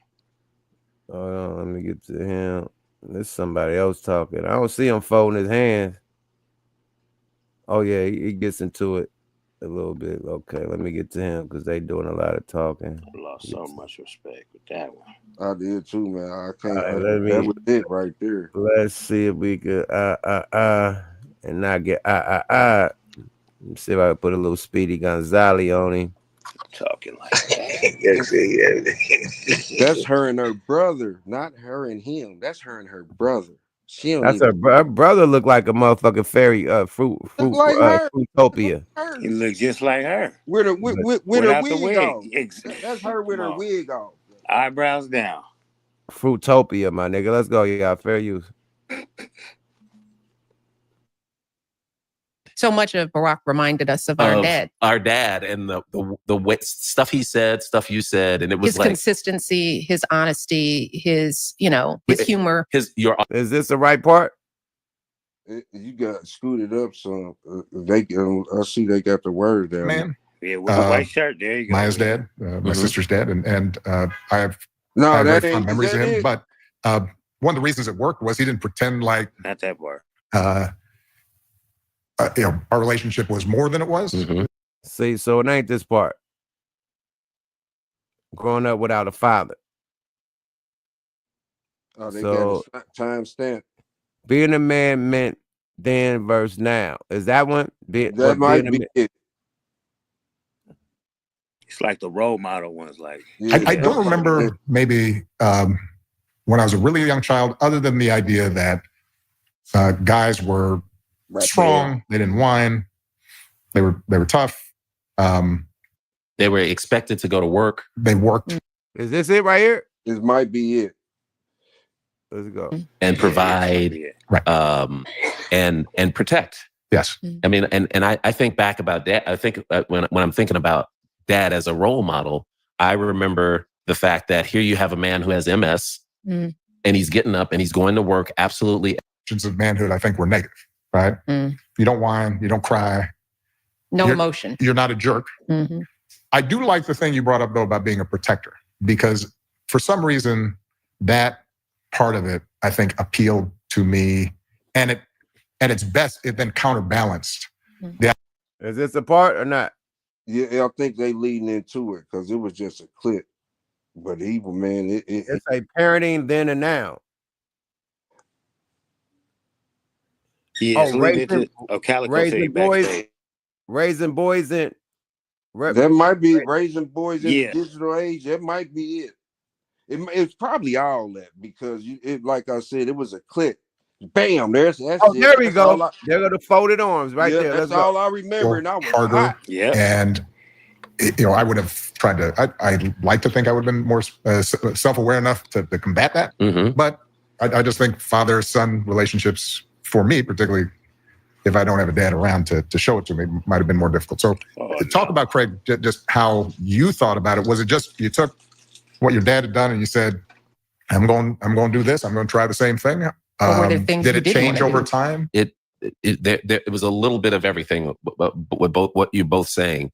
Hold on, let me get to him. There's somebody else talking. I don't see him folding his hands. Oh yeah, he gets into it a little bit. Okay, let me get to him because they doing a lot of talking. I lost so much respect with that one. I did too, man. I can't. Right, that was it right there. Let's see if we could and not get Let me see if I can put a little Speedy Gonzalez on him. Talking like that. That's her and her brother, not her and him. That's her and her brother. She don't That's even... her brother. Look like a motherfucking fairy Fruitopia. He look just like her with her wig off. That's her with her wig off. Eyebrows down. Fruitopia, my nigga. Let's go, y'all. Fair use. So much of Barack reminded us of our dad. Our dad and the stuff he said, stuff you said, and it was his consistency, his honesty, his his humor. Is this the right part? You got scooted up, so I see they got the word down. Man, yeah, with the white shirt. There you go. Maya's dad, my sister's dad, and I have that very fond memories of him. But one of the reasons it worked was he didn't pretend like not that part. Our relationship was more than it was. See, so it ain't this part. Growing up without a father. Oh, they got a time stamp. Being a man meant then versus now. Is that one? That might be it. It's like the role model ones. Like I don't remember maybe when I was a really young child, other than the idea that guys were strong, they didn't whine, they were tough. They were expected to go to work. They worked. Is this it right here? This might be it. Let's go. And provide, and protect. Yes. I mean, and I think back about dad. I think when I'm thinking about dad as a role model, I remember the fact that here you have a man who has MS, and he's getting up and he's going to work. Absolutely. Of manhood, I think, were negative. Right? You don't whine, you don't cry. No emotion. You're not a jerk. I do like the thing you brought up, though, about being a protector, because for some reason, that part of it, I think, appealed to me. And at its best, it then counterbalanced. Is this a part or not? Yeah, I think they leading into it because it was just a clip. But evil, man, it's a parenting then and now. Yeah, raising boys in. That might be raising boys in the digital age. That might be it. It's probably all that because like I said, it was a click. Bam! That's there we go. There go the folded arms right there. That's all I remember, and I was harder. Hot. Yeah, and I would have tried to. I like to think I would have been more self-aware enough to combat that. But I just think father-son relationships, for me, particularly if I don't have a dad around to show it to me, might have been more difficult. So talk about, Craig, just how you thought about it. Was it just you took what your dad had done and you said, I'm going to do this. I'm going to try the same thing? Or were there things did you it didn't change wanna over do? time? It was a little bit of everything. With both what you're both saying.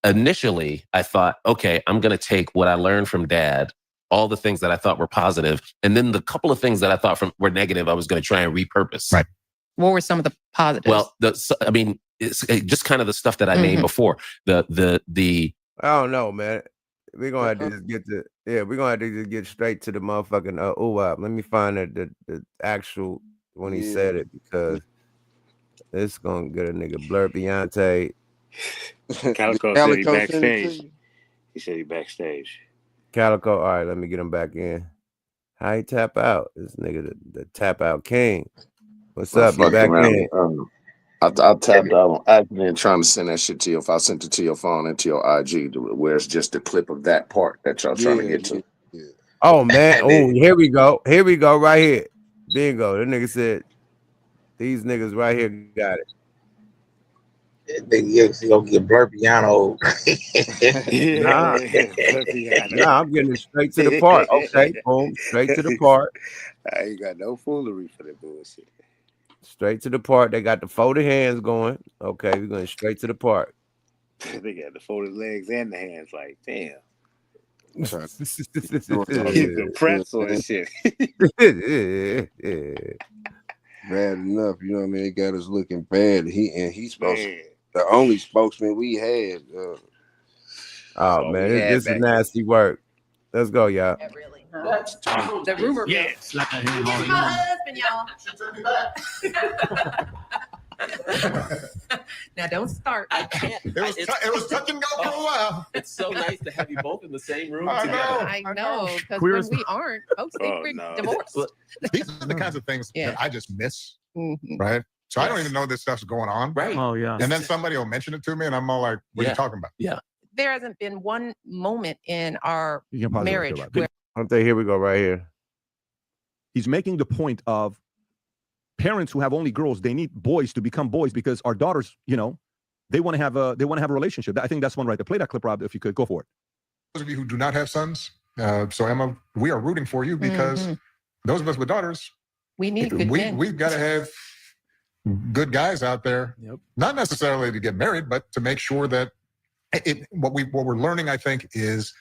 Initially, I thought, okay, I'm going to take what I learned from Dad, all the things that I thought were positive, and then the couple of things that I thought were negative, I was going to try and repurpose. Right. What were some of the positives? Well, it's just kind of the stuff that I named before. The I don't know, man. We're gonna have to just we're gonna have to just get straight to the motherfucking Let me find the actual when he said it, because it's gonna get a nigga blur Beyonce. Calico said he backstage. He said he backstage. Calico, all right, let me get him back in. How he tap out? This nigga, the tap out king. What's up? You back in? I tapped out on accident trying to send that shit to you. If I sent it to your phone and to your IG, where it's just a clip of that part that y'all trying to get to. Oh man! Oh, here we go. Here we go. Right here. Bingo. That nigga said, "These niggas right here got it." He gonna get blur piano. Nah, I'm getting it straight to the part. Okay, boom, straight to the part. I ain't got no foolery for that bullshit. Straight to the part. They got the folded hands going. Okay, we're going straight to the part. They got the folded legs and the hands. Like, damn. The pretzel and shit. Bad enough, you know what I mean? They got us looking bad. He's supposed to be the only spokesman we had. Oh man, this is nasty work. Let's go, y'all. The rumor mill. Slap that hand My husband, y'all. Now don't start. I can't. It was touch and go for a while. It's so nice to have you both in the same room I together. I know, because when we aren't, folks think we're divorced. These are the kinds of things that I just miss, Mm-hmm. right? So I don't even know this stuff's going on. Right. Oh, yeah. And then somebody will mention it to me, and I'm all like, what are you talking about? Yeah. There hasn't been one moment in our You can pause it right marriage there, Rob. where Okay, here we go, right here. He's making the point of parents who have only girls, they need boys to become boys because our daughters, they want to have a relationship. I think that's one right there. Play that clip, Rob, if you could. Go for it. Those of you who do not have sons, so Emma, we are rooting for you because those of us with daughters, we need good men. We've got to have good guys out there, not necessarily to get married, but to make sure that what we're learning, I think, is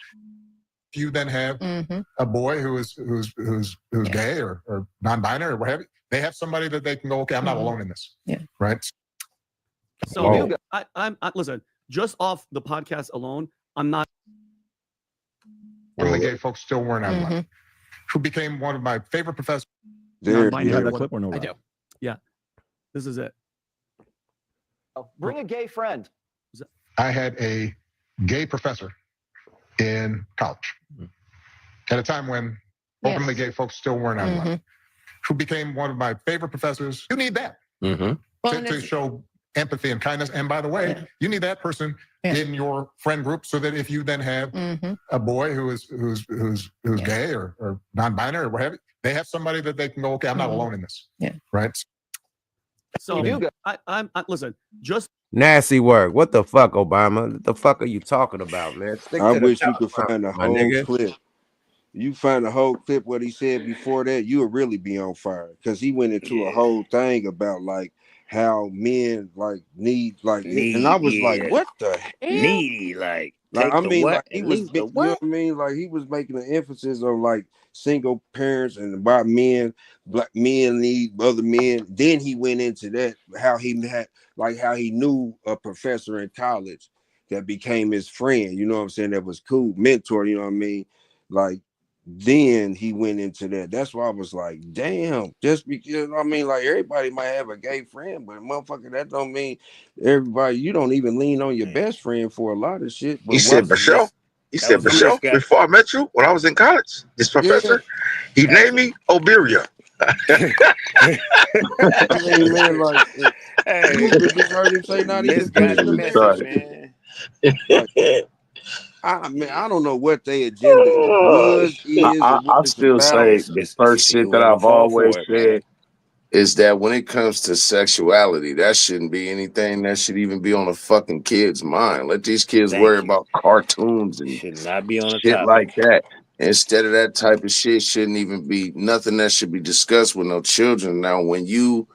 if you then have a boy who's gay or non-binary or what have you, they have somebody that they can go, okay, I'm not alone in this. Yeah. Right. So I'm listen, just off the podcast alone, I'm not. Openly gay folks still weren't out alive, who became one of my favorite professors. You have that clip or no? I Rob? do. Yeah. This is it. Bring a gay friend. I had a gay professor in college at a time when openly gay folks still weren't out alive, who became one of my favorite professors. You need that to show empathy and kindness. And by the way, you need that person in your friend group so that if you then have a boy who's gay or non-binary or what have you, they have somebody that they can go, okay, I'm not alone in this. Yeah. Right. So I'm listen, just Nasty work. What the fuck, Obama? What the fuck are you talking about, man? I wish you could find the whole clip. You find the whole clip what he said before that, you would really be on fire, because he went into a whole thing about like how men need, and I was like, what the hell? Needy, like I mean, what? like he was, you know what I mean? Like he was making an emphasis on like single parents and about men, black men need other men. Then he went into that, how he knew a professor in college that became his friend, you know what I'm saying? That was cool, mentor, you know what I mean? Like, then he went into that. That's why I was like, damn, just because, I mean, like everybody might have a gay friend, but motherfucker, that don't mean everybody, you don't even lean on your best friend for a lot of shit. But He said, Michelle, before I met you, when I was in college, this professor, he named me Oberia. I mean, man, like, you just heard him say not even man. I don't know what their agenda was. I still say the first shit that I've always said is that when it comes to sexuality, that shouldn't be anything that should even be on a fucking kid's mind. Let these kids worry about cartoons and should not be on a shit topic like that. Instead of that type of shit, shouldn't even be nothing that should be discussed with no children. Now, when you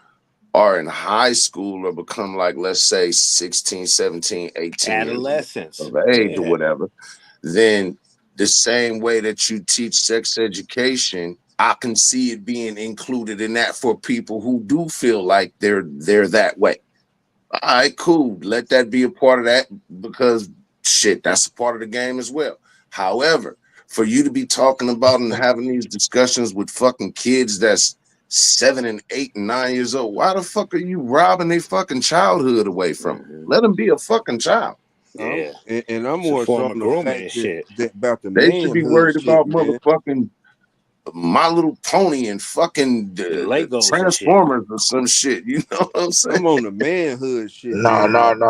are in high school or become like, let's say 16, 17, 18 Adolescence years of age or whatever, then the same way that you teach sex education, I can see it being included in that for people who do feel like they're that way. All right, cool. Let that be a part of that because shit, that's a part of the game as well. However, for you to be talking about and having these discussions with fucking kids that's 7 and 8 and 9 years old, why the fuck are you robbing their fucking childhood away from them? Let them be a fucking child. Yeah. And I'm It's a more so form on of the grooming fact and shit. that about the They should be manhood worried shit, about man. motherfucking My Little Pony and fucking The Legos and shit. Transformers or some shit. You know what I'm saying? I'm on the manhood shit. No. Man.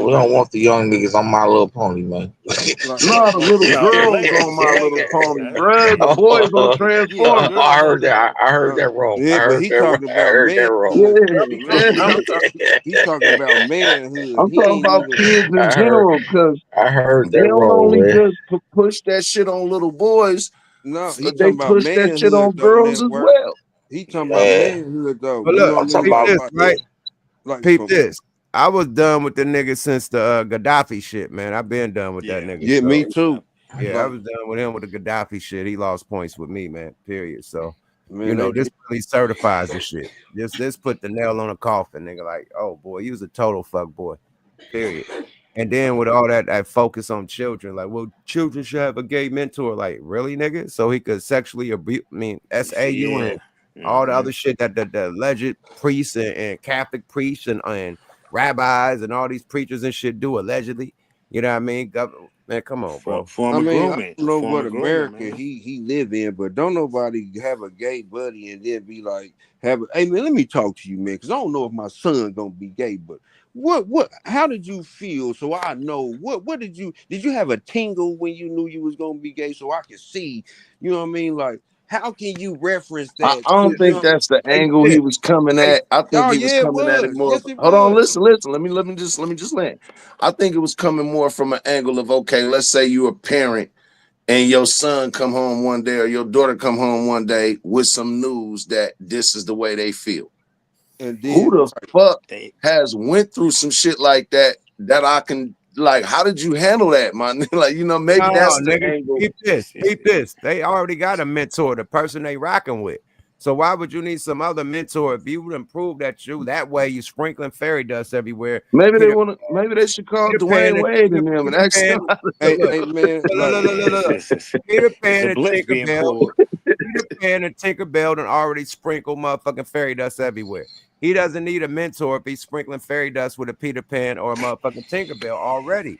We don't want the young niggas on My Little Pony, man. No, the little girls on My Little Pony, bro. The boys on Transformers. I heard that. I heard that wrong. Yeah, I but heard he that wrong. talking I about heard that manhood. wrong. He talking about manhood. I'm He talking ain't about even. kids in I general because heard they that don't wrong, only man. just push that shit on little boys. No, he They talking about push that shit manhood on though. girls as Network. well. He talking about manhood though. But You know look, what I mean? peep this, right? Like Peep for this. I was done with the nigga since the Gaddafi shit, man. I've been done with that nigga. yeah, so, me too. Yeah, I Like, was done with him with the Gaddafi shit. He lost points with me, man. Period. So, man, you know, they this really certifies the shit. This put the nail on the coffin, nigga. Like, oh boy, he was a total fuck boy. Period. And then with all that focus on children, like, well, children should have a gay mentor. Like, really, nigga? So he could sexually abuse. I mean, SAUN, all the other shit that the alleged priests and Catholic priests and rabbis and all these preachers and shit do allegedly. You know what I mean? Man, come on, bro. I mean, I don't know what America he live in, but don't nobody have a gay buddy and then be like, hey man, let me talk to you, man, because I don't know if my son gonna be gay, but what how did you feel so I know what did you have a tingle when you knew you was gonna be gay so I could see, you know what I mean? Like, how can you reference I that? don't think that's the angle he was coming at. I think he was coming at it more. Yes, it Hold on, was. listen. Let me just land. I think it was coming more from an angle of, okay, let's say you're a parent and your son come home one day or your daughter come home one day with some news that this is the way they feel. And then, who the fuck has went through some shit like that I can, like, how did you handle that, man? Like, you know, maybe that's the nigga, angle. Keep this. They already got a mentor, the person they rocking with. So why would you need some other mentor if you would improve that way? You sprinkling fairy dust everywhere. Maybe they should call Dwayne Wade and them and ask him. Hey man, look. Peter Pan and blitz being Tinkerbell. pulled. Peter Pan and Tinkerbell done already sprinkle motherfucking fairy dust everywhere. He doesn't need a mentor if he's sprinkling fairy dust with a Peter Pan or a motherfucking Tinkerbell already.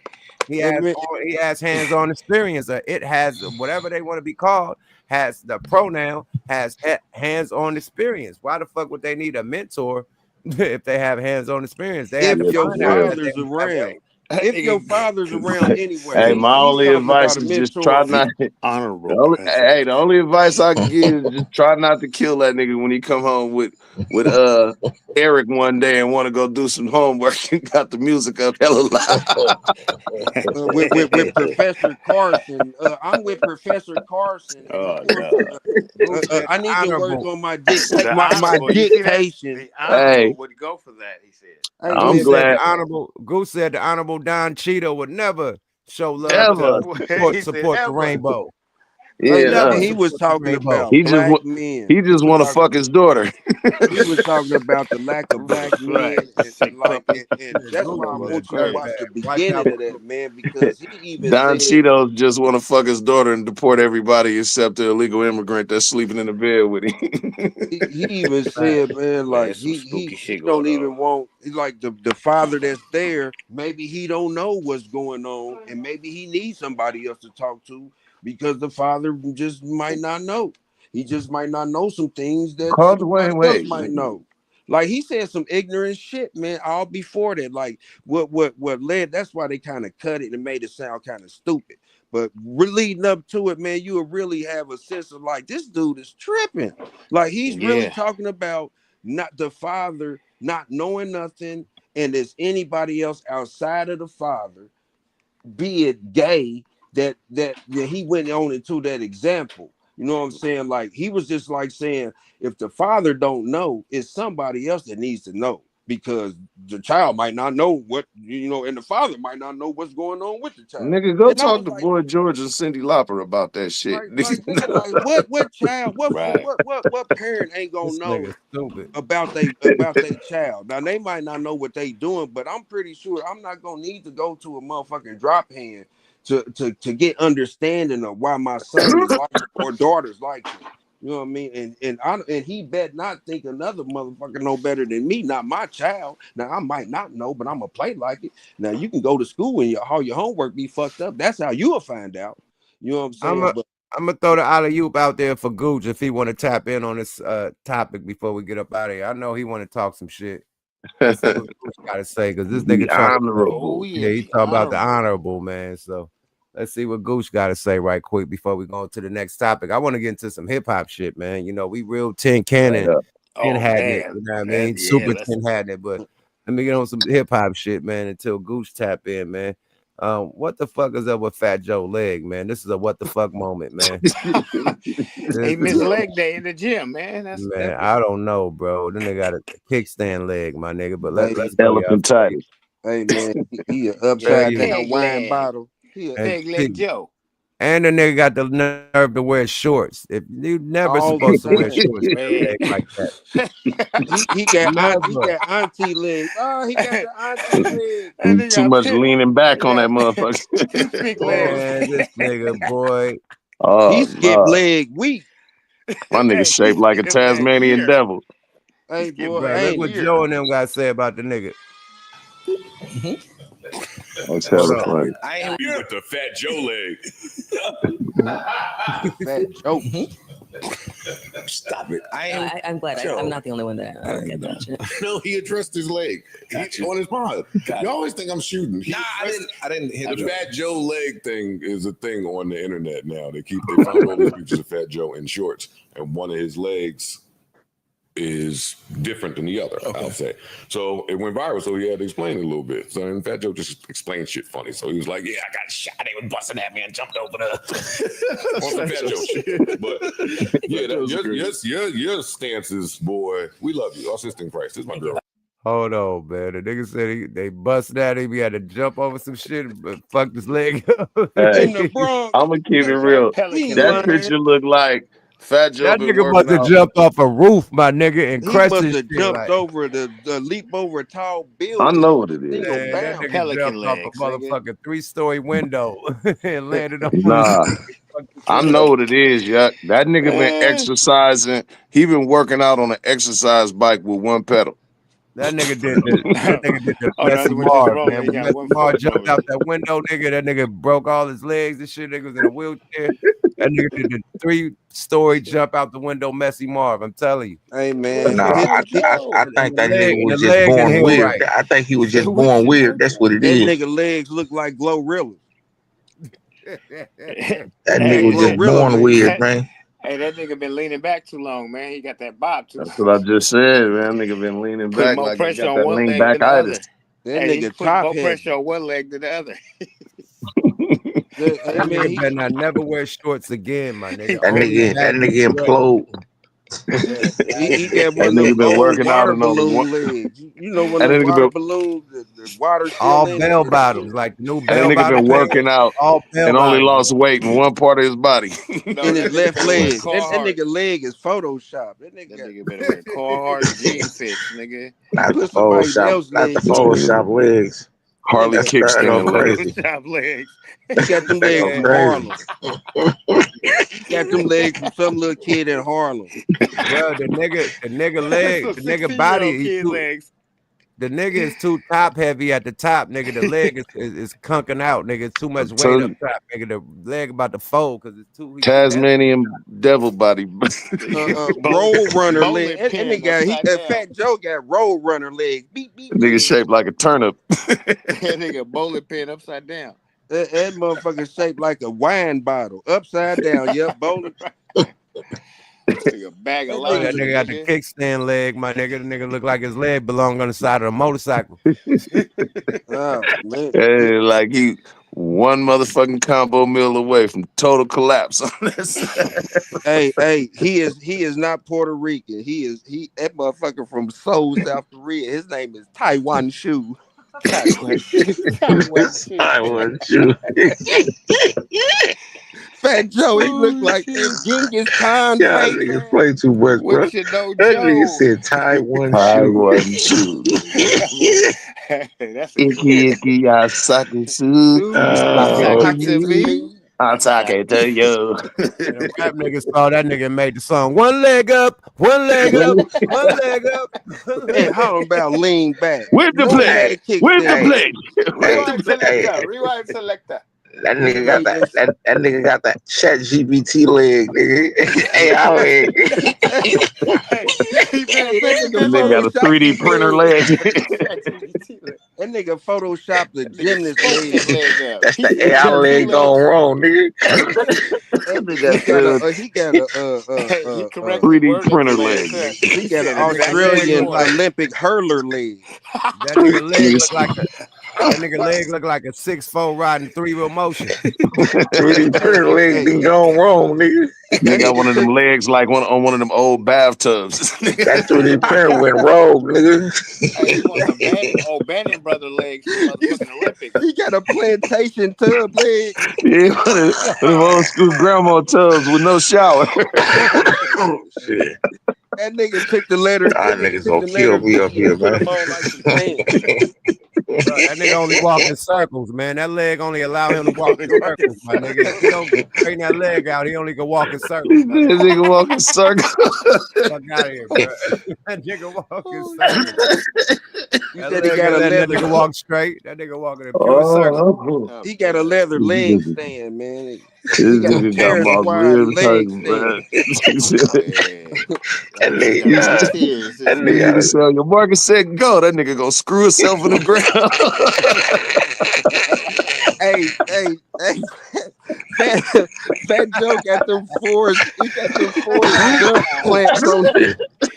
He has hands-on experience. It has whatever they want to be called, has the pronoun, has hands-on experience. Why the fuck would they need a mentor if they have hands-on experience? They have if to your find out that father's they- around. If your father's around anyway, Hey, my only advice is just try not. Honorable. The only advice I can give is just try not to kill that nigga when he come home with Eric one day and want to go do some homework and got the music up hella loud. With Professor Carson. I'm with Professor Carson. Oh, I need to work on my dictation. The honorable would go for that, he said. I'm glad. Goose said the honorable Don Cheeto would never show love Ever. to support the rainbow. Yeah, he was talking about he black just men. he just want to fuck his daughter. He was talking about the lack of black men, and that's why I want you to watch the beginning of that, man, because he even Don said Cheetos just want to fuck his daughter and deport everybody except the illegal immigrant that's sleeping in the bed with him. he even said, man, like he don't even want, like the father that's there. Maybe he don't know what's going on, and maybe he needs somebody else to talk to because the father just might not know. He just might not know some things that Call somebody Dwayne else Wade. might know. Like he said some ignorant shit, man, all before that. Like what led, that's why they kind of cut it and made it sound kind of stupid. But leading up to it, man, you would really have a sense of like, this dude is tripping. Like he's really talking about not the father not knowing nothing, and there's anybody else outside of the father, be it gay, that he went on into that example. You know what I'm saying? Like he was just like saying, if the father don't know, it's somebody else that needs to know, because the child might not know what, you know, and the father might not know what's going on with the child. Nigga, go And I talk was to like, Boy George and Cindy Lauper about that shit. nigga, like what child, Right. what parent ain't gonna This know nigga stupid. about they child? Now they might not know what they doing, but I'm pretty sure I'm not gonna need to go to a motherfucking drop hand to get understanding of why my son is like or daughter's like him. You know what I mean? And he bet not think another motherfucker know better than me, not my child. Now I might not know, but I'm gonna play like it. Now you can go to school and how your homework be fucked up. That's how you'll find out. You know what I'm saying? I'm gonna throw the alley-oop out there for Gooch if he want to tap in on this topic before we get up out of here. I know he want to talk some shit. Let's see what Gooch got to say, because this nigga trying honorable. yeah, he's talking about the honorable, man. So let's see what Gooch got to say right quick before we go to the next topic. I want to get into some hip hop shit, man. You know, we real tin cannon, tin had it. You know what I mean? Super tin had it. But let me get on some hip hop shit, man. Until Gooch tap in, man. What the fuck is up with Fat Joe leg, man? This is a what the fuck moment, man. He missed leg day in the gym, man. Man, I don't know, bro. Then they got a kickstand leg, my nigga. But let's go, y'all. Elephantitis. Hey man, he an upside down wine bottle. He a Peg leg Joe. And the nigga got the nerve to wear shorts. If you never All supposed the to wear time, shorts with a man. leg like that. he got Never. auntie legs. Oh, he got the auntie legs. Too much leaning back on that motherfucker. Man, this nigga, boy. Oh, He skipped no. leg weak. My nigga shaped like a Tasmanian devil. Hey boy, Bro, look what Joe and them got to say about the nigga. That's hella funny. I ain't you with the Fat Joe leg. Fat Joe. Stop it. I'm glad Joe. I'm not the only one that I don't get that shit. No, he addressed his leg. He on his pod. You always think I'm shooting. I didn't hit the Fat Joe leg thing is a thing on the internet now. They found all these pictures of Fat Joe in shorts, and one of his legs is different than the other, I'll say. So it went viral, so he had to explain it a little bit. So and Fat Joe just explained shit funny. So he was like, yeah, I got shot. They were busting at me and jumped over the on some Fat Joe shit. But yeah, your stances, boy, we love you. Our sister in Christ. This is my girl. Hold on, man. The nigga said they busted at him. He had to jump over some shit, but fucked his leg up. Hey, In the Bronx. I'm gonna keep it real. That picture look like Fat Joe That been nigga must working have out. jumped off a roof, my nigga, and He crushed must his have shit. jumped Like, over the leap over a tall building. I know what it is. Single man, that bound. nigga jumped off a motherfucking 3-story window and landed on Nah, I know what it is, yeah. That nigga been exercising. He been working out on an exercise bike with one pedal. That nigga did the Oh, the Messy other one just Marv, rolling. man. He When got Messy one Marv foot jumped rolling. out that window, nigga, that nigga broke all his legs and shit. Nigga was in a wheelchair. That nigga did the 3-story jump out the window, Messy Marv. I'm telling you. Hey man, No, I think that nigga was just born weird. Right. I think he was just born weird. That's what it that is. nigga legs look like Glorilla. That nigga was just born weird, man. Hey, that nigga been leaning back too long, man. He got that bob too. That's what I just said, man. Nigga been leaning Put back more like he pressure got on that one lean leg than the backitis. other. That Hey, he nigga put top more heavy. pressure on one leg than the other. That That man, nigga better not never wear shorts again, my nigga. That nigga implode. he got That one of nigga them been old working out water and on the balloon legs. You know when That the nigga water been balloons, the water still All in bell it. bottoms, like the new and that bell nigga bottom been pants. working out All bell and only bottoms. lost weight in one part of his body. No, In that his nigga left better wear leg. That Carhartt. nigga leg is Photoshop. That That nigga nigga better wear Carhartt jean fits, nigga. Not the put somebody Photoshop, else's not the legs in Photoshop legs. Harley That's no kickstand legs. crazy. Photoshop legs. He got them That's legs no from crazy. Harlem. He got them legs from some little kid in Harlem. Bro, the nigga leg, Some the nigga 16-year-old body, he kid too, legs. the nigga is too top heavy at the top, nigga. The leg is kunking out, nigga. It's too much weight told up you. top, nigga. The leg about to fold because it's too heavy. Tasmanian devil body. Road runner Bowling leg. And pin they got upside down. Fat Joe got road runner legs. Beep beep. Nigga shaped like a turnip. That nigga bowling pin upside down. That motherfucker shaped like a wine bottle, upside down. Yep, bowling. Like a bag of lime, That nigga got the kickstand leg, my nigga. The nigga look like his leg belong on the side of a motorcycle. Oh man, Hey, like he one motherfucking combo meal away from total collapse on this. Hey, he is not Puerto Rican. He that motherfucker from Seoul, South Korea. His name is Taiwan Shu. Taiwan Shu. Fat Joe, he looked like that Genghis Khan Y'all face. niggas play too much, bro. What you know, That Joe? nigga said Taiwan Shu. That's Icky, Yasaki Su. Talk to me. I'm talking to you. The rap niggas saw that nigga made the song. One leg up, one leg up, one leg up. Hey, how about lean back? With the No play. had a kick With the stand. play. Rewind selector. That nigga got that nigga got that chat GBT leg, nigga. AI leg. That nigga got a 3D printer leg. That nigga photoshopped the gymnast leg. That's the AI leg gone wrong, nigga. He got a 3D printer leg. He got an Australian Olympic hurler leg. That nigga leg look like a 6'4" riding 3-wheel motion. 3D printer leg done gone wrong, nigga. They got one of them legs like on one of them old bathtubs. That 3D printer went rogue, nigga. Hey, he wants some Bannon brother legs from motherfucking Olympics. He got a plantation tub leg. Yeah, one of them old school grandma tubs with no shower. Shit. That nigga took the letter. Y'all niggas gonna kill me up here, man. That nigga only walk in circles, man. That leg only allow him to walk in circles, my nigga. If he don't straighten that leg out, he only can walk in circles. That nigga walk in circles. Fuck out of here, bro. That nigga walk in circles. You said he got a that leather. nigga walk straight. That nigga walking in pure circles. He got a leather leg stand, man. This He got a nigga got my paraguay rib leg tight, stand. That nigga, that nigga sell your market said go. That nigga gonna screw himself in the ground. Hey, Fat Joe got them Forrest. He got them Forrest Gump plants on.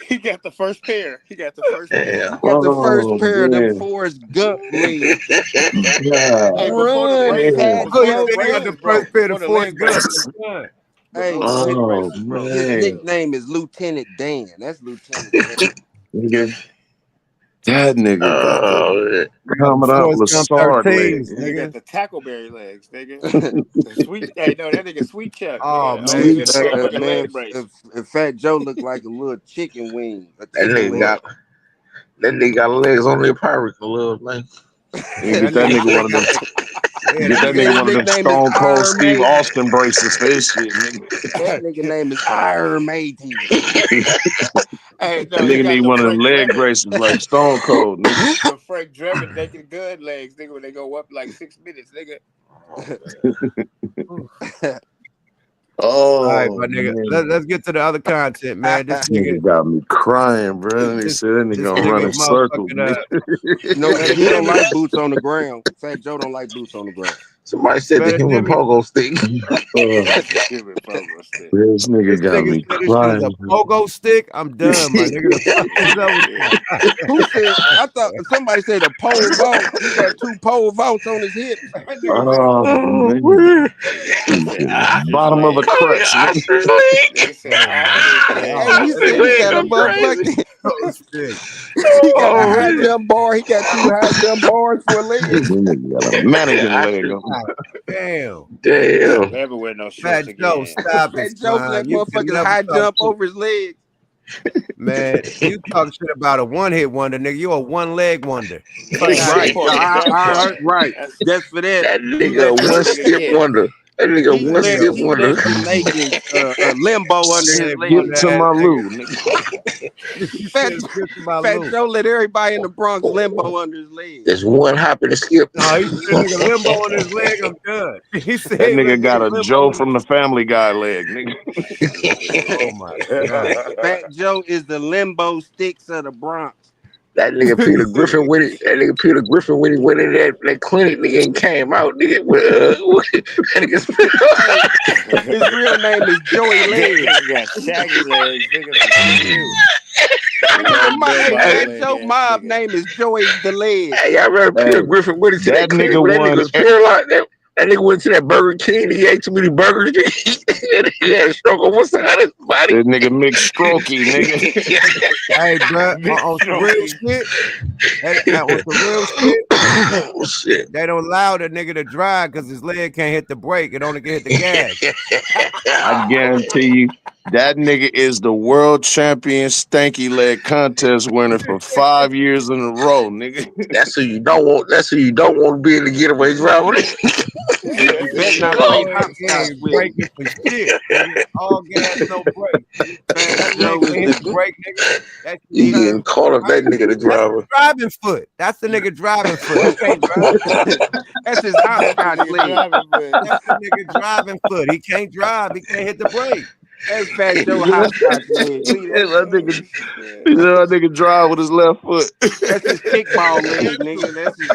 He got the first pair. He got the first pair. He got the first pair of them Forrest Gump legs. Hey, before the Run, Fat Joe. He got the first pair of Forrest Gump. Hey, his nickname is Lieutenant Dan. That's Lieutenant Dan. That nigga got the Commodore Star legs. He got the Tackleberry legs, nigga. The sweet, hey, no, that nigga Sweet Chuck. Oh, nigga. Man, if Fat Joe looked like a little chicken wing. That nigga got legs on their pirate, a little man. Get that nigga one of them. Get that nigga one of them Stone Cold Steve Austin braces for his shit, nigga. That nigga name is Iron Matey. Hey, no, That nigga need one of them leg braces like Stone Cold, nigga. The Frank Drebin naked good legs, nigga, when they go up like 6 minutes, nigga. Oh, all right, my nigga. Let's get to the other content, man. This nigga got me crying, bro. He said that nigga gonna run in circles. No, he don't like boots on the ground. Fat Joe don't like boots on the ground. Somebody said the human pogo stick. This nigga got me crying. A pogo stick? I'm done, my nigga. Who said? I thought somebody said a pole vault. He got 2 pole vaults on his hip. Bottom of a crutch. Hey, he said he got a motherfucking. He got a high jump bar. He got 2 high jump bars for a leg. Got a mannequin leg on. Damn. Never wear no shorts Fat Joe, again. stop Fat it. Joe let motherfucking high jump over his leg. Man, you talk shit about a one-hit wonder, nigga. You a one-leg wonder. Right. Right. Just for that. That nigga one skip wonder. That nigga one skip wonder. A limbo under his leg. Get to my loot, Fat Joe let everybody in the Bronx limbo under his leg. There's one hop and a skip. No, he said nigga limbo on his leg. I'm done. He said that nigga got a Joe from the Family Guy leg, nigga. Oh my god. Fat Joe is the limbo sticks of the Bronx. That nigga Peter Griffin with it. That nigga Peter Griffin with it. Went in that clinic, nigga, and came out, nigga. His real name is Joey Legs. Got shaggy legs, nigga. Fat Joe mob name is Joey the Leg. Hey, I remember Peter Griffin with it. That nigga was paralyzed. That nigga went to that Burger King. He ate too many burgers. He had a stroke on one side of his body. That nigga mixed strokey, nigga. Hey, bro, on some real shit. On some real shit. Oh, shit. They don't allow the nigga to drive because his leg can't hit the brake. It only can hit the gas. I guarantee you, that nigga is the world champion stanky leg contest winner for 5 years in a row, nigga. That's who you don't want. That's who you don't want to be in the getaway driver. You better not play hopscotch with him. Breaking for shit. Nigga. All gas, no brake. That leg can hit the brake, nigga. That's You getting caught up that nigga the driver. driving foot. That's the nigga driving foot. He can't drive. That's his hopscotch leg. That's the nigga driving foot. He can't drive. He can't hit the brake. That's Fat Joe hopscotch leg. That nigga drive with his left foot. That's his kickball leg, nigga. That's his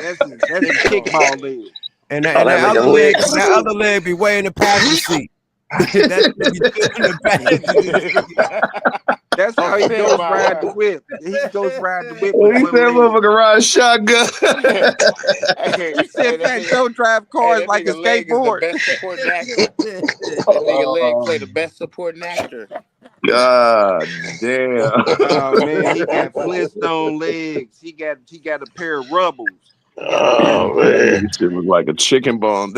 kickball leg. And that other leg be way in the passenger seat. That's how he goes ride the whip. He goes ride the whip. He said motherfucker ride shotgun. He said Fat Joe drive cars like a skateboard. That nigga leg play the best supporting actor. God damn. Oh man, he got Flintstone legs. He got a pair of rubbles. Oh man, it look like a chicken bone.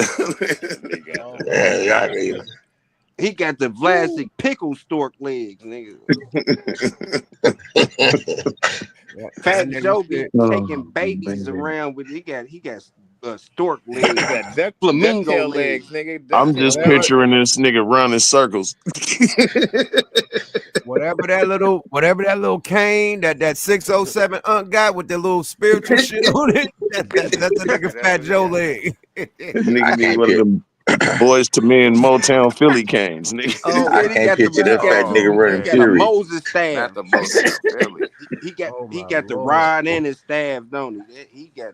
He got the Vlasic pickle stork legs, nigga. Fat Joe be taking babies around with. He got stork legs, that flamingo legs, nigga. I'm just picturing this nigga running circles. Whatever that little cane that 607 got with the little spiritual shit on it, that's a nigga Fat Joe leg. Nigga need one of them Boys to Men Motown Philly canes, nigga. Oh, I can't picture that fat nigga running He got a Fury. Moses staff. Not the Motown Philly. He got the rod and his staff, don't he? He got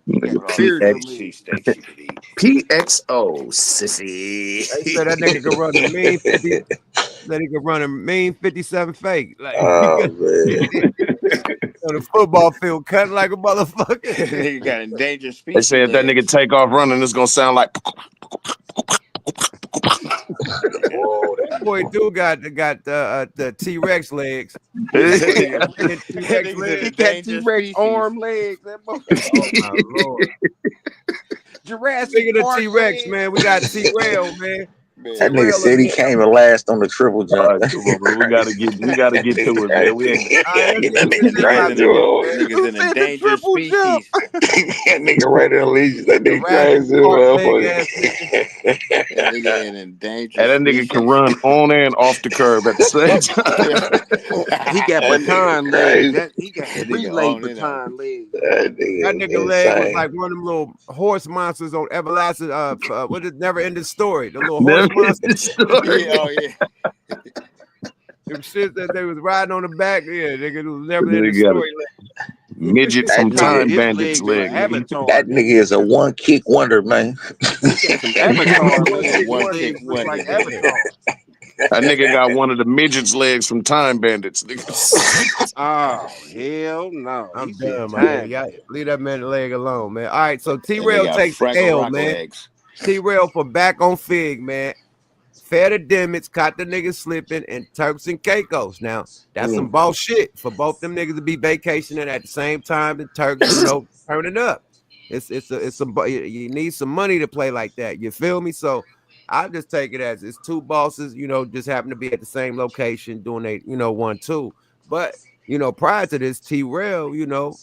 PXO, sissy. They said that nigga could run a mean 50. That he could run a mean 57 fake. Like, Oh man. on the football field, cutting like a motherfucker. Nigga got endangered species. They say if that nigga take off running, it's gonna sound like. Oh, that boy do got the T-Rex legs. He got T-Rex arm legs. That oh my Lord. Jurassic Speaking of Park T-Rex, legs. man, we got T-RELL, man. That nigga said he came in last on the triple jump. Come on, man. We gotta get to it, man. We ain't that nigga crazy. Nigga's an endangered species. That nigga right there, Legion. That nigga crazy. That nigga an endangered and that nigga can run on and off the curb at the same time. He got baton legs. He got relay baton legs. That nigga leg was like one of them little horse monsters on Everlasting. What is Never Ending Story? The little horse monsters. Them shit that they was riding on the back. Yeah, nigga, it was Never Ending Story. Midget from Time Bandits leg. That nigga is a one kick wonder, man. That nigga got one of the midgets legs from Time Bandits. Oh hell no! I'm done, man. Y'all leave that man leg alone, man. All right, so T-RELL takes the L, man. T-RELL for back on Fig, man. Fair to Demits, caught the niggas slipping, and Turks and Caicos. Now, that's some boss shit for both them niggas to be vacationing at the same time the Turks, turning up. You need some money to play like that. You feel me? So I just take it as it's two bosses, just happen to be at the same location doing a, 1-2. But prior to this, T-RELL,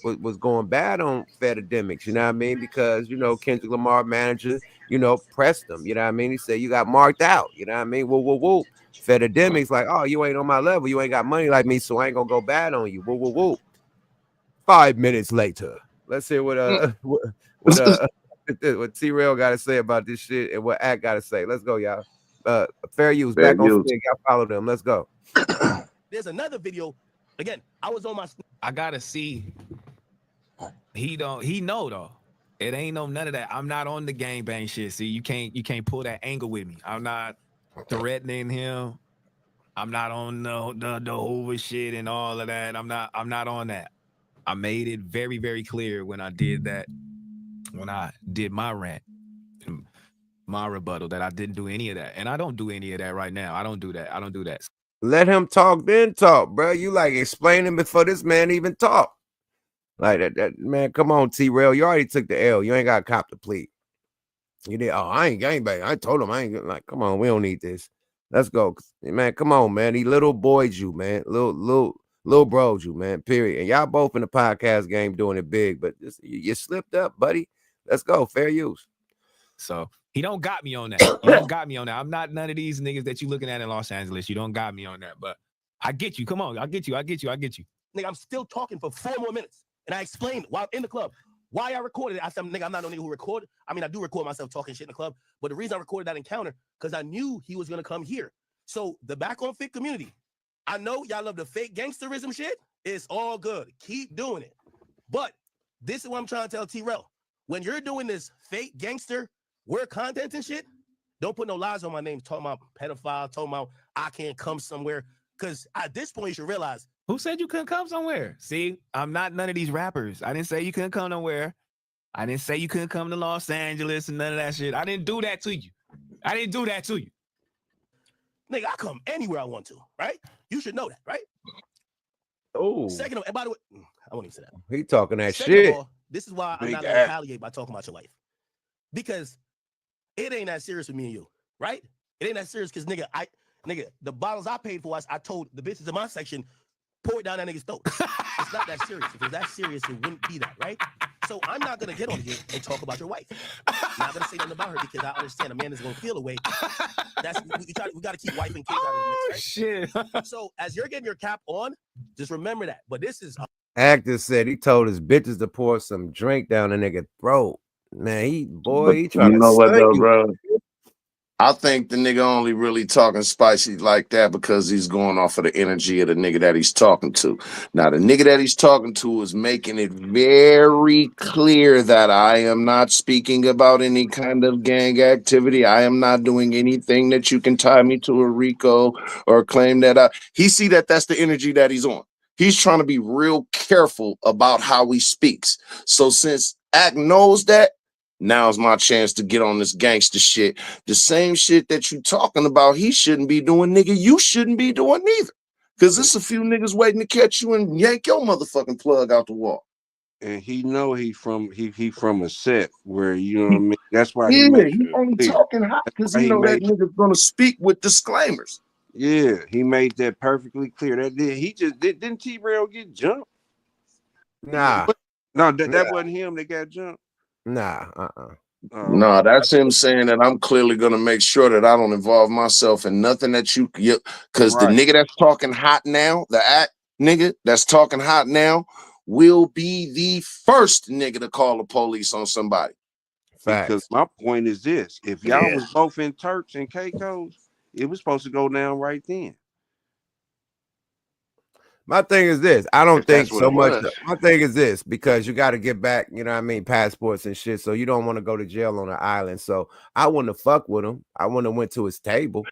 was going bad on Fedidemics, you know what I mean? Because, Kendrick Lamar manager, pressed him, you know what I mean? He said, you got marked out, you know what I mean? Woo. Fedidemics like, oh, you ain't on my level. You ain't got money like me, so I ain't gonna go bad on you. Woo. 5 minutes later, let's hear what T-RELL got to say about this shit and what Act got to say. Let's go, y'all. Fair use, back on Fig. Y'all follow them. Let's go. There's another video. Again, I was on my. I gotta see. He know though. It ain't none of that. I'm not on the gangbang shit. See, you can't pull that angle with me. I'm not threatening him. I'm not on the Hoover shit and all of that. I'm not on that. I made it very, very clear when I did that. When I did my rant. my rebuttal that I didn't do any of that, and I don't do any of that right now. I don't do that. I don't do that. Let him talk, then talk, bro. You like explaining before this man even talk. Like that man, come on, T-RELL. You already took the L. You ain't got to cop the plea. You did. Oh, I ain't gangbang. I told him I ain't like. Come on, we don't need this. Let's go, man. Come on, man. He little boys you, man. Little bros you, man. Period. And y'all both in the podcast game doing it big, but you slipped up, buddy. Let's go. Fair use. So he don't got me on that. You don't got me on that. I'm not none of these niggas that you looking at in Los Angeles. You don't got me on that. But I get you. Come on, I get you. Nigga, I'm still talking for 4 more minutes, and I explained while in the club why I recorded it. I said, nigga, I'm not no nigga who recorded. I mean, I do record myself talking shit in the club, but the reason I recorded that encounter because I knew he was gonna come here. So the back on fit community, I know y'all love the fake gangsterism shit. It's all good. Keep doing it. But this is what I'm trying to tell T-RELL. When you're doing this fake gangster word content and shit, don't put no lies on my name talking about pedophile, talking about I can't come somewhere. Because at this point, you should realize. Who said you couldn't come somewhere? See, I'm not none of these rappers. I didn't say you couldn't come nowhere. I didn't say you couldn't come to Los Angeles and none of that shit. I didn't do that to you. Nigga, I come anywhere I want to, right? You should know that, right? Oh. Second of all, and by the way, I won't even say that. He talking that Second shit. of all, this is why I'm not gonna retaliate by talking about your life. Because it ain't that serious with me and you, right? It ain't that serious because nigga, the bottles I paid for, I told the bitches in my section, pour it down that nigga's throat. It's not that serious. If it was that serious, it wouldn't be that, right? So I'm not gonna get on here and talk about your wife. I'm not gonna say nothing about her because I understand a man is gonna feel away. We gotta keep wife and kids out of the mix, right? Shit. So as you're getting your cap on, just remember that. But this is Actor said he told his bitches to pour some drink down the nigga throat. Man, he But trying you to know what sling though, you. bro? I think the nigga only really talking spicy like that because he's going off of the energy of the nigga that he's talking to. Now, the nigga that he's talking to is making it very clear that I am not speaking about any kind of gang activity. I am not doing anything that you can tie me to a RICO or claim that he see that that's the energy that he's on. He's trying to be real careful about how he speaks. So since Act knows that, now's my chance to get on this gangster shit. The same shit that you talking about, he shouldn't be doing, nigga. You shouldn't be doing neither. Because there's a few niggas waiting to catch you and yank your motherfucking plug out the wall. And he know he from a set where, you know what I mean? That's why he Yeah, made he it ain't clear. talking hot because he know that nigga's gonna speak with disclaimers. Yeah, he made that perfectly clear. Didn't T-RELL get jumped? Nah. No, that wasn't him that got jumped. Nah, No, that's him saying that I'm clearly gonna make sure that I don't involve myself in nothing that because the nigga that's talking hot now, the act nigga that's talking hot now, will be the first nigga to call the police on somebody. Because my point is this: if y'all was both in Turks and Caicos, it was supposed to go down right then. My thing is this. I don't think that's what so it much. was. My thing is this, because you got to get back, you know what I mean, passports and shit. So you don't want to go to jail on an island. So I wouldn't have fucked with him. I wouldn't have went to his table.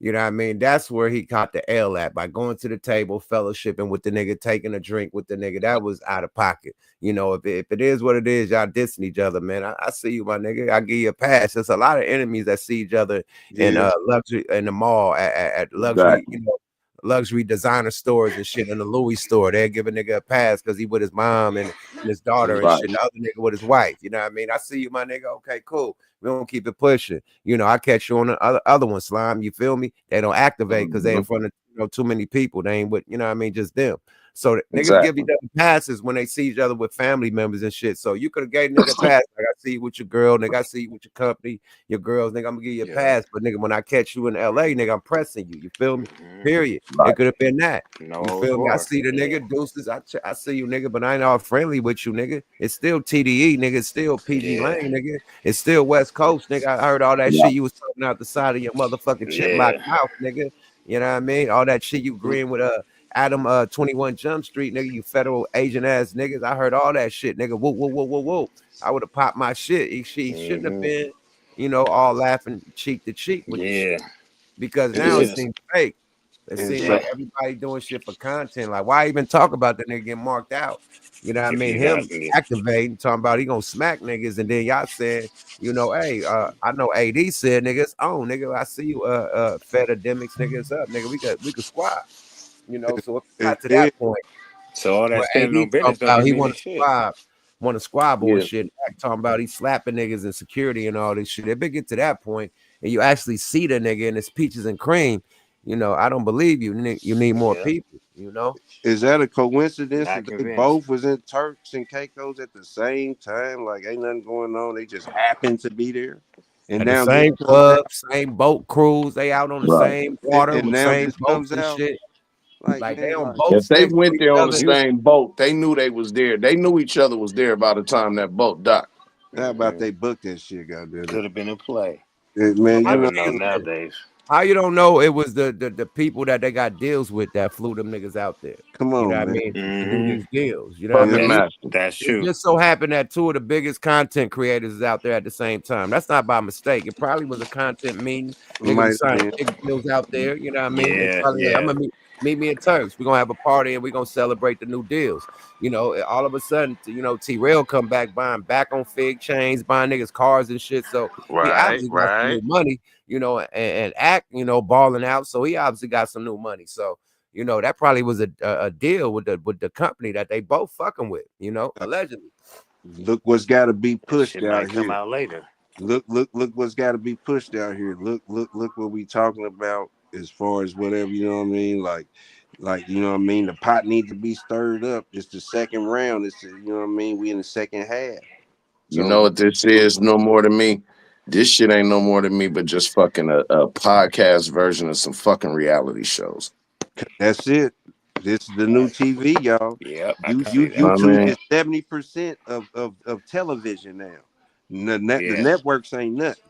You know what I mean? That's where he caught the L at, by going to the table, fellowshipping with the nigga, taking a drink with the nigga. That was out of pocket. You know, if it is what it is, y'all dissing each other, man. I see you, my nigga. I give you a pass. There's a lot of enemies that see each other in luxury, in the mall, at luxury, you know, luxury designer stores and shit, in the Louis store. They'll give a nigga a pass because he with his mom and his daughter and shit. The other nigga with his wife. You know what I mean? I see you, my nigga. Okay, cool. We don't keep it pushing. You know, I catch you on the other one, Slime. You feel me? They don't activate because they in front of too many people. They ain't with, you know what I mean, just them. So niggas give each other passes when they see each other with family members and shit. So you could have gave nigga a pass. Like, I see you with your girl, nigga. I see you with your company, your girls, nigga. I'm gonna give you a pass. But nigga, when I catch you in LA, nigga, I'm pressing you. You feel me? Period. It could have been that. No, you feel me? I see the nigga deuces. I see you, nigga, but I ain't all friendly with you, nigga. It's still TDE, nigga. It's still PG Lane, nigga. It's still West Coast, nigga. I heard all that shit you was talking out the side of your motherfucking chiplock mouth, nigga. You know what I mean? All that shit you agreeing with Adam 21 Jump Street, nigga, you federal agent ass niggas. I heard all that shit, nigga. Whoa. I would have popped my shit. She shouldn't have been, you know, all laughing cheek to cheek with the shit. Because now it seems fake. It seems like everybody doing shit for content. Like, why even talk about the nigga getting marked out? You know what I mean? Him activating, talking about he gonna smack niggas, and then y'all said, you know, hey, I know AD said niggas on, nigga. I see you fed academics niggas up, nigga. We could squad. You know, so it got to that point. So all that Where AD standing on business talking don't about be he meaning shit. want to squad boy Yeah. shit. Talking about he slapping niggas and security and all this shit. If it get to that point and you actually see the nigga and it's peaches and cream, you know, I don't believe you. You need more people, you know. Is that a coincidence Not that they convinced. both was in Turks and Caicos at the same time? Like, ain't nothing going on. They just happened to be there. And At the now same this comes out, club, same boat cruise, they out on the Right. same water and with now same this boats comes and out. shit. Like they man, on like, boats If they next to went each there on the other. same boat, they knew they was there. They knew each other was there by the time that boat docked. how about they booked that shit, goddamn Could it? have been in play. Man, Never you know know, nowadays. How you don't know it was the people that they got deals with that flew them niggas out there? come You know on, what I man. mean? To do these deals. You know what I Puppet mean? master. That's It true. just so happened that two of the biggest content creators is out there at the same time. That's not by mistake. It probably was a content meeting. Niggas Might was signing have big deals out there. You know what I mean? They Yeah, probably, hey, I'm yeah. gonna meet me in Turks. We're gonna have a party and we're gonna celebrate the new deals. You know, all of a sudden, you know, T-RELL come back buying back on fig chains, buying niggas cars and shit. So he Right, obviously got some right. new money, you know, and act, you know, balling out. So he obviously got some new money. So you know, that probably was a deal with the company that they both fucking with, you know, allegedly. Look what's got to be That pushed shit out might come here. out later. Look what's got to be pushed out here. Look what we talking about as far as whatever, you know what I mean? Like you know what I mean? The pot needs to be stirred up. It's the second round. It's the, you know what I mean? We in the second half. You So know what this is no more to me? This shit ain't no more to me but just fucking a podcast version of some fucking reality shows. that's it. This is the new TV, y'all. Yep, I You can see you that. YouTube Man, is 70% of television now. The Yeah. networks ain't nothing.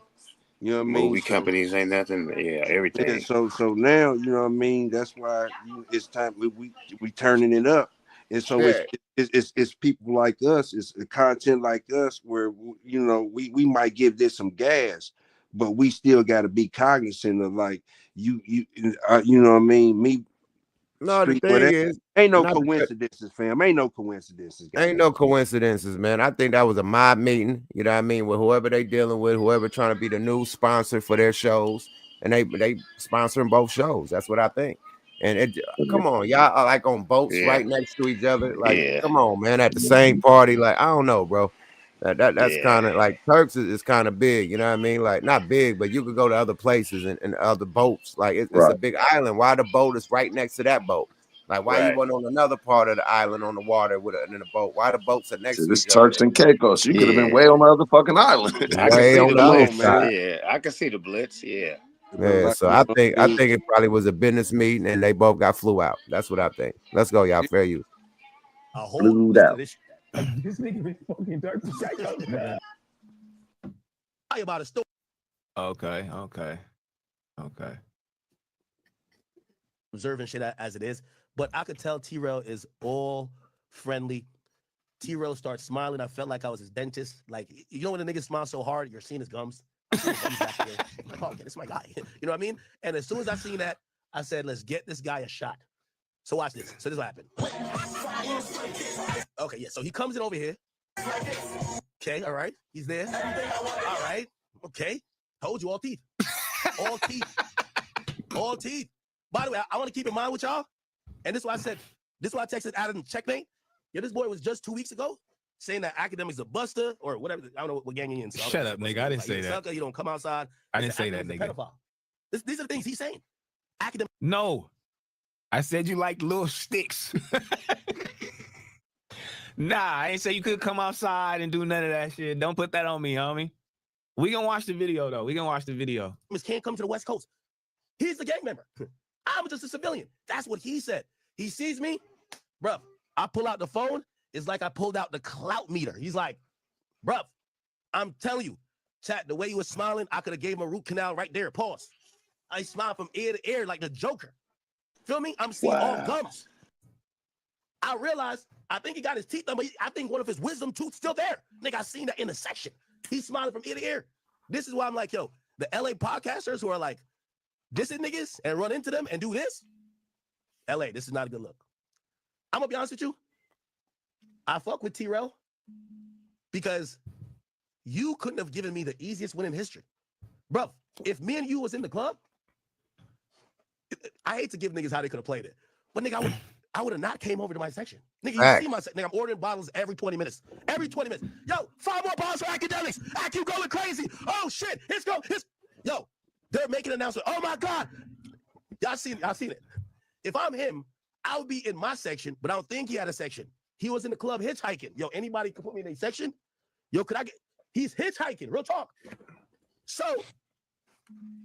You know what I mean? Movie So companies ain't nothing. Yeah, yeah, everything. so now you know what I mean. That's why it's time we turning it up, and so Yeah. it's people like us, it's content like us, where you know we might give this some gas, but we still got to be cognizant of like you know what I mean. Me No, the street thing whatever. is, Ain't no not to coincidences, fam. Ain't no coincidences, ain't goddamn. no coincidences, man. I think that was a mob meeting, you know what I mean, with whoever they dealing with, whoever trying to be the new sponsor for their shows, and they sponsoring both shows. That's what I think. And it come on, y'all are like on boats Yeah, right next to each other. Like, yeah, come on, man, at the same party. Like, I don't know, bro. That's yeah. kind of like Turks is kind of big, you know what I mean? Like not big, but you could go to other places and other boats. Like it's a right. big island. Why the boat is right next to that boat? Like, why you Right. went on another part of the island on the water with in a boat? Why the boats are next So to this each other? Turks and Caicos. You could have been Yeah. way on the other fucking island. I can Way see on the the Come on, left blitz. side. man. Yeah, I can see the blitz. Yeah. But Yeah, like, so you I know think what I I mean? think it probably was a business meeting and they both got flew out. That's what I think. Let's go, y'all. Fair use. A whole Flew listen to out. this. This nigga been fucking dark to Psycho, man. About a story. Okay. Observing shit as it is, but I could tell T-RELL is all friendly. T-RELL starts smiling. I felt like I was his dentist. Like, you know when the nigga smiles so hard, you're seeing his gums. His gums back there. Like, oh, okay, this is my guy. You know what I mean? And as soon as I seen that, I said, let's get this guy a shot. So watch this. So this will happen. Okay, yeah. So he comes in over here. Okay, all right. He's there. All right. Okay. Told you all teeth. All teeth. All teeth. By the way, I want to keep in mind with y'all. And this is why I said, this is why I texted Adam Checkmate. Yeah, this boy was just 2 weeks ago saying that academics a buster or whatever. I don't know what gang he in. So Shut up, nigga. I didn't say that. Sucker, you don't come outside. I didn't say that, nigga. Pedophile. These are the things he's saying. Academic. No. I said you like little sticks. Nah, I ain't say you could come outside and do none of that shit. Don't put that on me, homie. We gonna watch the video, though. We gonna watch the video. Can't come to the West Coast. He's a gang member. I'm just a civilian. That's what he said. He sees me, bruh. I pull out the phone. It's like I pulled out the clout meter. He's like, bruh, I'm telling you, chat, the way he was smiling, I could have gave him a root canal right there. Pause. I smiled from ear to ear like the Joker. Feel me? I'm seeing all gums. I realized, I think he got his teeth done, but I think one of his wisdom tooths still there. Nigga, I seen that intersection. He's smiling from ear to ear. This is why I'm like, yo, the LA podcasters who are like, dissing niggas and run into them and do this, LA, this is not a good look. I'm gonna be honest with you. I fuck with T-RELL because you couldn't have given me the easiest win in history. Bro, if me and you was in the club, I hate to give niggas how they could have played it. But nigga, I would have not came over to my section. Nigga, you see my section. Nigga, I'm ordering bottles every 20 minutes. Every 20 minutes. Yo, 5 more bottles for academics. I keep going crazy. Oh shit. Yo, they're making an announcement. Oh my God. Y'all seen it. If I'm him, I would be in my section, but I don't think he had a section. He was in the club hitchhiking. Yo, anybody can put me in a section? Yo, could I get? He's hitchhiking. Real talk. So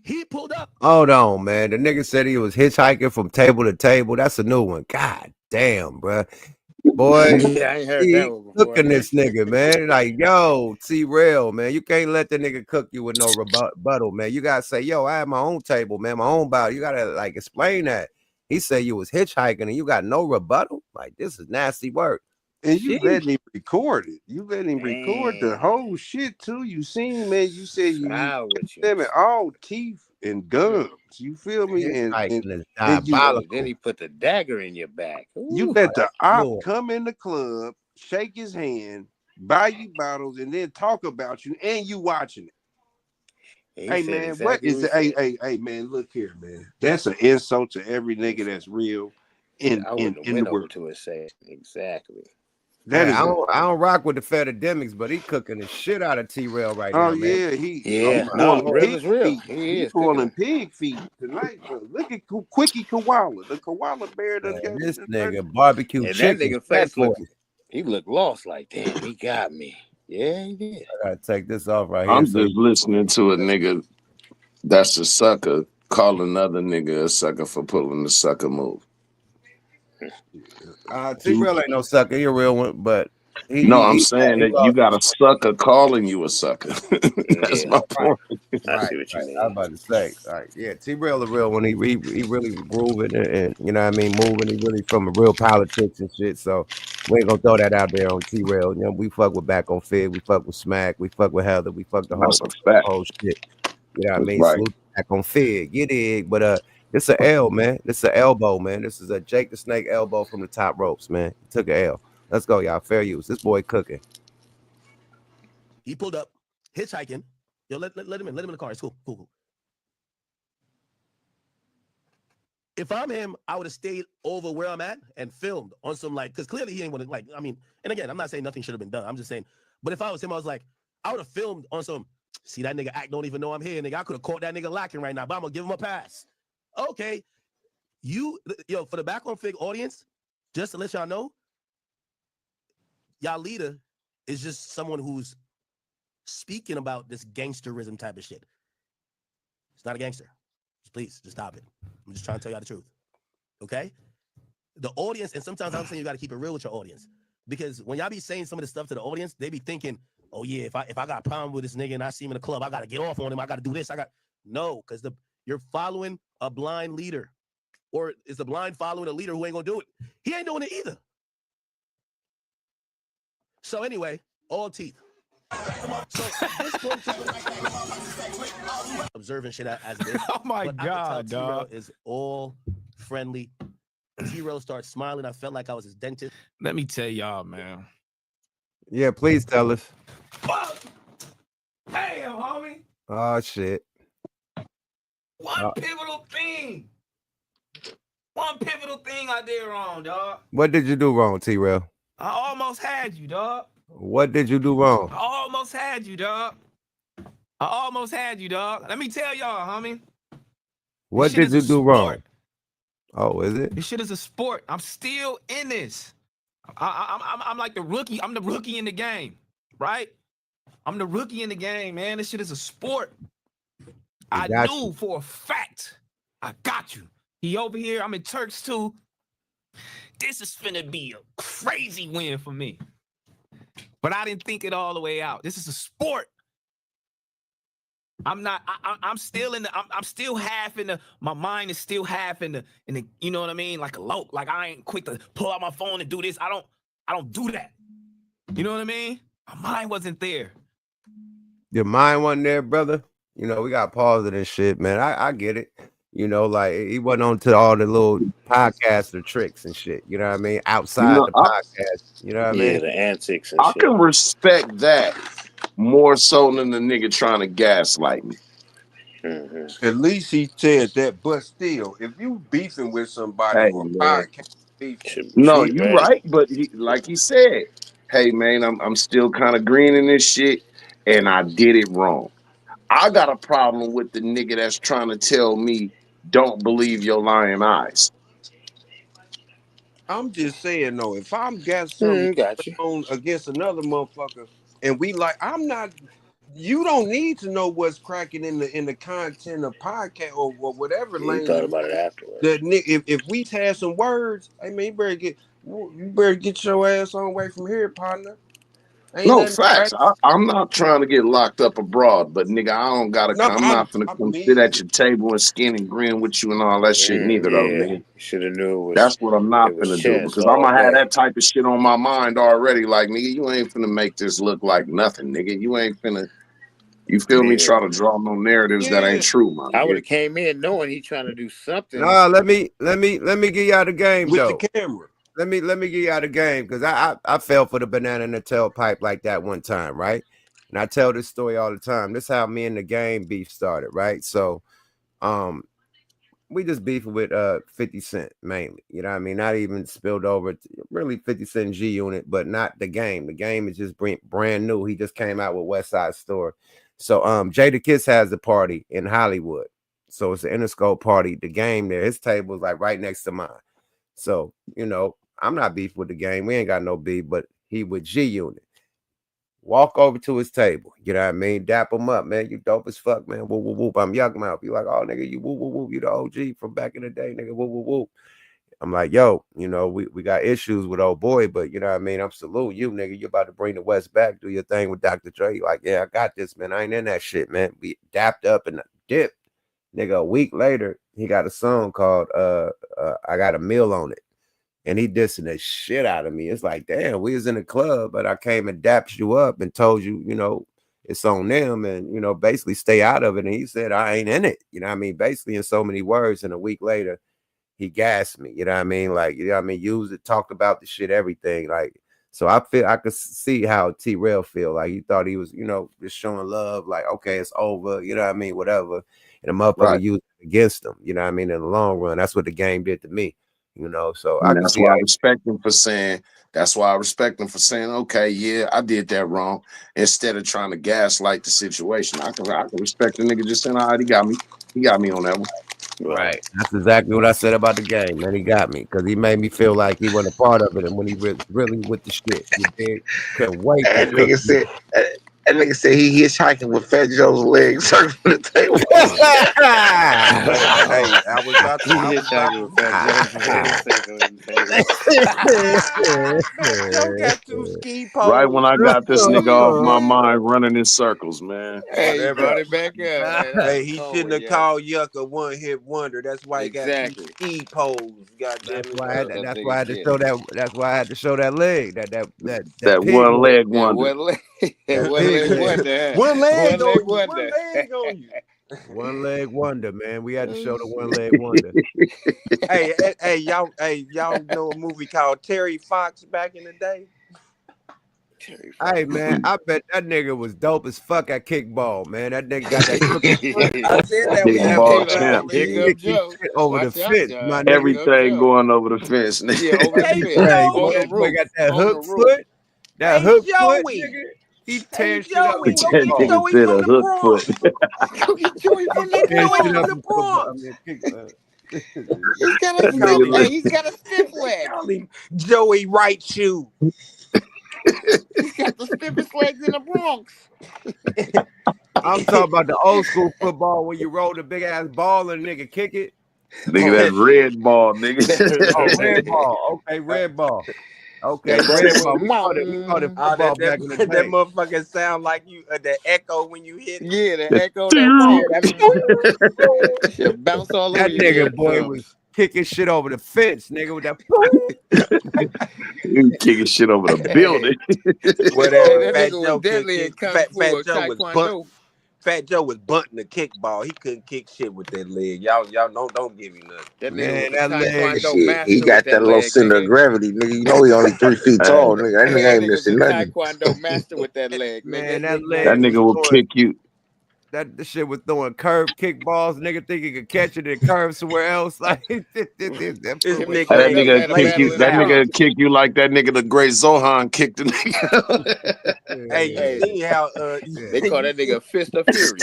he pulled up. Hold on, man. The nigga said he was hitchhiking from table to table. That's a new one. God damn, bro. Boy, Yeah, I ain't heard that one before. Cooking this nigga, man. Like, yo, T-RELL, man. You can't let the nigga cook you with no rebuttal, man. You gotta say, yo, I have my own table, man, my own bottle. You gotta like explain that. He said you was hitchhiking and you got no rebuttal. Like, this is nasty work. And you let him record it. You let him record the whole shit too. You seen, man. You said you them all teeth and guns. You feel me? And then he put the dagger in your back. You let the op come in the club, shake his hand, buy you bottles, and then talk about you, and you watching it. Hey man, what is it? Hey man, look here, man. That's an insult to every nigga that's real in the world. To his section. Exactly. I don't rock with the Fedademics, but he cooking the shit out of T-RELL right now, man. Real is real. He's pulling pig feet tonight. Look at Quickie Koala, the koala bear. This nigga barbecue chicken. That nigga face he looked lost. Like, damn, he got me. Yeah, he did. I gotta take this off right I'm here. just listening to a nigga that's a sucker call another nigga a sucker for pulling the sucker move. T-RELL ain't no sucker. He a real one, but I'm saying that you got a sucker calling you a sucker. That's my point. I see what you mean. I was about to say, yeah, T-RELL a real one. He really grooving and you know what I mean, moving. He really from a real politics and shit. So we ain't gonna throw that out there on T-RELL. You know, we fuck with Back on Fig, we fuck with Smack, we fuck with Heather, we fuck the whole shit. You know what I mean? Right. Salute Back on Fig, you dig? But this a L, man. This is an elbow, man. This is a Jake the Snake elbow from the top ropes, man. He took an L. Let's go, y'all. Fair use. This boy cooking. He pulled up, hitchhiking. Yo, let him in. Let him in the car. It's cool. If I'm him, I would have stayed over where I'm at and filmed on some because clearly he ain't want to and again, I'm not saying nothing should have been done. I'm just saying, but if I was him, I was like, I would have filmed on some, see that nigga act, don't even know I'm here, nigga. I could have caught that nigga lacking right now, but I'm gonna give him a pass. Okay. For the Back on Fig audience, just to let y'all know, y'all leader is just someone who's speaking about this gangsterism type of shit. It's not a gangster. Please, just stop it. I'm just trying to tell y'all the truth. Okay? The audience, and sometimes I'm saying you got to keep it real with your audience. Because when y'all be saying some of this stuff to the audience, they be thinking, oh yeah, if I got a problem with this nigga and I see him in the club, I got to get off on him. I got to do this. No, because you're following a blind leader. Or is the blind following a leader who ain't going to do it? He ain't doing it either. So anyway, all teeth. So this point, observing shit as it is. Oh my God, dog. Is all friendly. T-RELL starts smiling. I felt like I was his dentist. Let me tell y'all, man. Yeah, please tell us. Damn, homie. Oh shit. One pivotal thing I did wrong, dog. What did you do wrong, T-RELL? I almost had you, dog. What did you do wrong? I almost had you, dog. Let me tell y'all, homie. What did you do wrong? Oh, is it? This shit is a sport. I'm still in this. I'm like the rookie. I'm the rookie in the game, right? I'm the rookie in the game, man. This shit is a sport. I knew for a fact. I got you. He over here. I'm in Turks too. This is finna be a crazy win for me. But I didn't think it all the way out. This is a sport. I'm still half in the, my mind is still half in the, you know what I mean? Like a lope. Like I ain't quick to pull out my phone and do this. I don't do that. You know what I mean? My mind wasn't there. Your mind wasn't there, brother? You know, we got pause of this shit, man. I get it. You know, like he wasn't on to all the little podcaster tricks and shit. You know what I mean? Outside the podcast. You know what I mean? the antics and shit. I can respect that more so than the nigga trying to gaslight me. At least he said that, but still, if you beefing with somebody Hey, or man. podcast beef, No, you right, but like he said, hey man, I'm still kind of green in this shit, and I did it wrong. I got a problem with the nigga that's trying to tell me don't believe your lying eyes. I'm just saying though, if I'm got something on against another motherfucker, and we like, you don't need to know what's cracking in the content of podcast or whatever lane. You thought about it afterwards. That if we had some words, I mean, you better get your ass on away from here, partner. No facts. I'm not trying to get locked up abroad, but nigga, I don't gotta. I'm not gonna come sit at your table and skin and grin with you and all that shit neither, though, nigga. Should have knew it was. That's what I'm not gonna do because I'm gonna have that type of shit on my mind already. Like, nigga, you ain't finna make this look like nothing, nigga. You ain't finna. You feel me? Try to draw no narratives that ain't true, man. I would have came in knowing he trying to do something. Nah, let me get you out of the game with though. The camera. Let me get you out of the game because I fell for the banana in the tailpipe like that one time, right? And I tell this story all the time. This is how me and the game beef started, right? So, we just beefing with 50 Cent mainly. You know what I mean? Not even spilled over to really 50 Cent G Unit, but not the game. The game is just brand new. He just came out with West Side Story. So Jadakiss has a party in Hollywood. So it's an Interscope party. The game there, his table is like right next to mine. So, you know, I'm not beef with the game. We ain't got no beef, but he with G Unit. Walk over to his table. You know what I mean? Dap him up, man. You dope as fuck, man. Whoop, whoop, whoop. I'm Yuck Mouth. You like, oh, nigga, you whoop, whoop, whoop. You the OG from back in the day, nigga. Whoop, whoop, whoop. I'm like, yo, you know, we got issues with old boy, but you know what I mean? I'm salute you, nigga. You about to bring the West back, do your thing with Dr. Dre. You like, yeah, I got this, man. I ain't in that shit, man. We dapped up and dipped. Nigga, a week later, he got a song called I Got a Meal on It. And he dissing the shit out of me. It's like, damn, we was in the club, but I came and dapped you up and told you, you know, it's on them and, you know, basically stay out of it. And he said, I ain't in it. You know what I mean? Basically in so many words. And a week later, he gassed me. You know what I mean? Like, you know what I mean? Used it, talked about the shit, everything. Like, so I could see how T-RELL feel. Like he thought he was, you know, just showing love. Like, okay, it's over. You know what I mean? Whatever. And the motherfucker used it against him. You know what I mean? In the long run, that's what the game did to me. You know, so and that's why I respect him for saying. That's why I respect him for saying, okay, yeah, I did that wrong. Instead of trying to gaslight the situation, I can respect the nigga just saying, all right, he got me on that one. Right. That's exactly what I said about the game, man. He got me because he made me feel like he wasn't a part of it, and when he was really with the shit, he did. Couldn't wait. That nigga said he hitchhiking with Fat Joe's legs circling the table. Hey, I was about to hitchhiking with Fat Joe got 2 ski poles. Right when I got this nigga off my mind running in circles, man. Hey, you brought it back up. Hey, he shouldn't have called Yuck a one-hit wonder. That's why he got 2 ski poles. Goddamn it. That's why I had to show that. That's why I had to show that leg. That one leg wonder. One leg on you. One leg wonder, man. We had to show the one leg wonder. hey, y'all know a movie called Terry Fox back in the day? Hey man, I bet that nigga was dope as fuck at kickball, man. That nigga got that I said that kickball champ. Over the fence, my nigga. Everything going over the fence, nigga. Yeah, over the fence. Boy got that hook foot. That hook foot, nigga. He tears shit up. That nigga said a hook foot. Joey from the Bronx. He's got a stiff leg. Joey right shoe. He's got the stiffest legs in the Bronx. I'm talking about the old school football when you roll the big ass ball and nigga kick it. Nigga, that red ball, nigga. Red ball. Okay, red ball. Okay, red ball. We called it football back in the day. That motherfucker sound like you the echo when you hit it. Yeah, the echo. That bounce all over. That nigga boy was kicking shit over the fence, nigga, with that. You kicking shit over the building. Whatever. Fat Joe was Fat Joe was bunting the kickball. He couldn't kick shit with that leg. Y'all don't give me nothing. That Man, nigga that was a leg. taekwondo Shit, master he got with that that low leg, center of nigga. gravity, nigga. You know he only 3 feet tall, nigga. That nigga ain't That nigga was a missing nothing. taekwondo master with that leg, Man, nigga. that That leg was nigga will throwing. kick you. That the shit was throwing curve kickballs. Nigga think he could catch it and curve somewhere else. Like that foot was That throwing nigga kick you. blazing That nigga out. kick you like that nigga the great Zohan kicked the nigga. Hey, you seen how They call that nigga Fist of Fury.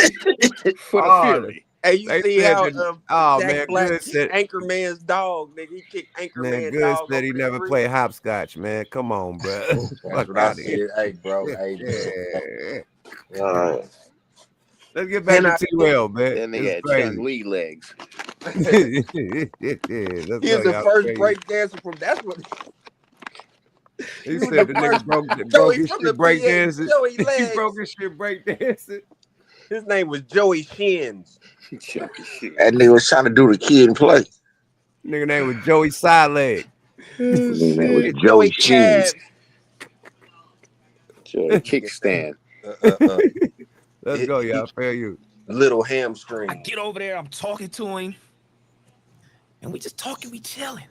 Foot of Oh, Fury. hey, you they see said how that. Oh Jack man, Black Good kicked said. Anchorman's dog, nigga. He kicked Man, Anchorman Good dog said he over the never tree. played hopscotch. Man, come on, bro. That's Fuck what I out of here. said. Hey, bro. Hey, Let's get back Can to I? T-RELL, man. That nigga It's had crazy. Chung Lee legs. Let's He go, was the y'all. first Crazy. break dancer from. That's what. He He was said the the nigga first. broke Joey his from shit the break PA. dancing. Joey He legs. broke his shit break dancing. His name was Joey Shins. That nigga was trying to do the kid and play. Nigga name was Joey Side Leg. Nigga name was Joey Joey Shins. Cabs. Joey Kickstand. Let's go, y'all. Fair you. Little hamstring. I get over there, I'm talking to him, and we just talking, we chilling.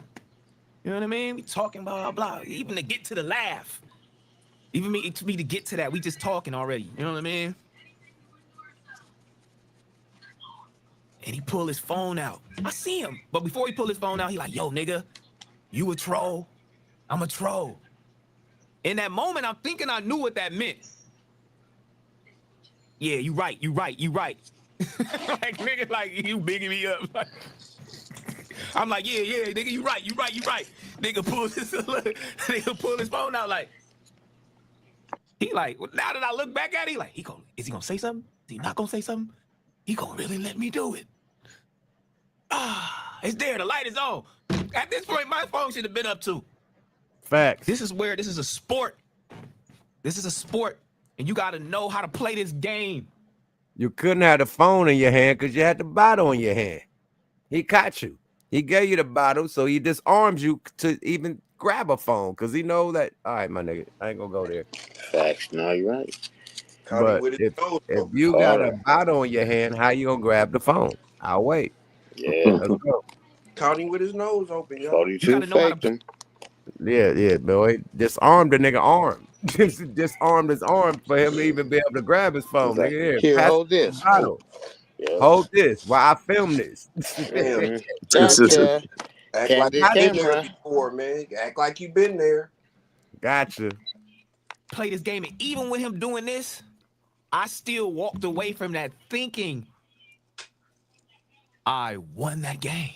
You know what I mean? We talking, blah, blah, blah. Even to get to the laugh. Even me to get to that, we just talking already. You know what I mean? And he pull his phone out. I see him. But before he pull his phone out, he like, yo, nigga, you a troll? I'm a troll. In that moment, I'm thinking I knew what that meant. Yeah, you right. Like, nigga, like, you bigging me up. I'm like, yeah, nigga, you right. Nigga pull his phone out like, he like, well, now that I look back at it, he like, is he gonna say something? Is he not gonna say something? He gonna really let me do it. It's there, the light is on. At this point, my phone should have been up too. Facts. This is a sport. And you gotta know how to play this game. You couldn't have the phone in your hand because you had the bottle in your hand. He caught you. He gave you the bottle, so he disarms you to even grab a phone because he know that. All right, my nigga, I ain't gonna go there. Facts. No, you're right. But if you got a bottle in your hand, how you gonna grab the phone? I'll wait. Yeah. Let's go. Caught him with his nose open, y'all. 42 faked him. Yeah, boy. Disarmed the nigga arm. Disarmed his arm for him to even be able to grab his phone. Like, Nigga, here, pass hold me the this. bottle. Yeah. Hold this while I film this. Damn. Gotcha. Act Candid like you've been there camera. before, man. Act like you've been there. Gotcha. Play this game, and even with him doing this, I still walked away from that thinking I won that game.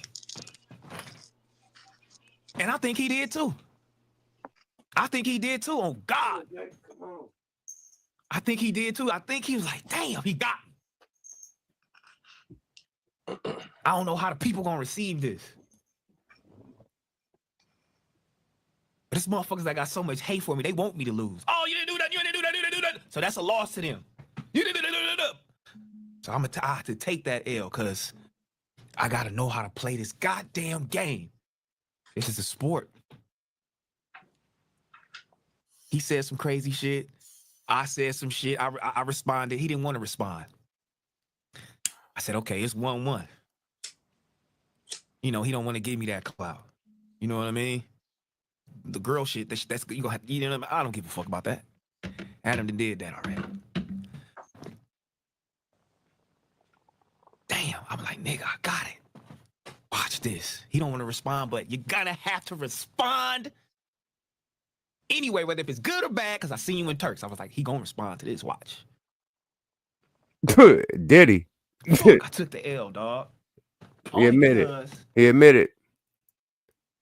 And I think he did too. On God. I think he did too. I think he was like, damn, he got me. I don't know how the people gonna receive this. But this motherfuckers that got so much hate for me, they want me to lose. Oh, you didn't do that, you didn't do that. So that's a loss to them. You didn't do that. So I have to take that L because I gotta know how to play this goddamn game. This is a sport. He said some crazy shit. I said some shit. I responded. He didn't want to respond. I said, okay, it's 1-1. You know, he don't want to give me that clout. You know what I mean? The girl shit, that's you gonna have, you know what I mean? I don't give a fuck about that. Adam did that already. Damn, I'm like, nigga, I got it. Watch this. He don't want to respond, but you're gonna have to respond anyway, whether if it's good or bad, because I seen you in Turks. I was like, he gonna respond to this, watch. Did he? Fuck, I took the L, dog. He admitted.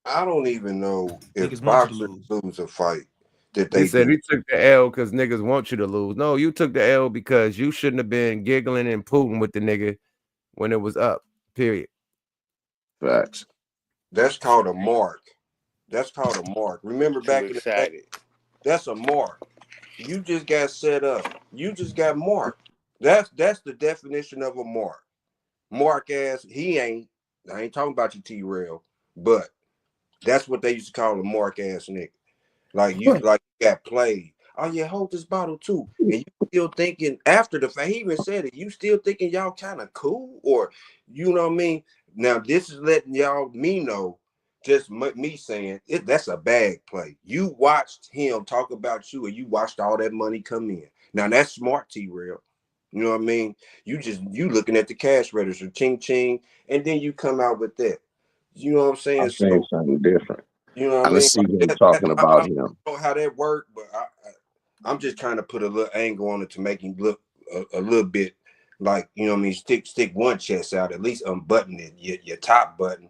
I don't even know if Niggas want boxers you to lose a fight that He they said do. he took the L because niggas want you to lose. No, you took the L because you shouldn't have been giggling and pooting with the nigga when it was up. Period. Facts. That's called a mark. Remember back in the day, that's a mark. You just got set up. You just got marked. That's the definition of a mark. Mark ass, I ain't talking about you, T-RELL, but that's what they used to call a mark ass nigga. Like you got played. oh yeah, hold this bottle too. And you still thinking after the fact, he even said it, you still thinking y'all kind of cool, or you know what I mean? Now this is letting me know, just me saying it, that's a bag play. You watched him talk about you, and you watched all that money come in. Now that's smart, T-RELL. You know what I mean? You looking at the cash register, ching ching, and then you come out with that. You know what I'm saying? I'm saying So something different. you know what I I didn't mean? see Like him that, talking I about don't him. know how that worked, but I'm just trying to put a little angle on it to make him look a little bit like, you know what I mean? Stick one chest out, at least unbutton it, your top button,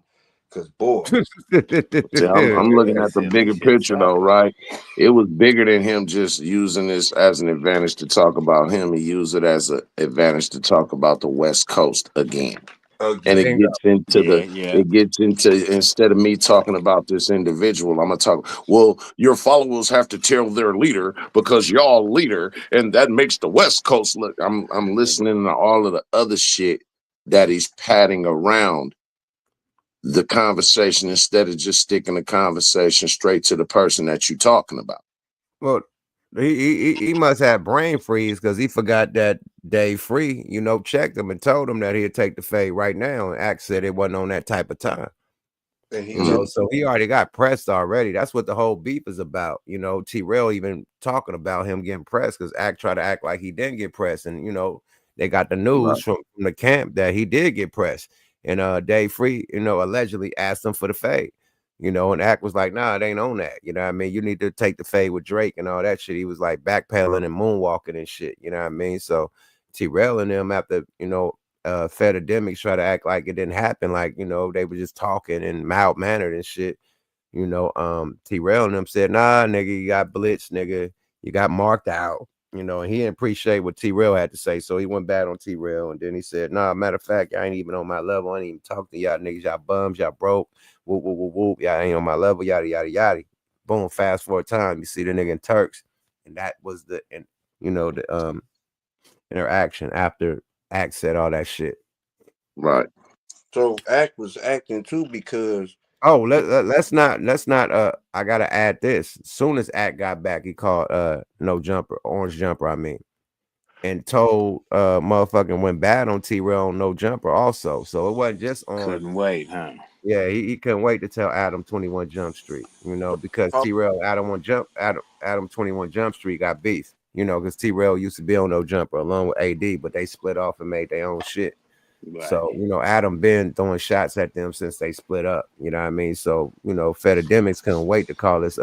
because boy. See, I'm looking at the bigger picture though, right? It was bigger than him just using this as an advantage to talk about him. He used it as an advantage to talk about the West Coast again. And it gets into it gets into, instead of me talking about this individual, I'm gonna talk, well, your followers have to tell their leader because y'all leader, and that makes the West Coast look. I'm listening to all of the other shit that he's patting around the conversation instead of just sticking the conversation straight to the person that you're talking about. Well, he must have brain freeze because he forgot that Dave Free, checked him and told him that he'd take the fade right now. And Axe said it wasn't on that type of time. And So he already got pressed already. That's what the whole beef is about. T-RELL even talking about him getting pressed because Axe tried to act like he didn't get pressed. And, they got the news from the camp that he did get pressed. And Dave Free, allegedly asked him for the fade. And Act was like, nah, it ain't on that. You know what I mean? You need to take the fade with Drake and all that shit. He was like backpedaling and moonwalking and shit. You know what I mean? So T-RELL and them after, Fedademics try to act like it didn't happen. Like, they were just talking and mild mannered and shit. T-RELL and them said, nah, nigga, you got blitzed, nigga. You got marked out. And he didn't appreciate what T-RELL had to say. So he went bad on T-RELL. And then he said, nah, matter of fact, y'all ain't even on my level. I ain't even talk to y'all niggas. Y'all bums, y'all broke. Whoop, whoop, whoop, whoop. Y'all ain't on my level. Yada, yada, yada. Boom, fast forward time. You see the nigga in Turks. And that was the interaction after Act said all that shit. Right. So Act was acting too because let's not I gotta add this. As soon as Act got back, he called orange jumper, I mean, and told motherfucking went bad on T-RELL on no jumper also. So it wasn't just on Couldn't wait, huh? Yeah, he couldn't wait to tell Adam 21 Jump Street, because T-RELL Adam 21 Jump Street got beef, because T-RELL used to be on no jumper along with AD, but they split off and made their own shit. Right. So, Adam been throwing shots at them since they split up. You know what I mean? So, Fedademics couldn't wait to call this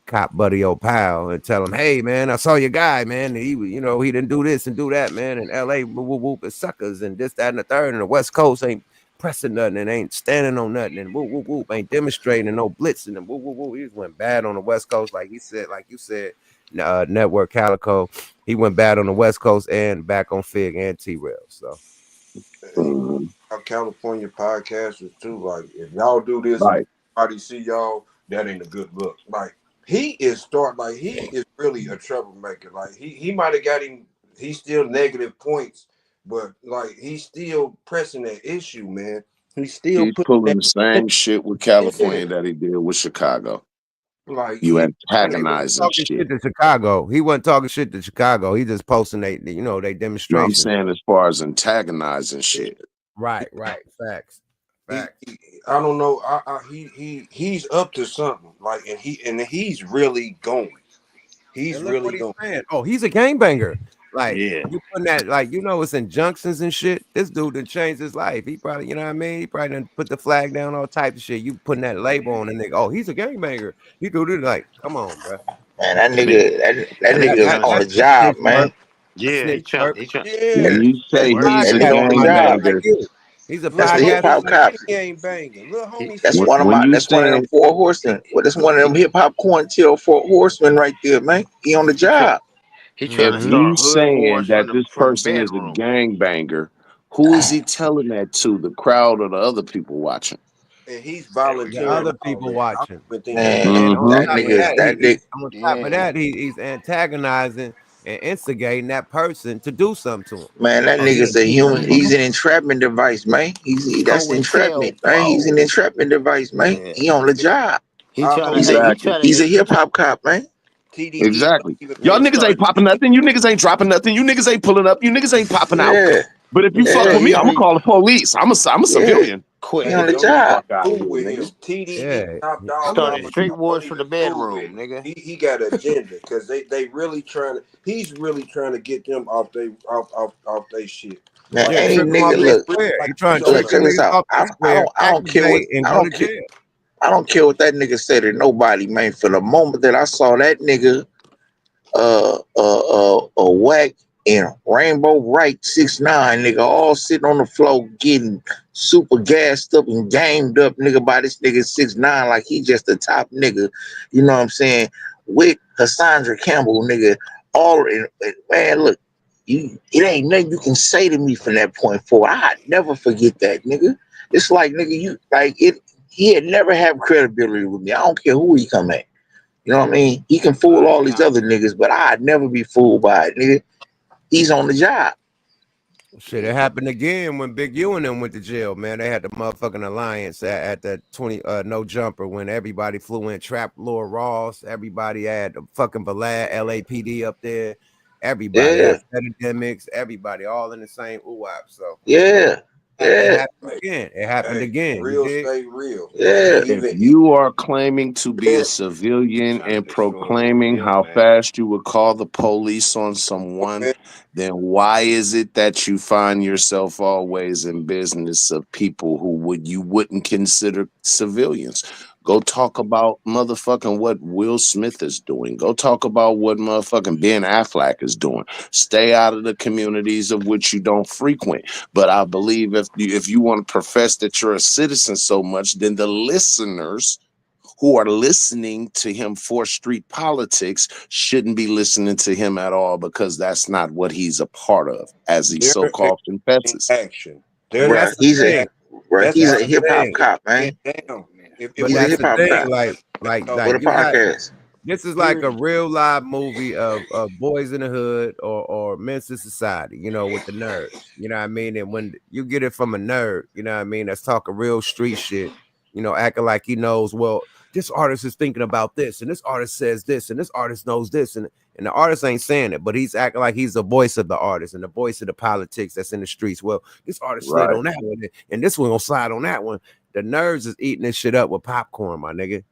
cop buddy old pal and tell him, hey man, I saw your guy, man. He he didn't do this and do that, man. And LA whoop whoop is suckers and this, that, and the third. And the West Coast ain't pressing nothing and ain't standing on nothing and whoop whoop whoop ain't demonstrating and no blitzing and whoop whoop whoop. He just went bad on the West Coast, like you said, Network Calico. He went bad on the West Coast and back on Fig and T-RELL. So our California podcasters too. Like if y'all do this, right, everybody see y'all, that ain't a good look. Like he is really a troublemaker. Like he might have got him. He's still negative points, but like he's still pressing that issue, man. He's pulling the same shit with California that he did with Chicago. Like you he antagonizing talking shit. to Chicago. He wasn't talking shit to Chicago. He just posting they No, demonstration. I'm saying as far as antagonizing shit. Right. Facts. I don't know. He's up to something. Like and he's really going. He's And look really what he's going. saying. Oh, he's a gangbanger. Like Yeah. you putting that, like it's injunctions and shit. This dude done changed his life. He probably, you know what I mean. He probably done put the flag down, all types of shit. You putting that label on and nigga, oh, he's a gangbanger. He do this, like, come on, bro. Man, that nigga on the job, man. Yeah, he trying. When you say he's a nigga on the job. gangbanger, He's a That's the hip hop cop. He ain't banging. Little homie. That's When- one of when my. you That's one of them saying- 4 horsemen. Well, that's one of them hip hop corntail 4 horsemen right there, man. He on the job. He trying to if start you hood saying wars that from this the person is a bedroom. gangbanger, who is he telling that to? The crowd or the other people watching? And he's The volunteering. other people watching. Man, And on that top of nigga, on top of that, he's antagonizing and instigating that person to do something to him. man, that nigga's a human. He's an entrapment device, man. That's entrapment, man. He's an entrapment device, man. He on the job. He trying to. He's a hip hop cop, man. Exactly. Y'all niggas ain't popping nothing. You niggas ain't dropping nothing. You niggas ain't pulling up. You niggas ain't popping out. But if you fuck with me, I'm gonna call the police. I'm a civilian. Quit. on the job. With him. TD top dog. Started street wars for the bedroom, nigga. He got an agenda because they really trying to. He's really trying to get them off they shit. Man, Like, any trick 'em off nigga, their look, square. You trying to look, trick check them this niggas out. off their square, I don't care what activate, and I go to don't care. jail. I don't care what that nigga said to nobody, man. For the moment that I saw that nigga whack and Rainbow Right 6ix9ine, nigga, all sitting on the floor getting super gassed up and gamed up, nigga, by this nigga 6ix9ine like he just the top nigga. You know what I'm saying? With Cassandra Campbell, nigga, all in, man, look, it ain't nothing you can say to me from that point forward. I never forget that, nigga. It's like, nigga, he had never had credibility with me. I don't care who he come at. You know what I mean? He can fool all these other niggas, but I'd never be fooled by it, nigga. He's on the job. Shit, it happened again when Big U and them went to jail, man. They had the motherfucking alliance at the 20 no jumper when everybody flew in. Trap Lord Ross, everybody had the fucking Vlad, LAPD up there. Everybody had epidemics, everybody all in the same UAP. So yeah. It happened again. It happened again. Real stay real. Yeah. If you are claiming to be a civilian and proclaiming how fast you would call the police on someone, then why is it that you find yourself always in business of people who you wouldn't consider civilians? Go talk about motherfucking what Will Smith is doing. Go talk about what motherfucking Ben Affleck is doing. Stay out of the communities of which you don't frequent. But I believe if you want to profess that you're a citizen so much, then the listeners who are listening to him for street politics shouldn't be listening to him at all, because that's not what he's a part of, as he so-called confesses. Action. Right. He's a hip hop cop, man. But that's the thing, like what a you got. podcast. This is like a real live movie of Boys in the Hood or Men's Society, you know, with the nerds, you know what I mean? And when you get it from a nerd, you know what I mean, that's talking real street shit, you know, acting like he knows, well, this artist is thinking about this, and this artist says this, and this artist knows this, and the artist ain't saying it, but he's acting like he's the voice of the artist and the voice of the politics that's in the streets. Well, this artist slid on that one, and this one gonna slide on that one. The nerds is eating this shit up with popcorn, my nigga.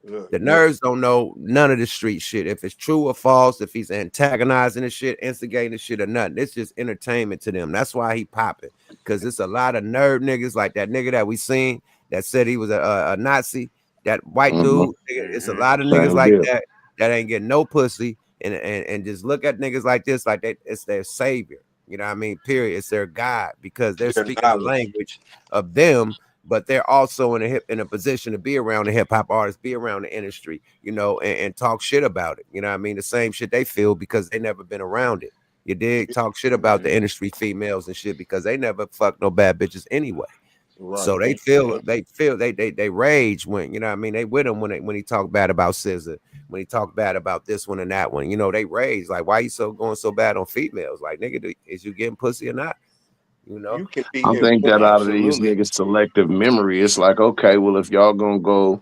The nerds don't know none of the street shit. If it's true or false, if he's antagonizing the shit, instigating the shit or nothing. It's just entertainment to them. That's why he popping. Because it's a lot of nerd niggas like that nigga that we seen that said he was a Nazi, that white dude. It's a lot of niggas like that ain't getting no pussy and just look at niggas like this, like it's their savior. You know what I mean? Period. It's their God, because they're speaking the language of them. But they're also in a position to be around the hip hop artists, be around the industry, you know, and talk shit about it. You know what I mean? The same shit they feel because they never been around it. You dig? Talk shit about the industry females and shit because they never fuck no bad bitches anyway. So they rage when, you know what I mean? They with him when he talk bad about SZA, when he talk bad about this one and that one. You know, they rage like, why you going so bad on females? Like, nigga, is you getting pussy or not? You know, I think that out of these niggas' selective memory, it's like, okay, well, if y'all gonna go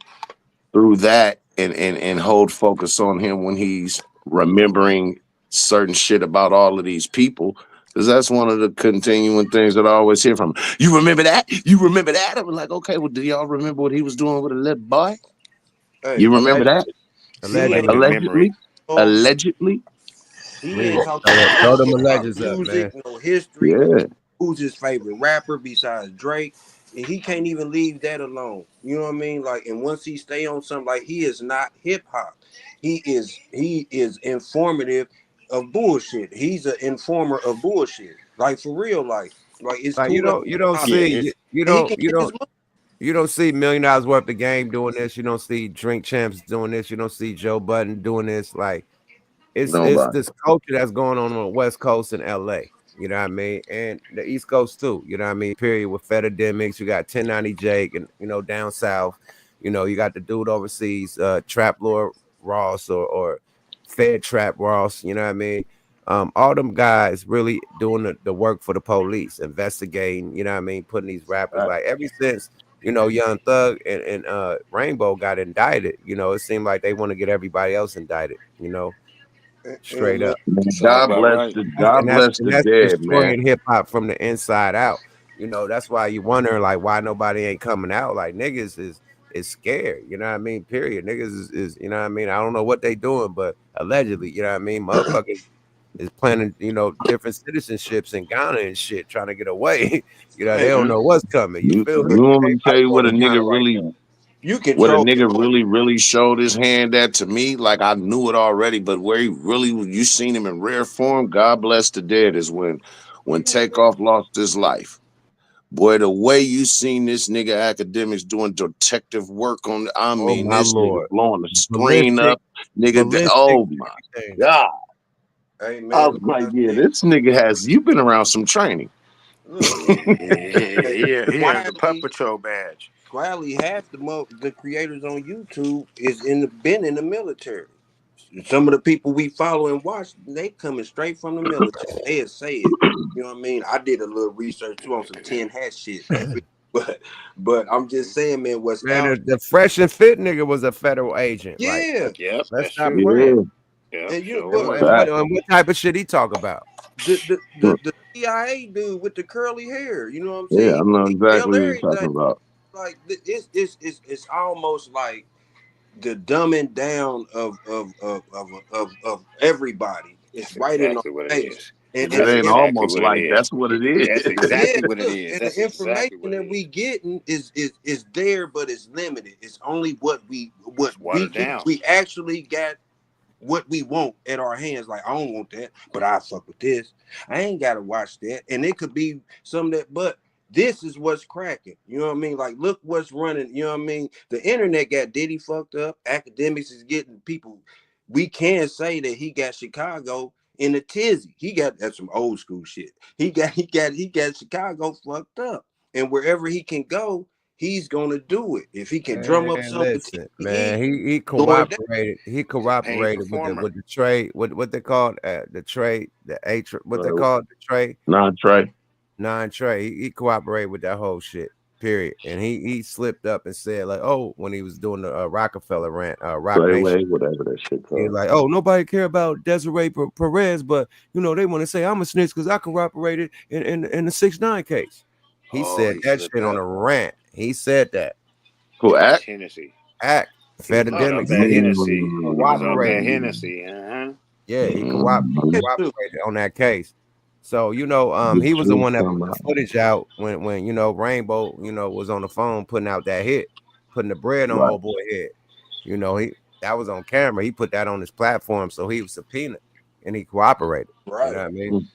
through that and hold focus on him when he's remembering certain shit about all of these people, because that's one of the continuing things that I always hear from him. You remember that? You remember that? I was like, okay, well, do y'all remember what he was doing with a little boy? You remember that? Allegedly. He ain't talking throw them legends up, music, man. no history. Yeah. Who's his favorite rapper besides Drake? And he can't even leave that alone. You know what I mean? Like, and once he stay on something, like, he is not hip hop. He is informative of bullshit. He's an informer of bullshit. Like, for real, like it's like cool. you don't see $1 million worth of game doing this. You don't see Drink Champs doing this. You don't see Joe Budden doing this. Like it's this culture that's going on the West Coast and LA. You know what I mean? And the East Coast too. You know what I mean? Period. With Fedademics, you got 1090 Jake, and you know, down south, you know, you got the dude overseas, Trap Lord Ross or Fed Trap Ross. You know what I mean? All them guys really doing the work for the police, investigating, you know what I mean, putting these rappers like ever since Young Thug and Rainbow got indicted. It seemed like they want to get everybody else indicted. Straight up. God bless the That's dead, man. destroying hip hop from the inside out. That's why you wonder like why nobody ain't coming out. Like niggas is scared. You know what I mean? Period. Niggas is you know what I mean? I don't know what they doing, but allegedly, you know what I mean? Motherfuckers is planning, different citizenships in Ghana and shit, trying to get away. They don't know what's coming. You You feel me? want me to tell you what a Everybody nigga kinda like really that. what a nigga really showed his hand at to me? Like I knew it already, but where he really you seen him in rare form, God bless the dead, is when Takeoff lost his life. Boy, the way you seen this nigga academics doing detective work on, I Oh mean, my this nigga Lord. blowing the screen Ballistic, up, nigga. Oh my everything. God. Hey I man, was like, yeah, this nigga you been around some training. He has the Pup Patrol badge. quietly half the creators on YouTube been in the military. Some of the people we follow and watch, they coming straight from the military. They say it. You know what I mean? I did a little research too on some 10 hat shit. But I'm just saying, man, what's Man, out? the fresh and fit nigga was a federal agent. Like, Yeah. Yep, let's that's stop true. playing. And you And what type of shit he talk about? the CIA dude with the curly hair, you know what I'm Yeah, saying? I know He tell exactly what you're everything. talking about. Like it's almost like the dumbing down of everybody. It's That's right in our exactly what it face. is. And It That's ain't exactly almost what it like is. that's what it is. That's yeah, exactly what it look, is. and That's the exactly information what that it we is. getting is there, but it's limited. It's only what we Watered get. down. We actually got what we want at our hands. Like, I don't want that, but I fuck with this. I ain't gotta watch that. And it could be some that, but this is what's cracking. You know what I mean? Like, look what's running. You know what I mean? The internet got Diddy fucked up. Academics is getting people. We can say that he got Chicago in a tizzy. That's some old school shit. He got Chicago fucked up. And wherever he can go, he's gonna do it. If he can drum up Man, something, listen, man, he going down. cooperated. He Paid cooperated performer. with the trade. What they called the trade, what they called the trade. Non-trade. He cooperated with that whole shit. Period. And he slipped up and said like, oh, when he was doing the Rockefeller rant, Rock Nation. Whatever that shit He called. like, oh, nobody care about Desiree Perez, but they want to say I'm a snitch because I cooperated in the 6ix9ine case. He said He that slipped shit on up. a rant. He said that. Who That's act? Hennessy. Act. He was off Fedidemic that said he Hennessy. He was off that cooperated. Hennessy. Yeah, he cooperated on that case. So he was the one that put the footage out when Rainbow was on the phone putting out that hit, putting the bread on Right. old boy head. That was on camera. He put that on his platform, so he was subpoenaed and he cooperated. Right. You know what I mean?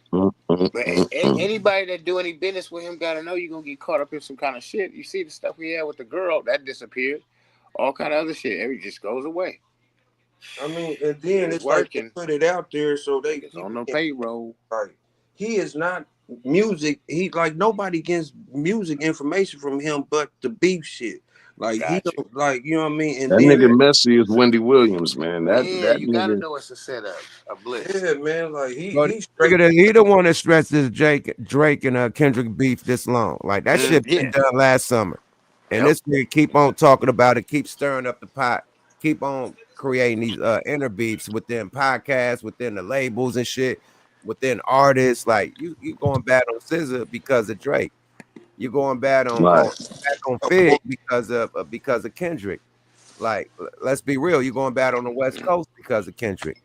But anybody that do any business with him gotta know you're gonna get caught up in some kind of shit. You see the stuff we had with the girl that disappeared, all kind of other shit. Everything just goes away. I mean, and then it's like they put it out there so it's on the payroll. Right. He is not music. He like nobody gets music information from him but the beef shit. Like he don't like, you know what I mean? And That then nigga Messi is Wendy Williams, man. That you gotta nigga. know it's a setup, a blitz. yeah, man, like But he straight. he the one that stresses Drake and Kendrick beef this long. Like that shit been done last summer. And this nigga keep on talking about it, keep stirring up the pot, keep on creating these inner beefs within podcasts, within the labels and shit, within artists. Like you going bad on SZA because of Drake. You going bad on Fig because of Kendrick. Like let's be real, you going bad on the West Coast because of Kendrick.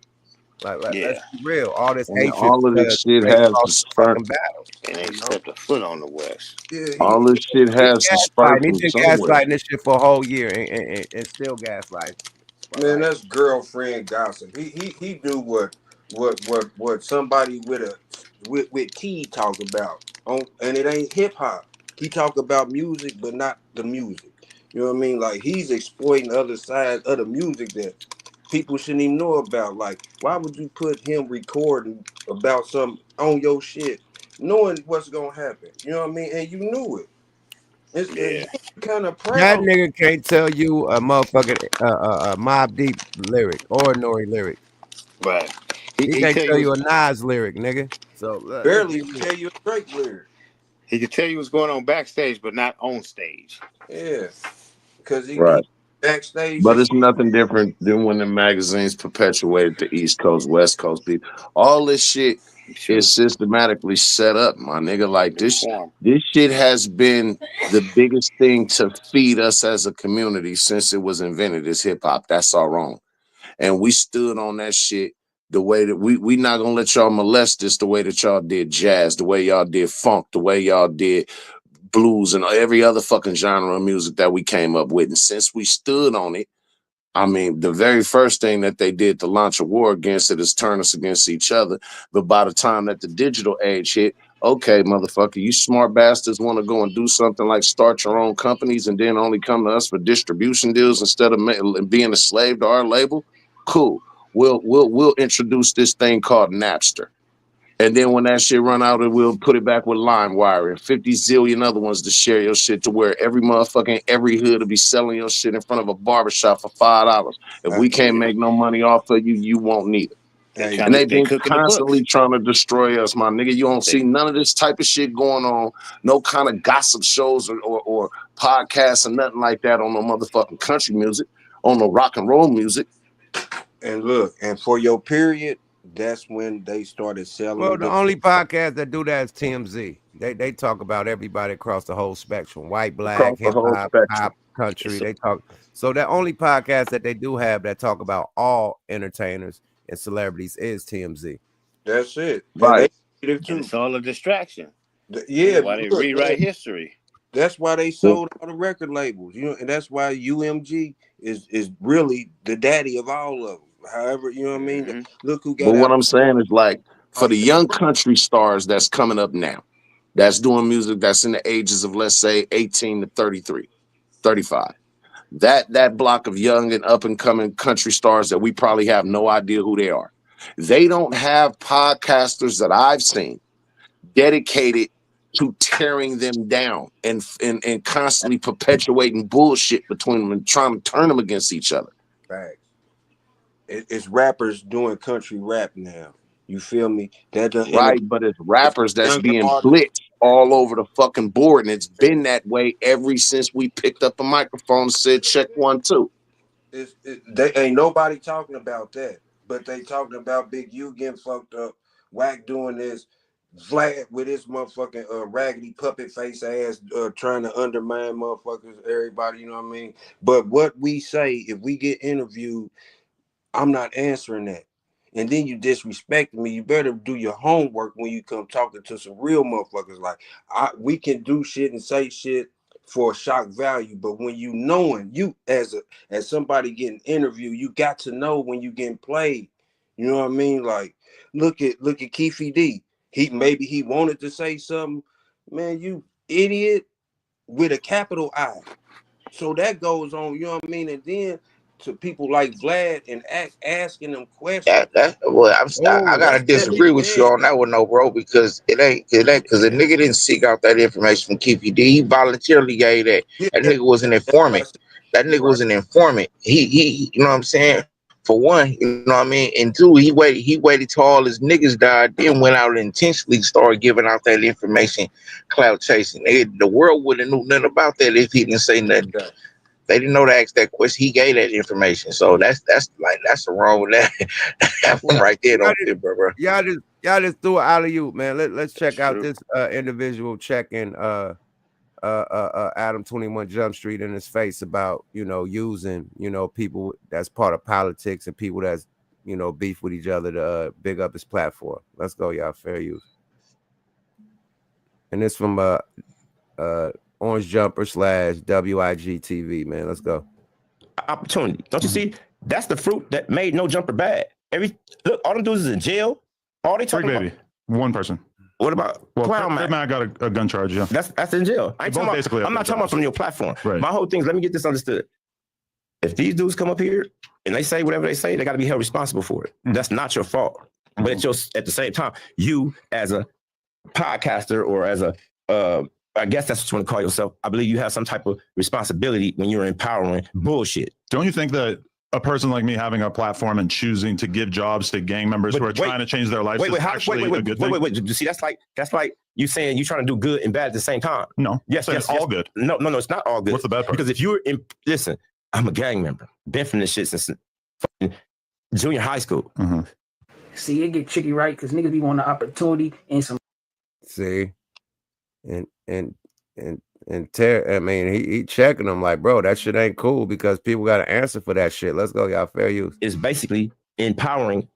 Like let's be real. All this And hatred all of this because shit Drake has lost to the spark. fucking battle. And ain't stepped a foot on the West. Yeah, All this shit has to spark He from been somewhere. gaslighting this shit for a whole year and still gaslighting. Man, that's girlfriend gossip. He do what somebody with T talk about and it ain't hip hop. He talk about music, but not the music. You know what I mean? Like he's exploiting other sides of the music that people shouldn't even know about. Like, why would you put him recording about something on your shit, knowing what's gonna happen? You know what I mean? And you knew it. It's kind of That proud. nigga can't tell you a motherfucking Mob Deep lyric, ordinary lyric. Right. He can't tell you a Nas lyric, nigga. So let's Barely be even real. tell you a Drake lyric. He could tell you what's going on backstage, but not on stage. Yeah, because he Right. backstage. But it's nothing different than when the magazines perpetuated the East Coast, West Coast people. All this shit is systematically set up, my nigga. Like this shit has been the biggest thing to feed us as a community since it was invented, is hip hop. That's all wrong. And we stood on that shit the way that we not gonna let y'all molest this the way that y'all did jazz, the way y'all did funk, the way y'all did blues and every other fucking genre of music that we came up with. And since we stood on it, I mean, the very first thing that they did to launch a war against it is turn us against each other. But by the time that the digital age hit, okay, motherfucker, you smart bastards want to go and do something like start your own companies and then only come to us for distribution deals instead of being a slave to our label? Cool. We'll introduce this thing called Napster. And then when that shit run out, we'll put it back with LimeWire and 50 zillion other ones to share your shit to where every motherfucking every hood will be selling your shit in front of a barbershop for $5. If we can't make no money off of you, you won't neither. And they've been constantly trying to destroy us, my nigga. You don't see none of this type of shit going on. No kind of gossip shows or podcasts or nothing like that on no motherfucking country music, on no rock and roll music. And look, and for your period, that's when they started selling. Well, the only podcast that do that is TMZ. They talk about everybody across the whole spectrum, white, black, hip hop, pop, country. They talk. So the only podcast that they do have that talk about all entertainers and celebrities is TMZ. That's it. Right. It's all a distraction. Yeah, Why they look, rewrite history. That's why they sold all the record labels, you know, and that's why UMG is really the daddy of all of them. However, you know what I mean? Look who got But what out. I'm saying is, like, for the young country stars that's coming up now, that's doing music that's in the ages of, let's say, 18 to 33, 35. That block of young and up and coming country stars that we probably have no idea who they are. They don't have podcasters that I've seen dedicated to tearing them down and constantly perpetuating bullshit between them and trying to turn them against each other. Facts. It's rappers doing country rap now. You feel me? Right, but it's rappers that's being blitzed all over the fucking board, and it's been that way ever since we picked up a microphone and said, check 1, 2. They ain't nobody talking about that, but they talking about Big U getting fucked up, Whack doing this, Vlad with his motherfucking raggedy puppet face ass trying to undermine motherfuckers, everybody, you know what I mean? But what we say, if we get interviewed, I'm not answering that. And then you disrespect me. You better do your homework when you come talking to some real motherfuckers. Like we can do shit and say shit for shock value, but when you knowing you as somebody getting interviewed, you got to know when you getting played. You know what I mean? Like look at Keefe D. He wanted to say something, man. You idiot with a capital I. So that goes on. You know what I mean? And then to people like Vlad and asking them questions. I gotta disagree with you on that one, though, bro, because it ain't because the nigga didn't seek out that information from Keefe D. He voluntarily gave that. That nigga was an informant. That nigga was an informant. He you know what I'm saying? For one, you know what I mean, and two, he waited till all his niggas died, then went out and intentionally started giving out that information, cloud chasing. The world wouldn't know nothing about that if he didn't say nothing. They didn't know to ask that question. He gave that information, so that's the wrong with that. That one right there, don't fit, bro. Y'all just threw it out of you, man. Let's check out this individual checking Adam 21 Jump Street in his face about using people that's part of politics and people that's beef with each other to big up his platform. Let's go, y'all. Fair use. And this from Orange Jumper / WIG TV, man. Let's go. Opportunity. Don't you see? That's the fruit that made No Jumper bad. Look, all them dudes is in jail. All they talking about. One person. What about Clown Man? Man got a gun charge, yeah. That's in jail. I'm not talking about from your platform. Right. My whole thing is, let me get this understood. If these dudes come up here and they say whatever they say, they got to be held responsible for it. That's not your fault. But at the same time, you as a podcaster or as a I guess that's what you want to call yourself. I believe you have some type of responsibility when you're empowering bullshit. Don't you think that a person like me having a platform and choosing to give jobs to gang members who are trying to change their lives is actually a good thing? Wait. You see, that's like you saying you trying to do good and bad at the same time. No. Yes, it's all good. No, it's not all good. What's the bad part? Because if you're in, listen, I'm a gang member. Been from this shit since junior high school. Mm-hmm. See, it get tricky, right? Because niggas be wanting the opportunity and some. See, and I mean, he checking them like, bro, that shit ain't cool because people got to answer for that shit. Let's go, y'all. Fair use. It's basically empowering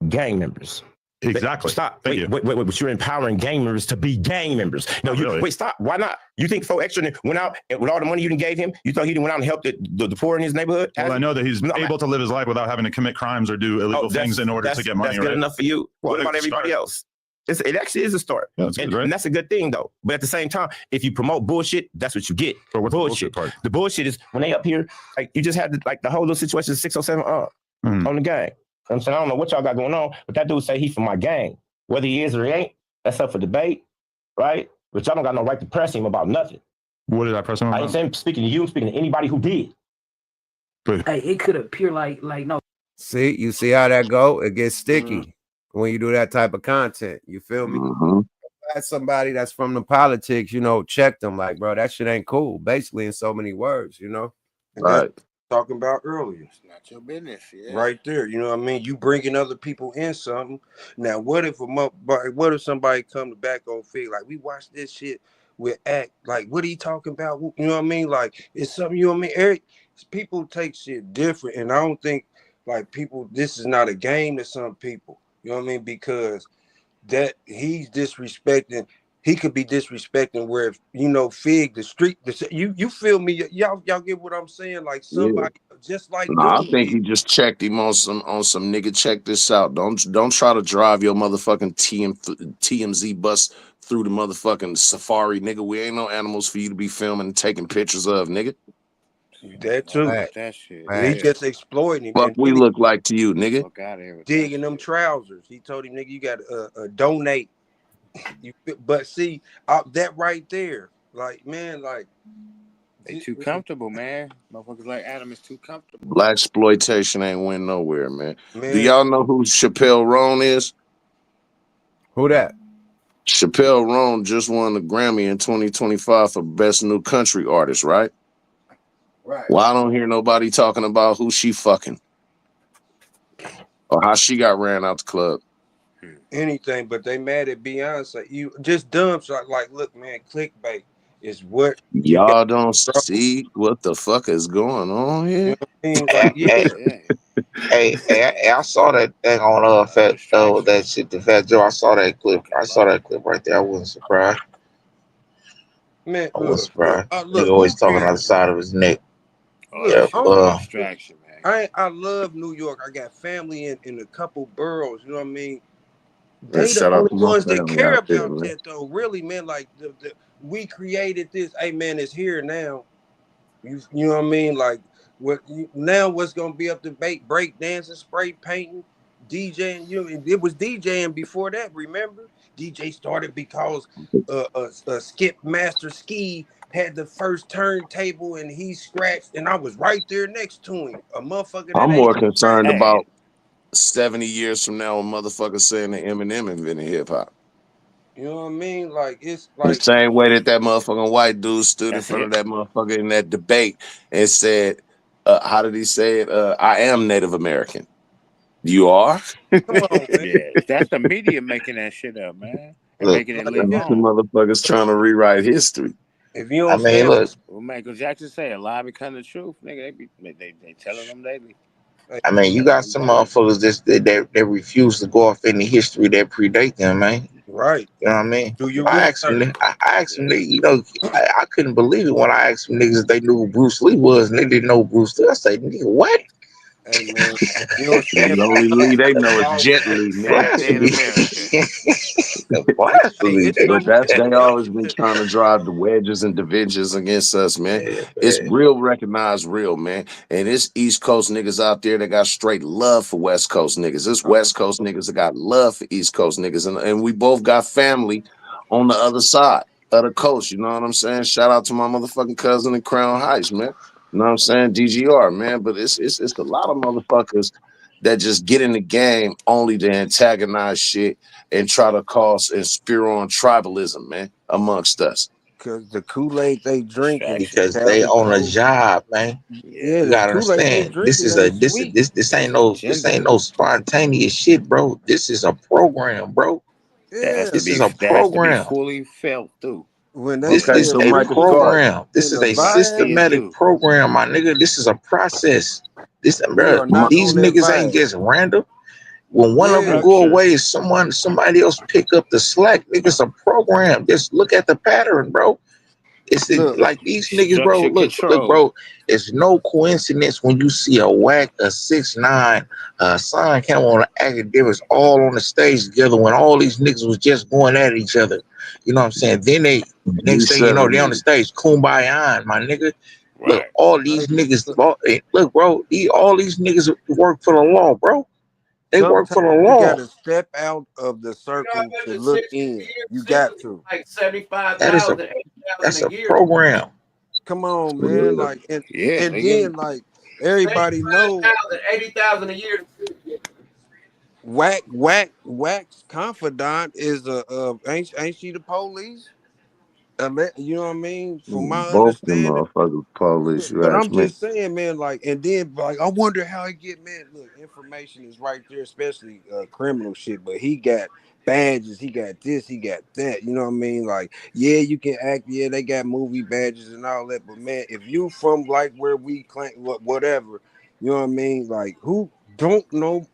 gang members. Exactly. Stop. Wait. But you're empowering gang members to be gang members. No, really. Wait, stop. Why not? You think Fo Extra went out and with all the money you done gave him, you thought he didn't went out and help the poor in his neighborhood? Well, I know that he's able to live his life without having to commit crimes or do illegal things in order to get money. That's good enough for you. What about everybody else? It actually is a start. Yeah, that's good, right? And that's a good thing, though. But at the same time, if you promote bullshit, that's what you get. What's bullshit. The bullshit part? The bullshit is when they up here, like you just had the whole little situation of 607 on the gang. I'm saying, I don't know what y'all got going on, but that dude say he from my gang. Whether he is or he ain't, that's up for debate, right? But y'all don't got no right to press him about nothing. What did I press him about? I ain't saying speaking to you, I'm speaking to anybody who did. Hey, it could appear like no. See, you see how that go? It gets sticky when you do that type of content. You feel me? That's somebody that's from the politics, check them like, bro, that shit ain't cool. Basically, in so many words, Right. Talking about earlier. It's not your business. Yeah. Right there. You know what I mean? You bringing other people in something. Now, what if somebody come to back on feed? Like, we watch this shit with act. Like, what are you talking about? You know what I mean? Like, it's something, you know what I mean? Eric, people take shit different. And I don't think, like, this is not a game to some people. You know what I mean? Because that he's disrespecting. He could be disrespecting where, Fig, the street, you feel me? Y'all get what I'm saying? Like somebody just like I think he just checked him on some nigga. Check this out. Don't try to drive your motherfucking TMZ bus through the motherfucking safari, nigga. We ain't no animals for you to be filming and taking pictures of, nigga. That too. That shit. He just exploiting him. Fuck we look like to you, nigga. Fuck out of here with digging them trousers. He told him, nigga, you got to donate. But see, that right there, like, man, like they too comfortable, man. Motherfuckers like Adam is too comfortable. Black exploitation ain't went nowhere, man. Do y'all know who Chappelle Roan is? Who that? Chappelle Roan just won the Grammy in 2025 for Best New Country Artist, right? Right. Well, I don't hear nobody talking about who she fucking or how she got ran out the club. Anything, but they mad at Beyonce. You just dumb shot. Like, look, man, clickbait is what y'all don't see what the fuck is going on here. Hey, I saw that thing on that shit, the Fat Joe. I saw that clip. Right there. I wasn't surprised. Man, I wasn't surprised. Look, He always talking on the side of his neck. Distraction, man. I love New York. I got family in a couple boroughs. You know what I mean? They the only ones that care about there, that, though. Really, man. Like we created this. Hey, man, it's here now. You know what I mean? Like now? What's gonna be up to break dancing, spray painting, DJing? It was DJing before that. Remember? DJ started because Skip Master Ski had the first turntable and he scratched, and I was right there next to him. A motherfucker. I'm more concerned about 70 years from now, a motherfucker saying that Eminem invented hip hop. You know what I mean? Like it's The like same way that motherfucking white dude stood in front of that motherfucker in that debate and said, how did he say it? I am Native American. You are? Come on, man. Yeah, that's the media making that shit up, man. And making it live The on. motherfuckers trying to rewrite history. If you don't say look. Well, Michael Jackson say a lie become the truth, nigga. They telling them daily. I mean, you got some motherfuckers that refuse to go off any history that predate them, man. Right. You know what I mean? Do you I asked them, I couldn't believe it when I asked them niggas if they knew who Bruce Lee was, and they didn't know Bruce Lee. I said, nigga, what? Hey, man. You know The only Lee they know is Jet Lee, nigga. But they always been trying to drive the wedges and divisions against us, man. It's real recognized real, man. And it's East Coast niggas out there that got straight love for West Coast niggas. It's West Coast niggas that got love for East Coast niggas. And we both got family on the other side of the coast. You know what I'm saying? Shout out to my motherfucking cousin in Crown Heights, man. You know what I'm saying? DGR, man. But it's a lot of motherfuckers that just get in the game only to antagonize shit and try to cause and spear on tribalism, man, amongst us. Cause the Kool-Aid they drinking, because they Captain on a Coke. job, man. Yeah, You the gotta Kool-Aid they understand. This drinking is ain't sweet. this ain't no spontaneous shit, bro. This is a program, bro. Yeah, This is a program. fully felt through. when they This Okay, is said so a Michael people Scott. program. This in is the a vibe, systematic program, my nigga. This is a process. This, we bro, are not these on that niggas ain't vibe. just random. When one of them Yeah, go away, somebody else pick up the slack. Niggas a program. Just look at the pattern, bro. It's look, like these niggas, bro. Structure Look, control. bro. It's no coincidence when you see a whack, a 6ix9ine, Son Cam on the academics all on the stage together when all these niggas was just going at each other. You know what I'm saying? Then they next thing you know, they on the stage, kumbaya, my nigga. Look, all these niggas, look, bro. All these niggas work for the law, bro. They work sometimes for the you law. gotta step out of the circle to look in. You got to. Like 75,000, That's 80,000 a a year. program. Come on, man. Like and they then like everybody know 80,000 a year. Wax confidant is ain't she the police? You know what I mean? From my Both them understanding. motherfuckers police, you But I'm ask me. just saying, man, like, and then like I wonder how he get mad. Look, information is right there, especially criminal shit. But he got badges, he got this, he got that. You know what I mean? Like, yeah, you can act, yeah, they got movie badges and all that. But man, if you from like where we claim whatever, you know what I mean? Like, who don't know?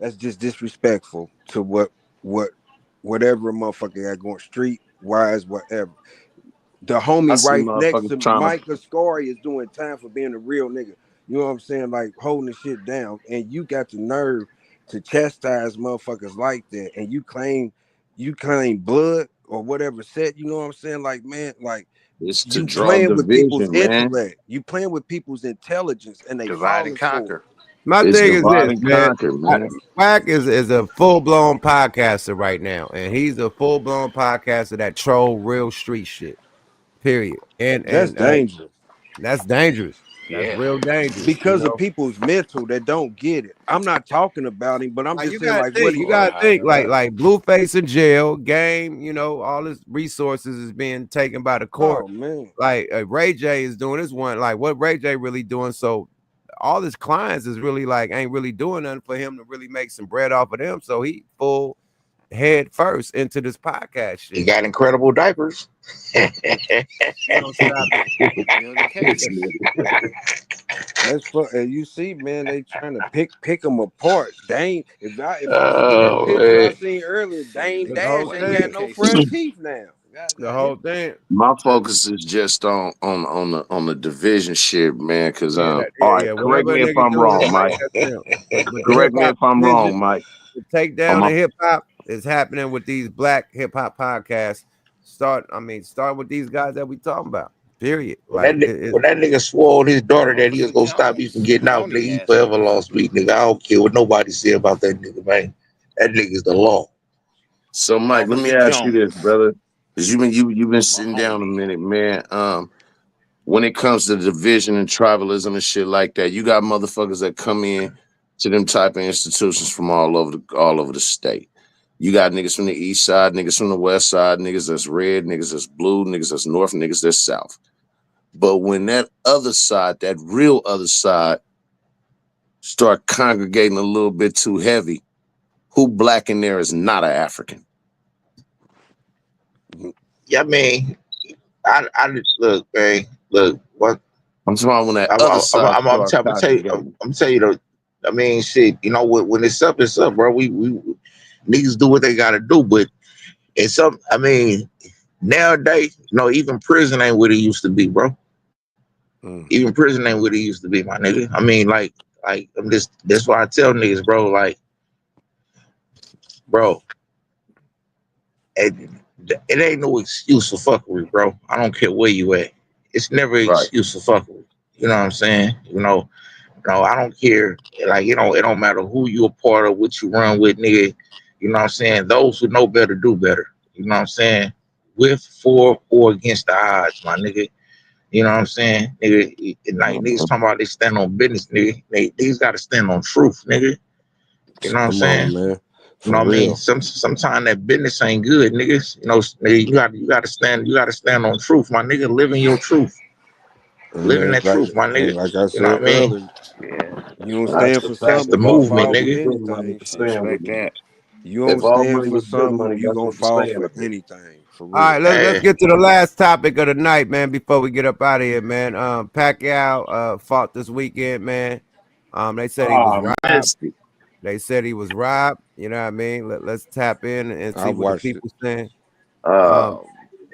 That's just disrespectful to whatever a motherfucker got going street wise, whatever. The I homie see right next motherfuckers to trying to Mike Ascari is doing time for being a real nigga. You know what I'm saying? Like holding the shit down. And you got the nerve to chastise motherfuckers like that. And you claim blood or whatever set, you know what I'm saying? Like, man, like it's to you draw playing with people's division, man. intellect. You playing with people's intelligence and they divide and falling for conquer. it. My It's thing is divide this, and man. conquer, man. Wack is a full blown podcaster right now, and he's a full blown podcaster that troll real street shit. Period. That's And dangerous. that's dangerous. That's Yeah. real dangerous. You Because of know, people's mental that don't get it. I'm not talking about him, but I'm like just saying, like, what he you gotta think, like Blueface in jail, Game. You know, all his resources is being taken by the court. oh man. Like Ray J is doing this one. Like what Ray J really doing? So all his clients is really like ain't really doing nothing for him to really make some bread off of them. So he full head first into this podcast shit. He got incredible diapers. That's and you see, man, they trying to pick them apart. Dame, if I see that Oh, picture I man. seen earlier, Dame The Dash whole ain't thing. got no front teeth now. The whole thing. My focus is just on the division shit, man. Cause all right, correct Whatever a me if nigga I'm doing, wrong, it's like Mike. that now. But the hip Correct me hop if I'm ninja, wrong, Mike. the takedown of hip hop is happening with these black hip hop podcasts. Start with these guys that we talking about. Period. When Like that nigga swore his daughter that he was gonna stop you from getting out, nigga, he forever lost me, nigga. I don't care what nobody say about that nigga, man. That nigga's the law. So, Mike, let me ask you this, brother, because you've been sitting down a minute, man. When it comes to division and tribalism and shit like that, you got motherfuckers that come in to them type of institutions from all over the state. You got niggas from the east side, niggas from the west side, niggas that's red, niggas that's blue, niggas that's north, niggas that's south. But when that other side, that real other side, start congregating a little bit too heavy, who black in there is not an African? Yeah, I mean, I look, man, look, what I'm talking about when that other side I'm start tell you, congregating. I'm tell you though. I mean, shit, you know, when it's up, bro. We niggas do what they gotta do, but it's some. I mean, nowadays, you know, even prison ain't what it used to be, bro. Even prison ain't what it used to be, my nigga. I mean, like I'm just. That's why I tell niggas, bro. Like, bro, it ain't no excuse for fuckery, bro. I don't care where you at. It's never an excuse for fuckery. You know what I'm saying? No, I don't care. Like, you know, it don't matter who you a part of, what you run with, nigga. You know what I'm saying? Those who know better do better. You know what I'm saying? With, for, or against the odds, my nigga. You know what I'm saying? Nigga, like niggas talking about they stand on business, nigga. Niggas gotta stand on truth, nigga. You know what I'm Come saying? on, man. You For know what I mean? real. Sometimes that business ain't good, niggas. You know, you gotta stand on truth, my nigga. Living your truth. Living And that truth, my nigga. like I You know said what I mean? earlier, you don't That's stand the for fact. something, the you're gonna movement, fall for nigga. Good money anything. for Shit. staying with Respect me. that. You don't If all stand money for was good something, money, you that's gonna what we're fall staying for with me. anything. For All right, real. let's get to the last topic of the night, man. Before we get up out of here, man. Pacquiao fought this weekend, man. They said he was Oh man, robbed. They said he was robbed. You know what I mean? Let's tap in and I see what the watched it. people saying.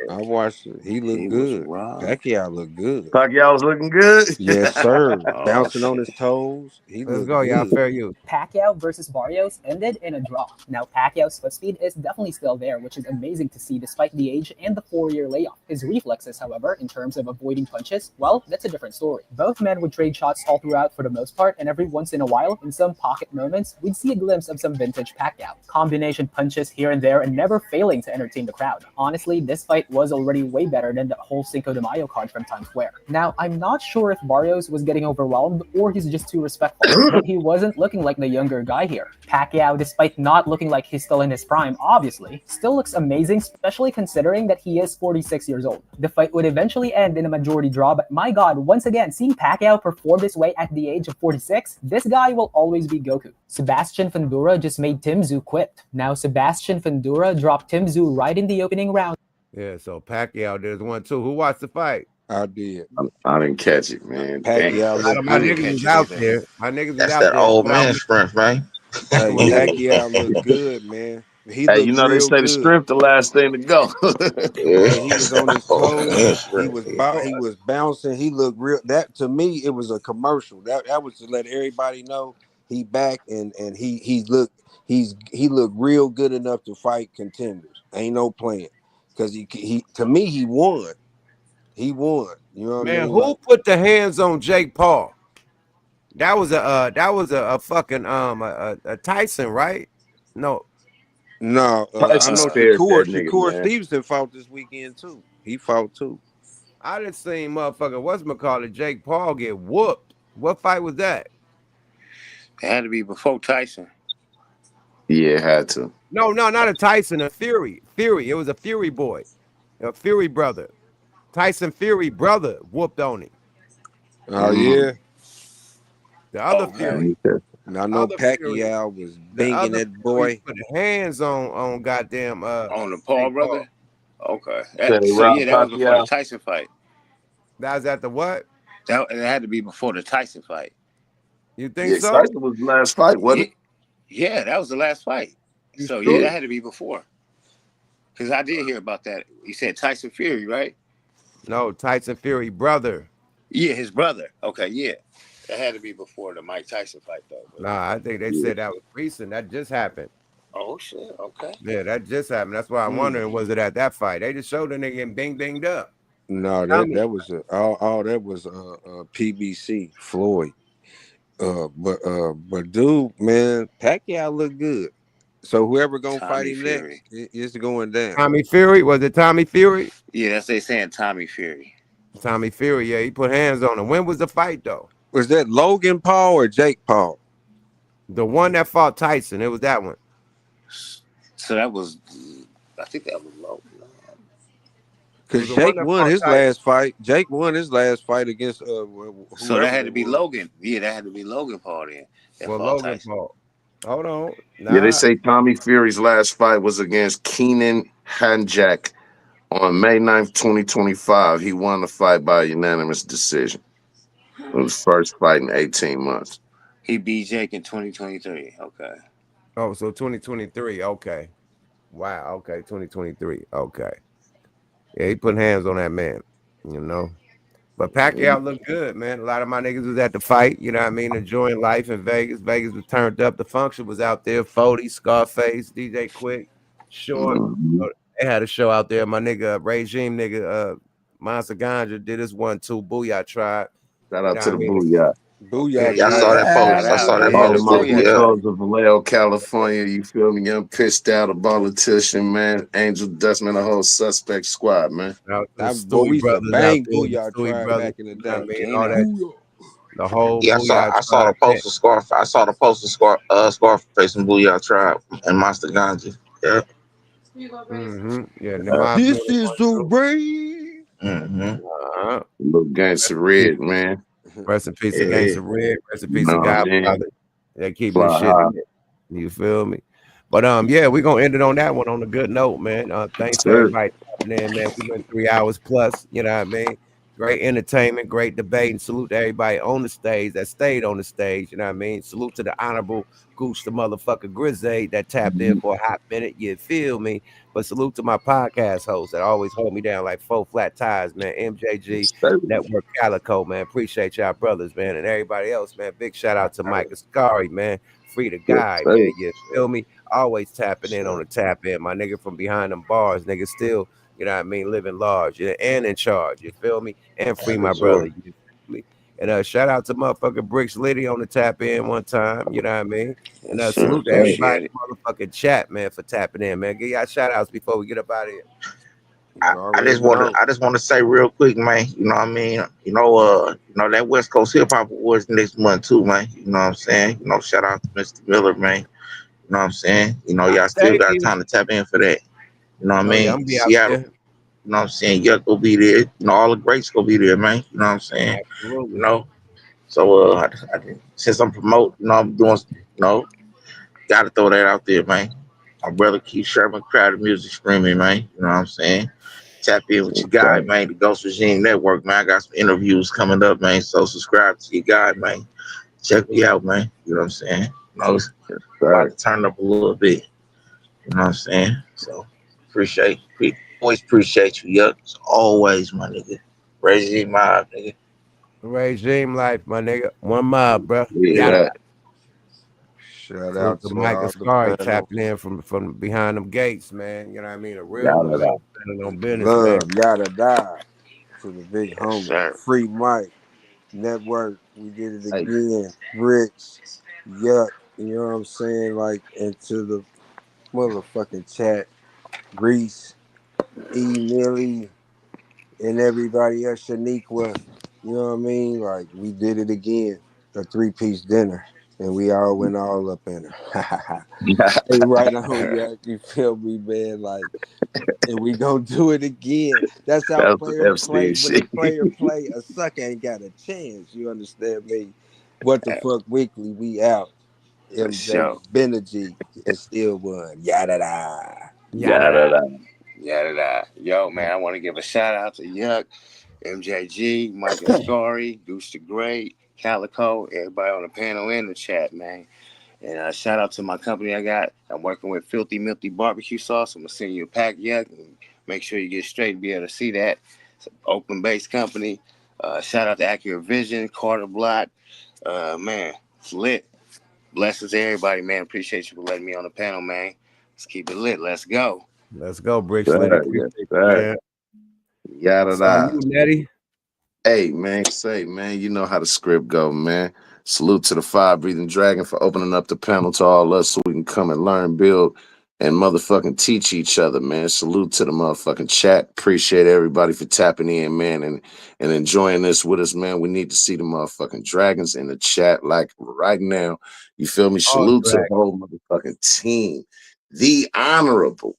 I watched it. He looked good. Pacquiao looked good. Pacquiao was looking good. Yes, sir. Oh Bouncing on shit. his toes. He Let's looked go, y'all. good. Fair use. Pacquiao versus Barrios ended in a draw. Now, Pacquiao's foot speed is definitely still there, which is amazing to see despite the age and the 4-year layoff. His reflexes, however, in terms of avoiding punches, well, that's a different story. Both men would trade shots all throughout for the most part, and every once in a while, in some pocket moments, we'd see a glimpse of some vintage Pacquiao. Combination punches here and there and never failing to entertain the crowd. Honestly, this fight was already way better than the whole Cinco de Mayo card from Times Square. Now, I'm not sure if Barrios was getting overwhelmed or he's just too respectful, but he wasn't looking like the younger guy here. Pacquiao, despite not looking like he's still in his prime, obviously, still looks amazing, especially considering that he is 46 years old. The fight would eventually end in a majority draw, but my god, once again, seeing Pacquiao perform this way at the age of 46, this guy will always be Goku. Sebastian Fundora just made Tim Tszyu quit. Now, Sebastian Fundora dropped Tim Tszyu right in the opening round. Yeah, so Pacquiao did 1-2. Who watched the fight? I did. I didn't catch it, man. Damn. Pacquiao looked My good. niggas was out there. My niggas was That's out that there. old Shout out man strength, man. Hey, What? Pacquiao looked good, man. He Hey, looked you know they real say the good. strength the last thing to go. Hey, he was on his Old man toes. He strength. was bouncing. He looked real. That to me, it was a commercial. That was to let everybody know he back and he looked real good enough to fight contenders. Ain't no playing because he to me he won. He won. You know what I Man, mean? who put the hands on Jake Paul? That was a fucking a Tyson, right? No. No, I Tyson know spared that nigga, Shakur man. Stevenson fought this weekend too. He fought too. I didn't see motherfucker whatchamacallit Jake Paul get whooped. What fight was that? It had to be before Tyson. Yeah, it had to. No, not a Tyson, a Fury. Fury. It was a Fury boy. A Fury brother. Tyson Fury brother whooped on him. Oh yeah. The other Okay. Fury. And I know Other Fury. Pacquiao was The binging other that Fury boy. put hands on goddamn On the Paul Jake brother? Okay. Said they So yeah, robbed that was before the Pacquiao. Tyson fight. That was at the what? That it had to be before the Tyson fight. You think Yeah, so? Tyson was the last fight, wasn't it? Yeah, that was the last fight. You So sure? yeah, that had to be before. Because I did hear about that. You said Tyson Fury, right? No, Tyson Fury brother. Yeah, his brother. Okay, yeah. That had to be before the Mike Tyson fight, though. But, Nah, I think they said that was recent. That just happened. oh shit. Okay. Yeah, that just happened. That's why I'm wondering, was it at that fight? They just showed the nigga getting binged up. No, Tell me. that was all that was PBC Floyd. But dude, man, Pacquiao looked good. So whoever gonna fight Tommy him Fury. next, it's going down. Tommy Fury? Was it Tommy Fury? Yeah, that's they saying Tommy Fury. Tommy Fury, yeah, he put hands on him. When was the fight though? Was that Logan Paul or Jake Paul? The one that fought Tyson. It was that one. So that was, I think that was low. Because Was the one Jake that won fought his Tyson. last fight. Jake won his last fight against whoever. So that had to it be was. Logan. Yeah, that had to be Logan Paul then. That Well, fought Logan Tyson. Paul. Hold on. Yeah, they say Tommy Fury's last fight was against Keenan Hanjak on May 9th, 2025. He won the fight by a unanimous decision. It was first fight in 18 months. He beat Jake in 2023. Okay. Oh, so 2023. Okay. Wow. Okay. 2023. Okay. Yeah, he put hands on that man, you know. But Pacquiao looked good, man. A lot of my niggas was at the fight, you know what I mean, enjoying life in Vegas. Vegas was turned up. The function was out there. 40, Scarface, DJ Quick, Short. They had a show out there. My nigga, Regime nigga, Monster Ganja did his 1-2. Booyah Tribe. Shout out to the Booyah. Booyah. Yeah, I saw that post. I saw that All post my too. Yeah. Bulldogs of Vallejo, California. You feel me? I'm pissed out, a politician, man. Angel Dustman, the whole suspect squad, man. Boy, we used to bang Booyah Stewie Tribe brothers, back in the you know what I day. mean? All that. The whole Yeah, Booyah I saw the Tribe. poster scarf. I saw the poster Scarface and Booyah Tribe and Master Ganja. Yeah. Yeah, the mob. This is the way. Little gangster red, man. Rest in peace of Yeah. Gangsta Red. Rest in You peace know of what I mean? Godfather. They're keeping this Fly shit. high. You feel me? But yeah, we're gonna end it on that one on a good note, man. Thanks to Sir. everybody tapping in, man. We went 3 hours plus, you know what I mean? Great entertainment, great debate, and salute to everybody on the stage that stayed on the stage, you know what I mean? Salute to the honorable Gooch the motherfucker Grizzly that tapped in for a hot minute, you feel me? But salute to my podcast hosts that always hold me down like 4 flat tires, man. MJG, Network Calico, man. Appreciate y'all brothers, man, and everybody else, man. Big shout out to Mike Ascari, man. Free the guy, man. You feel me? Always tapping in on the tap in. My nigga from behind them bars, nigga still, you know what I mean, living large, yeah, and in charge. You feel me? And free my brother. You feel me? And shout out to motherfucking Bricks Liddy on the tap in one time. You know what I mean? And salute to everybody in the motherfucking chat, man, for tapping in, man. Give y'all shout outs before we get up out of here. I just want to say real quick, man. You know what I mean? That West Coast Hip Hop Awards next month too, man. You know what I'm saying? Shout out to Mr. Miller, man. You know what I'm saying? Y'all still Thank got you. time to tap in for that. You know what I Oh, yeah, mean? I'm be out Seattle. there. You know what I'm saying? Yuck will be there. All the greats gonna be there, man. You know what I'm saying? Absolutely. So since I'm promoting, I'm doing, gotta throw that out there, man. My brother Keith Sherman, Crowded Music Screaming, man. You know what I'm saying? Tap in with your guy, man. The Ghost Regime Network, man. I got some interviews coming up, man. So subscribe to your guy, man. Check me out, man. You know what I'm saying? It's about to turn up a little bit. You know what I'm saying? So always appreciate you, Yuck. As always, my nigga. Regime Mob, nigga. Regime life, my nigga. One mob, bro. Yeah. Shout Salute out to to Mike all the Ascari panel. tapping in from behind them gates, man. You know what I mean? A real Yada, one, yada. standing on business, man. Love, yada die to the big homie. sir. Free Mike Network. We did it again. Bricks. Yuck. You know what I'm saying? Like into the motherfucking chat. Reese, E Millie, and everybody else, Shaniqua. You know what I mean? Like we did it again. A 3-piece dinner. And we all went all up in her. Hey, right on, yeah. You feel me, man? Like, and we gonna do it again. That's how That's players play. Epstein When a shit. player play, a sucker ain't got a chance. You understand me? What the fuck weekly? We out. For MJ sure. Benergy and still won. Yada da. Yada, yada. Yada, yada. Yo, man, I want to give a shout out to Yuck, MJG, Mike Ascari, Deuce the Great, Calico, everybody on the panel in the chat, man. And shout out to my company I'm working with Filthy Milky Barbecue Sauce. I'm going to send you a pack, Yuck, and make sure you get straight to be able to see that. It's an open-based company. Shout out to Accurate Vision, Carter Block. Man, it's lit. Blessings to everybody, man. Appreciate you for letting me on the panel, man. Let's keep it lit. Let's go. Let's go, Bricks Liddy. Appreciate you, champ. Yada It's on da. you, Nettie. Hey, man, you know how the script go, man. Salute to the Fire Breathing Dragon for opening up the panel to all us so we can come and learn, build, and motherfucking teach each other, man. Salute to the motherfucking chat. Appreciate everybody for tapping in, man, and enjoying this with us, man. We need to see the motherfucking dragons in the chat like right now. You feel me? All Salute to the dragons. whole motherfucking team. The Honorable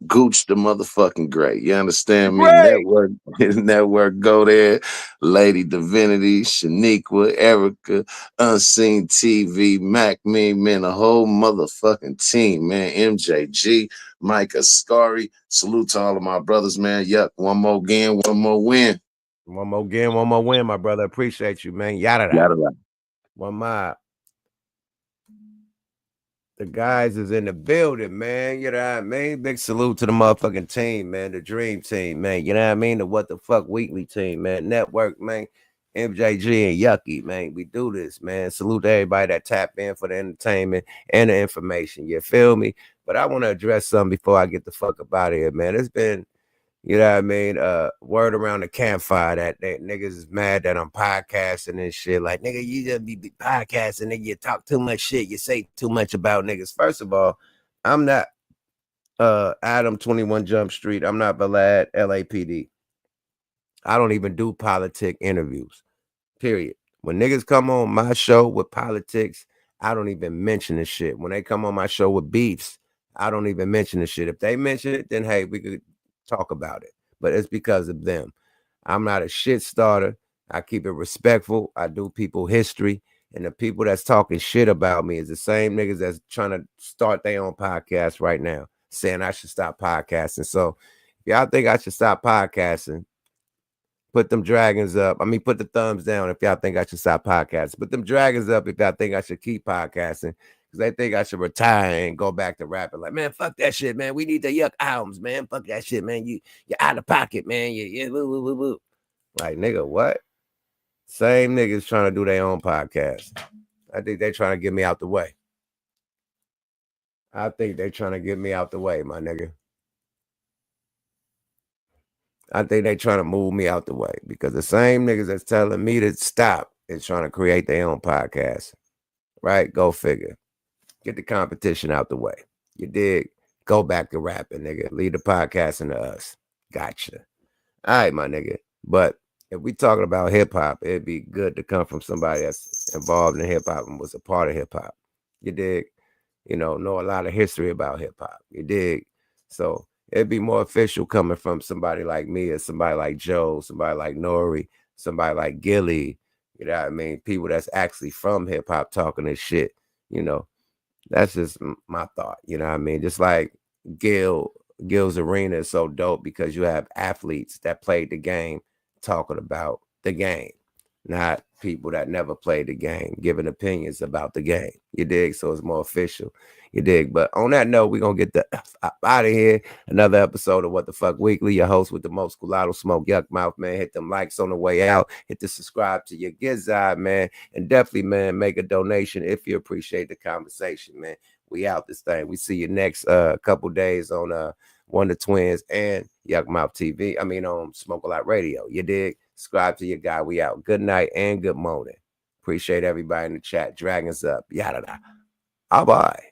Gooch the motherfucking Great. You understand me? Network go there. Lady Divinity, Shaniqua, Erica, Unseen TV, Mac Me, man, the whole motherfucking team, man. MJG, Mike Ascari. Salute to all of my brothers, man. Yuck. One more again, one more win. One more game, one more win, my brother. Appreciate you, man. Yada da. Yada da. One mob. The guys is in the building, man. You know what I mean? Big salute to the motherfucking team, man. The dream team, man. You know what I mean? The What the Fuck Weekly team, man. Network, man. MJG and Yucky, man. We do this, man. Salute to everybody that tap in for the entertainment and the information. You feel me? But I want to address something before I get the fuck up out of here, man. It's been, you know what I mean? Word around the campfire that niggas is mad that I'm podcasting and shit. Like, nigga, you just be podcasting, nigga. You talk too much shit. You say too much about niggas. First of all, I'm not Adam 21 Jump Street. I'm not Vlad LAPD. I don't even do politic interviews. Period. When niggas come on my show with politics, I don't even mention the shit. When they come on my show with beefs, I don't even mention the shit. If they mention it, then hey, we could talk about it. But it's because of them. I'm not a shit starter. I keep it respectful. I do people history. And the people that's talking shit about me is the same niggas that's trying to start their own podcast right now, saying I should stop podcasting. So if y'all think I should stop podcasting, put them dragons up. I mean, put the thumbs down if y'all think I should stop podcasting. Put them dragons up if y'all think I should keep podcasting. Because they think I should retire and go back to rapping. Like, man, fuck that shit, man. We need the Yuck albums, man. Fuck that shit, man. You're out of pocket, man. Like, nigga, what? Same niggas trying to do their own podcast. I think they trying to get me out the way. I think they trying to get me out the way, my nigga. I think they trying to move me out the way because the same niggas that's telling me to stop is trying to create their own podcast. Right? Go figure. Get the competition out the way. You dig? Go back to rapping, nigga. Leave the podcasting to us. Gotcha. All right, my nigga. But if we talking about hip hop, it'd be good to come from somebody that's involved in hip hop and was a part of hip hop. You dig? You know a lot of history about hip hop. You dig? So it'd be more official coming from somebody like me or somebody like Joe, somebody like Nori, somebody like Gilly. You know what I mean? People that's actually from hip hop talking this shit. You know, that's just my thought. You know what I mean? Just like Gil's Arena is so dope because you have athletes that played the game talking about the game, not people that never played the game, giving opinions about the game. You dig? So it's more official. You dig? But on that note, we're going to get the F out of here. Another episode of What the Fuck Weekly. Your host with the most Kulado Smoke Yuck Mouth, man. Hit them likes on the way out. Hit the subscribe to your GetS, man. And definitely, man, make a donation if you appreciate the conversation, man. We out this thing. We see you next couple days on Wonder Twins and Yuck Mouth TV. I mean, on Smoke a Lot Radio. You dig? Subscribe to your guy. We out. Good night and good morning. Appreciate everybody in the chat. Dragons up. Yada da. Bye bye.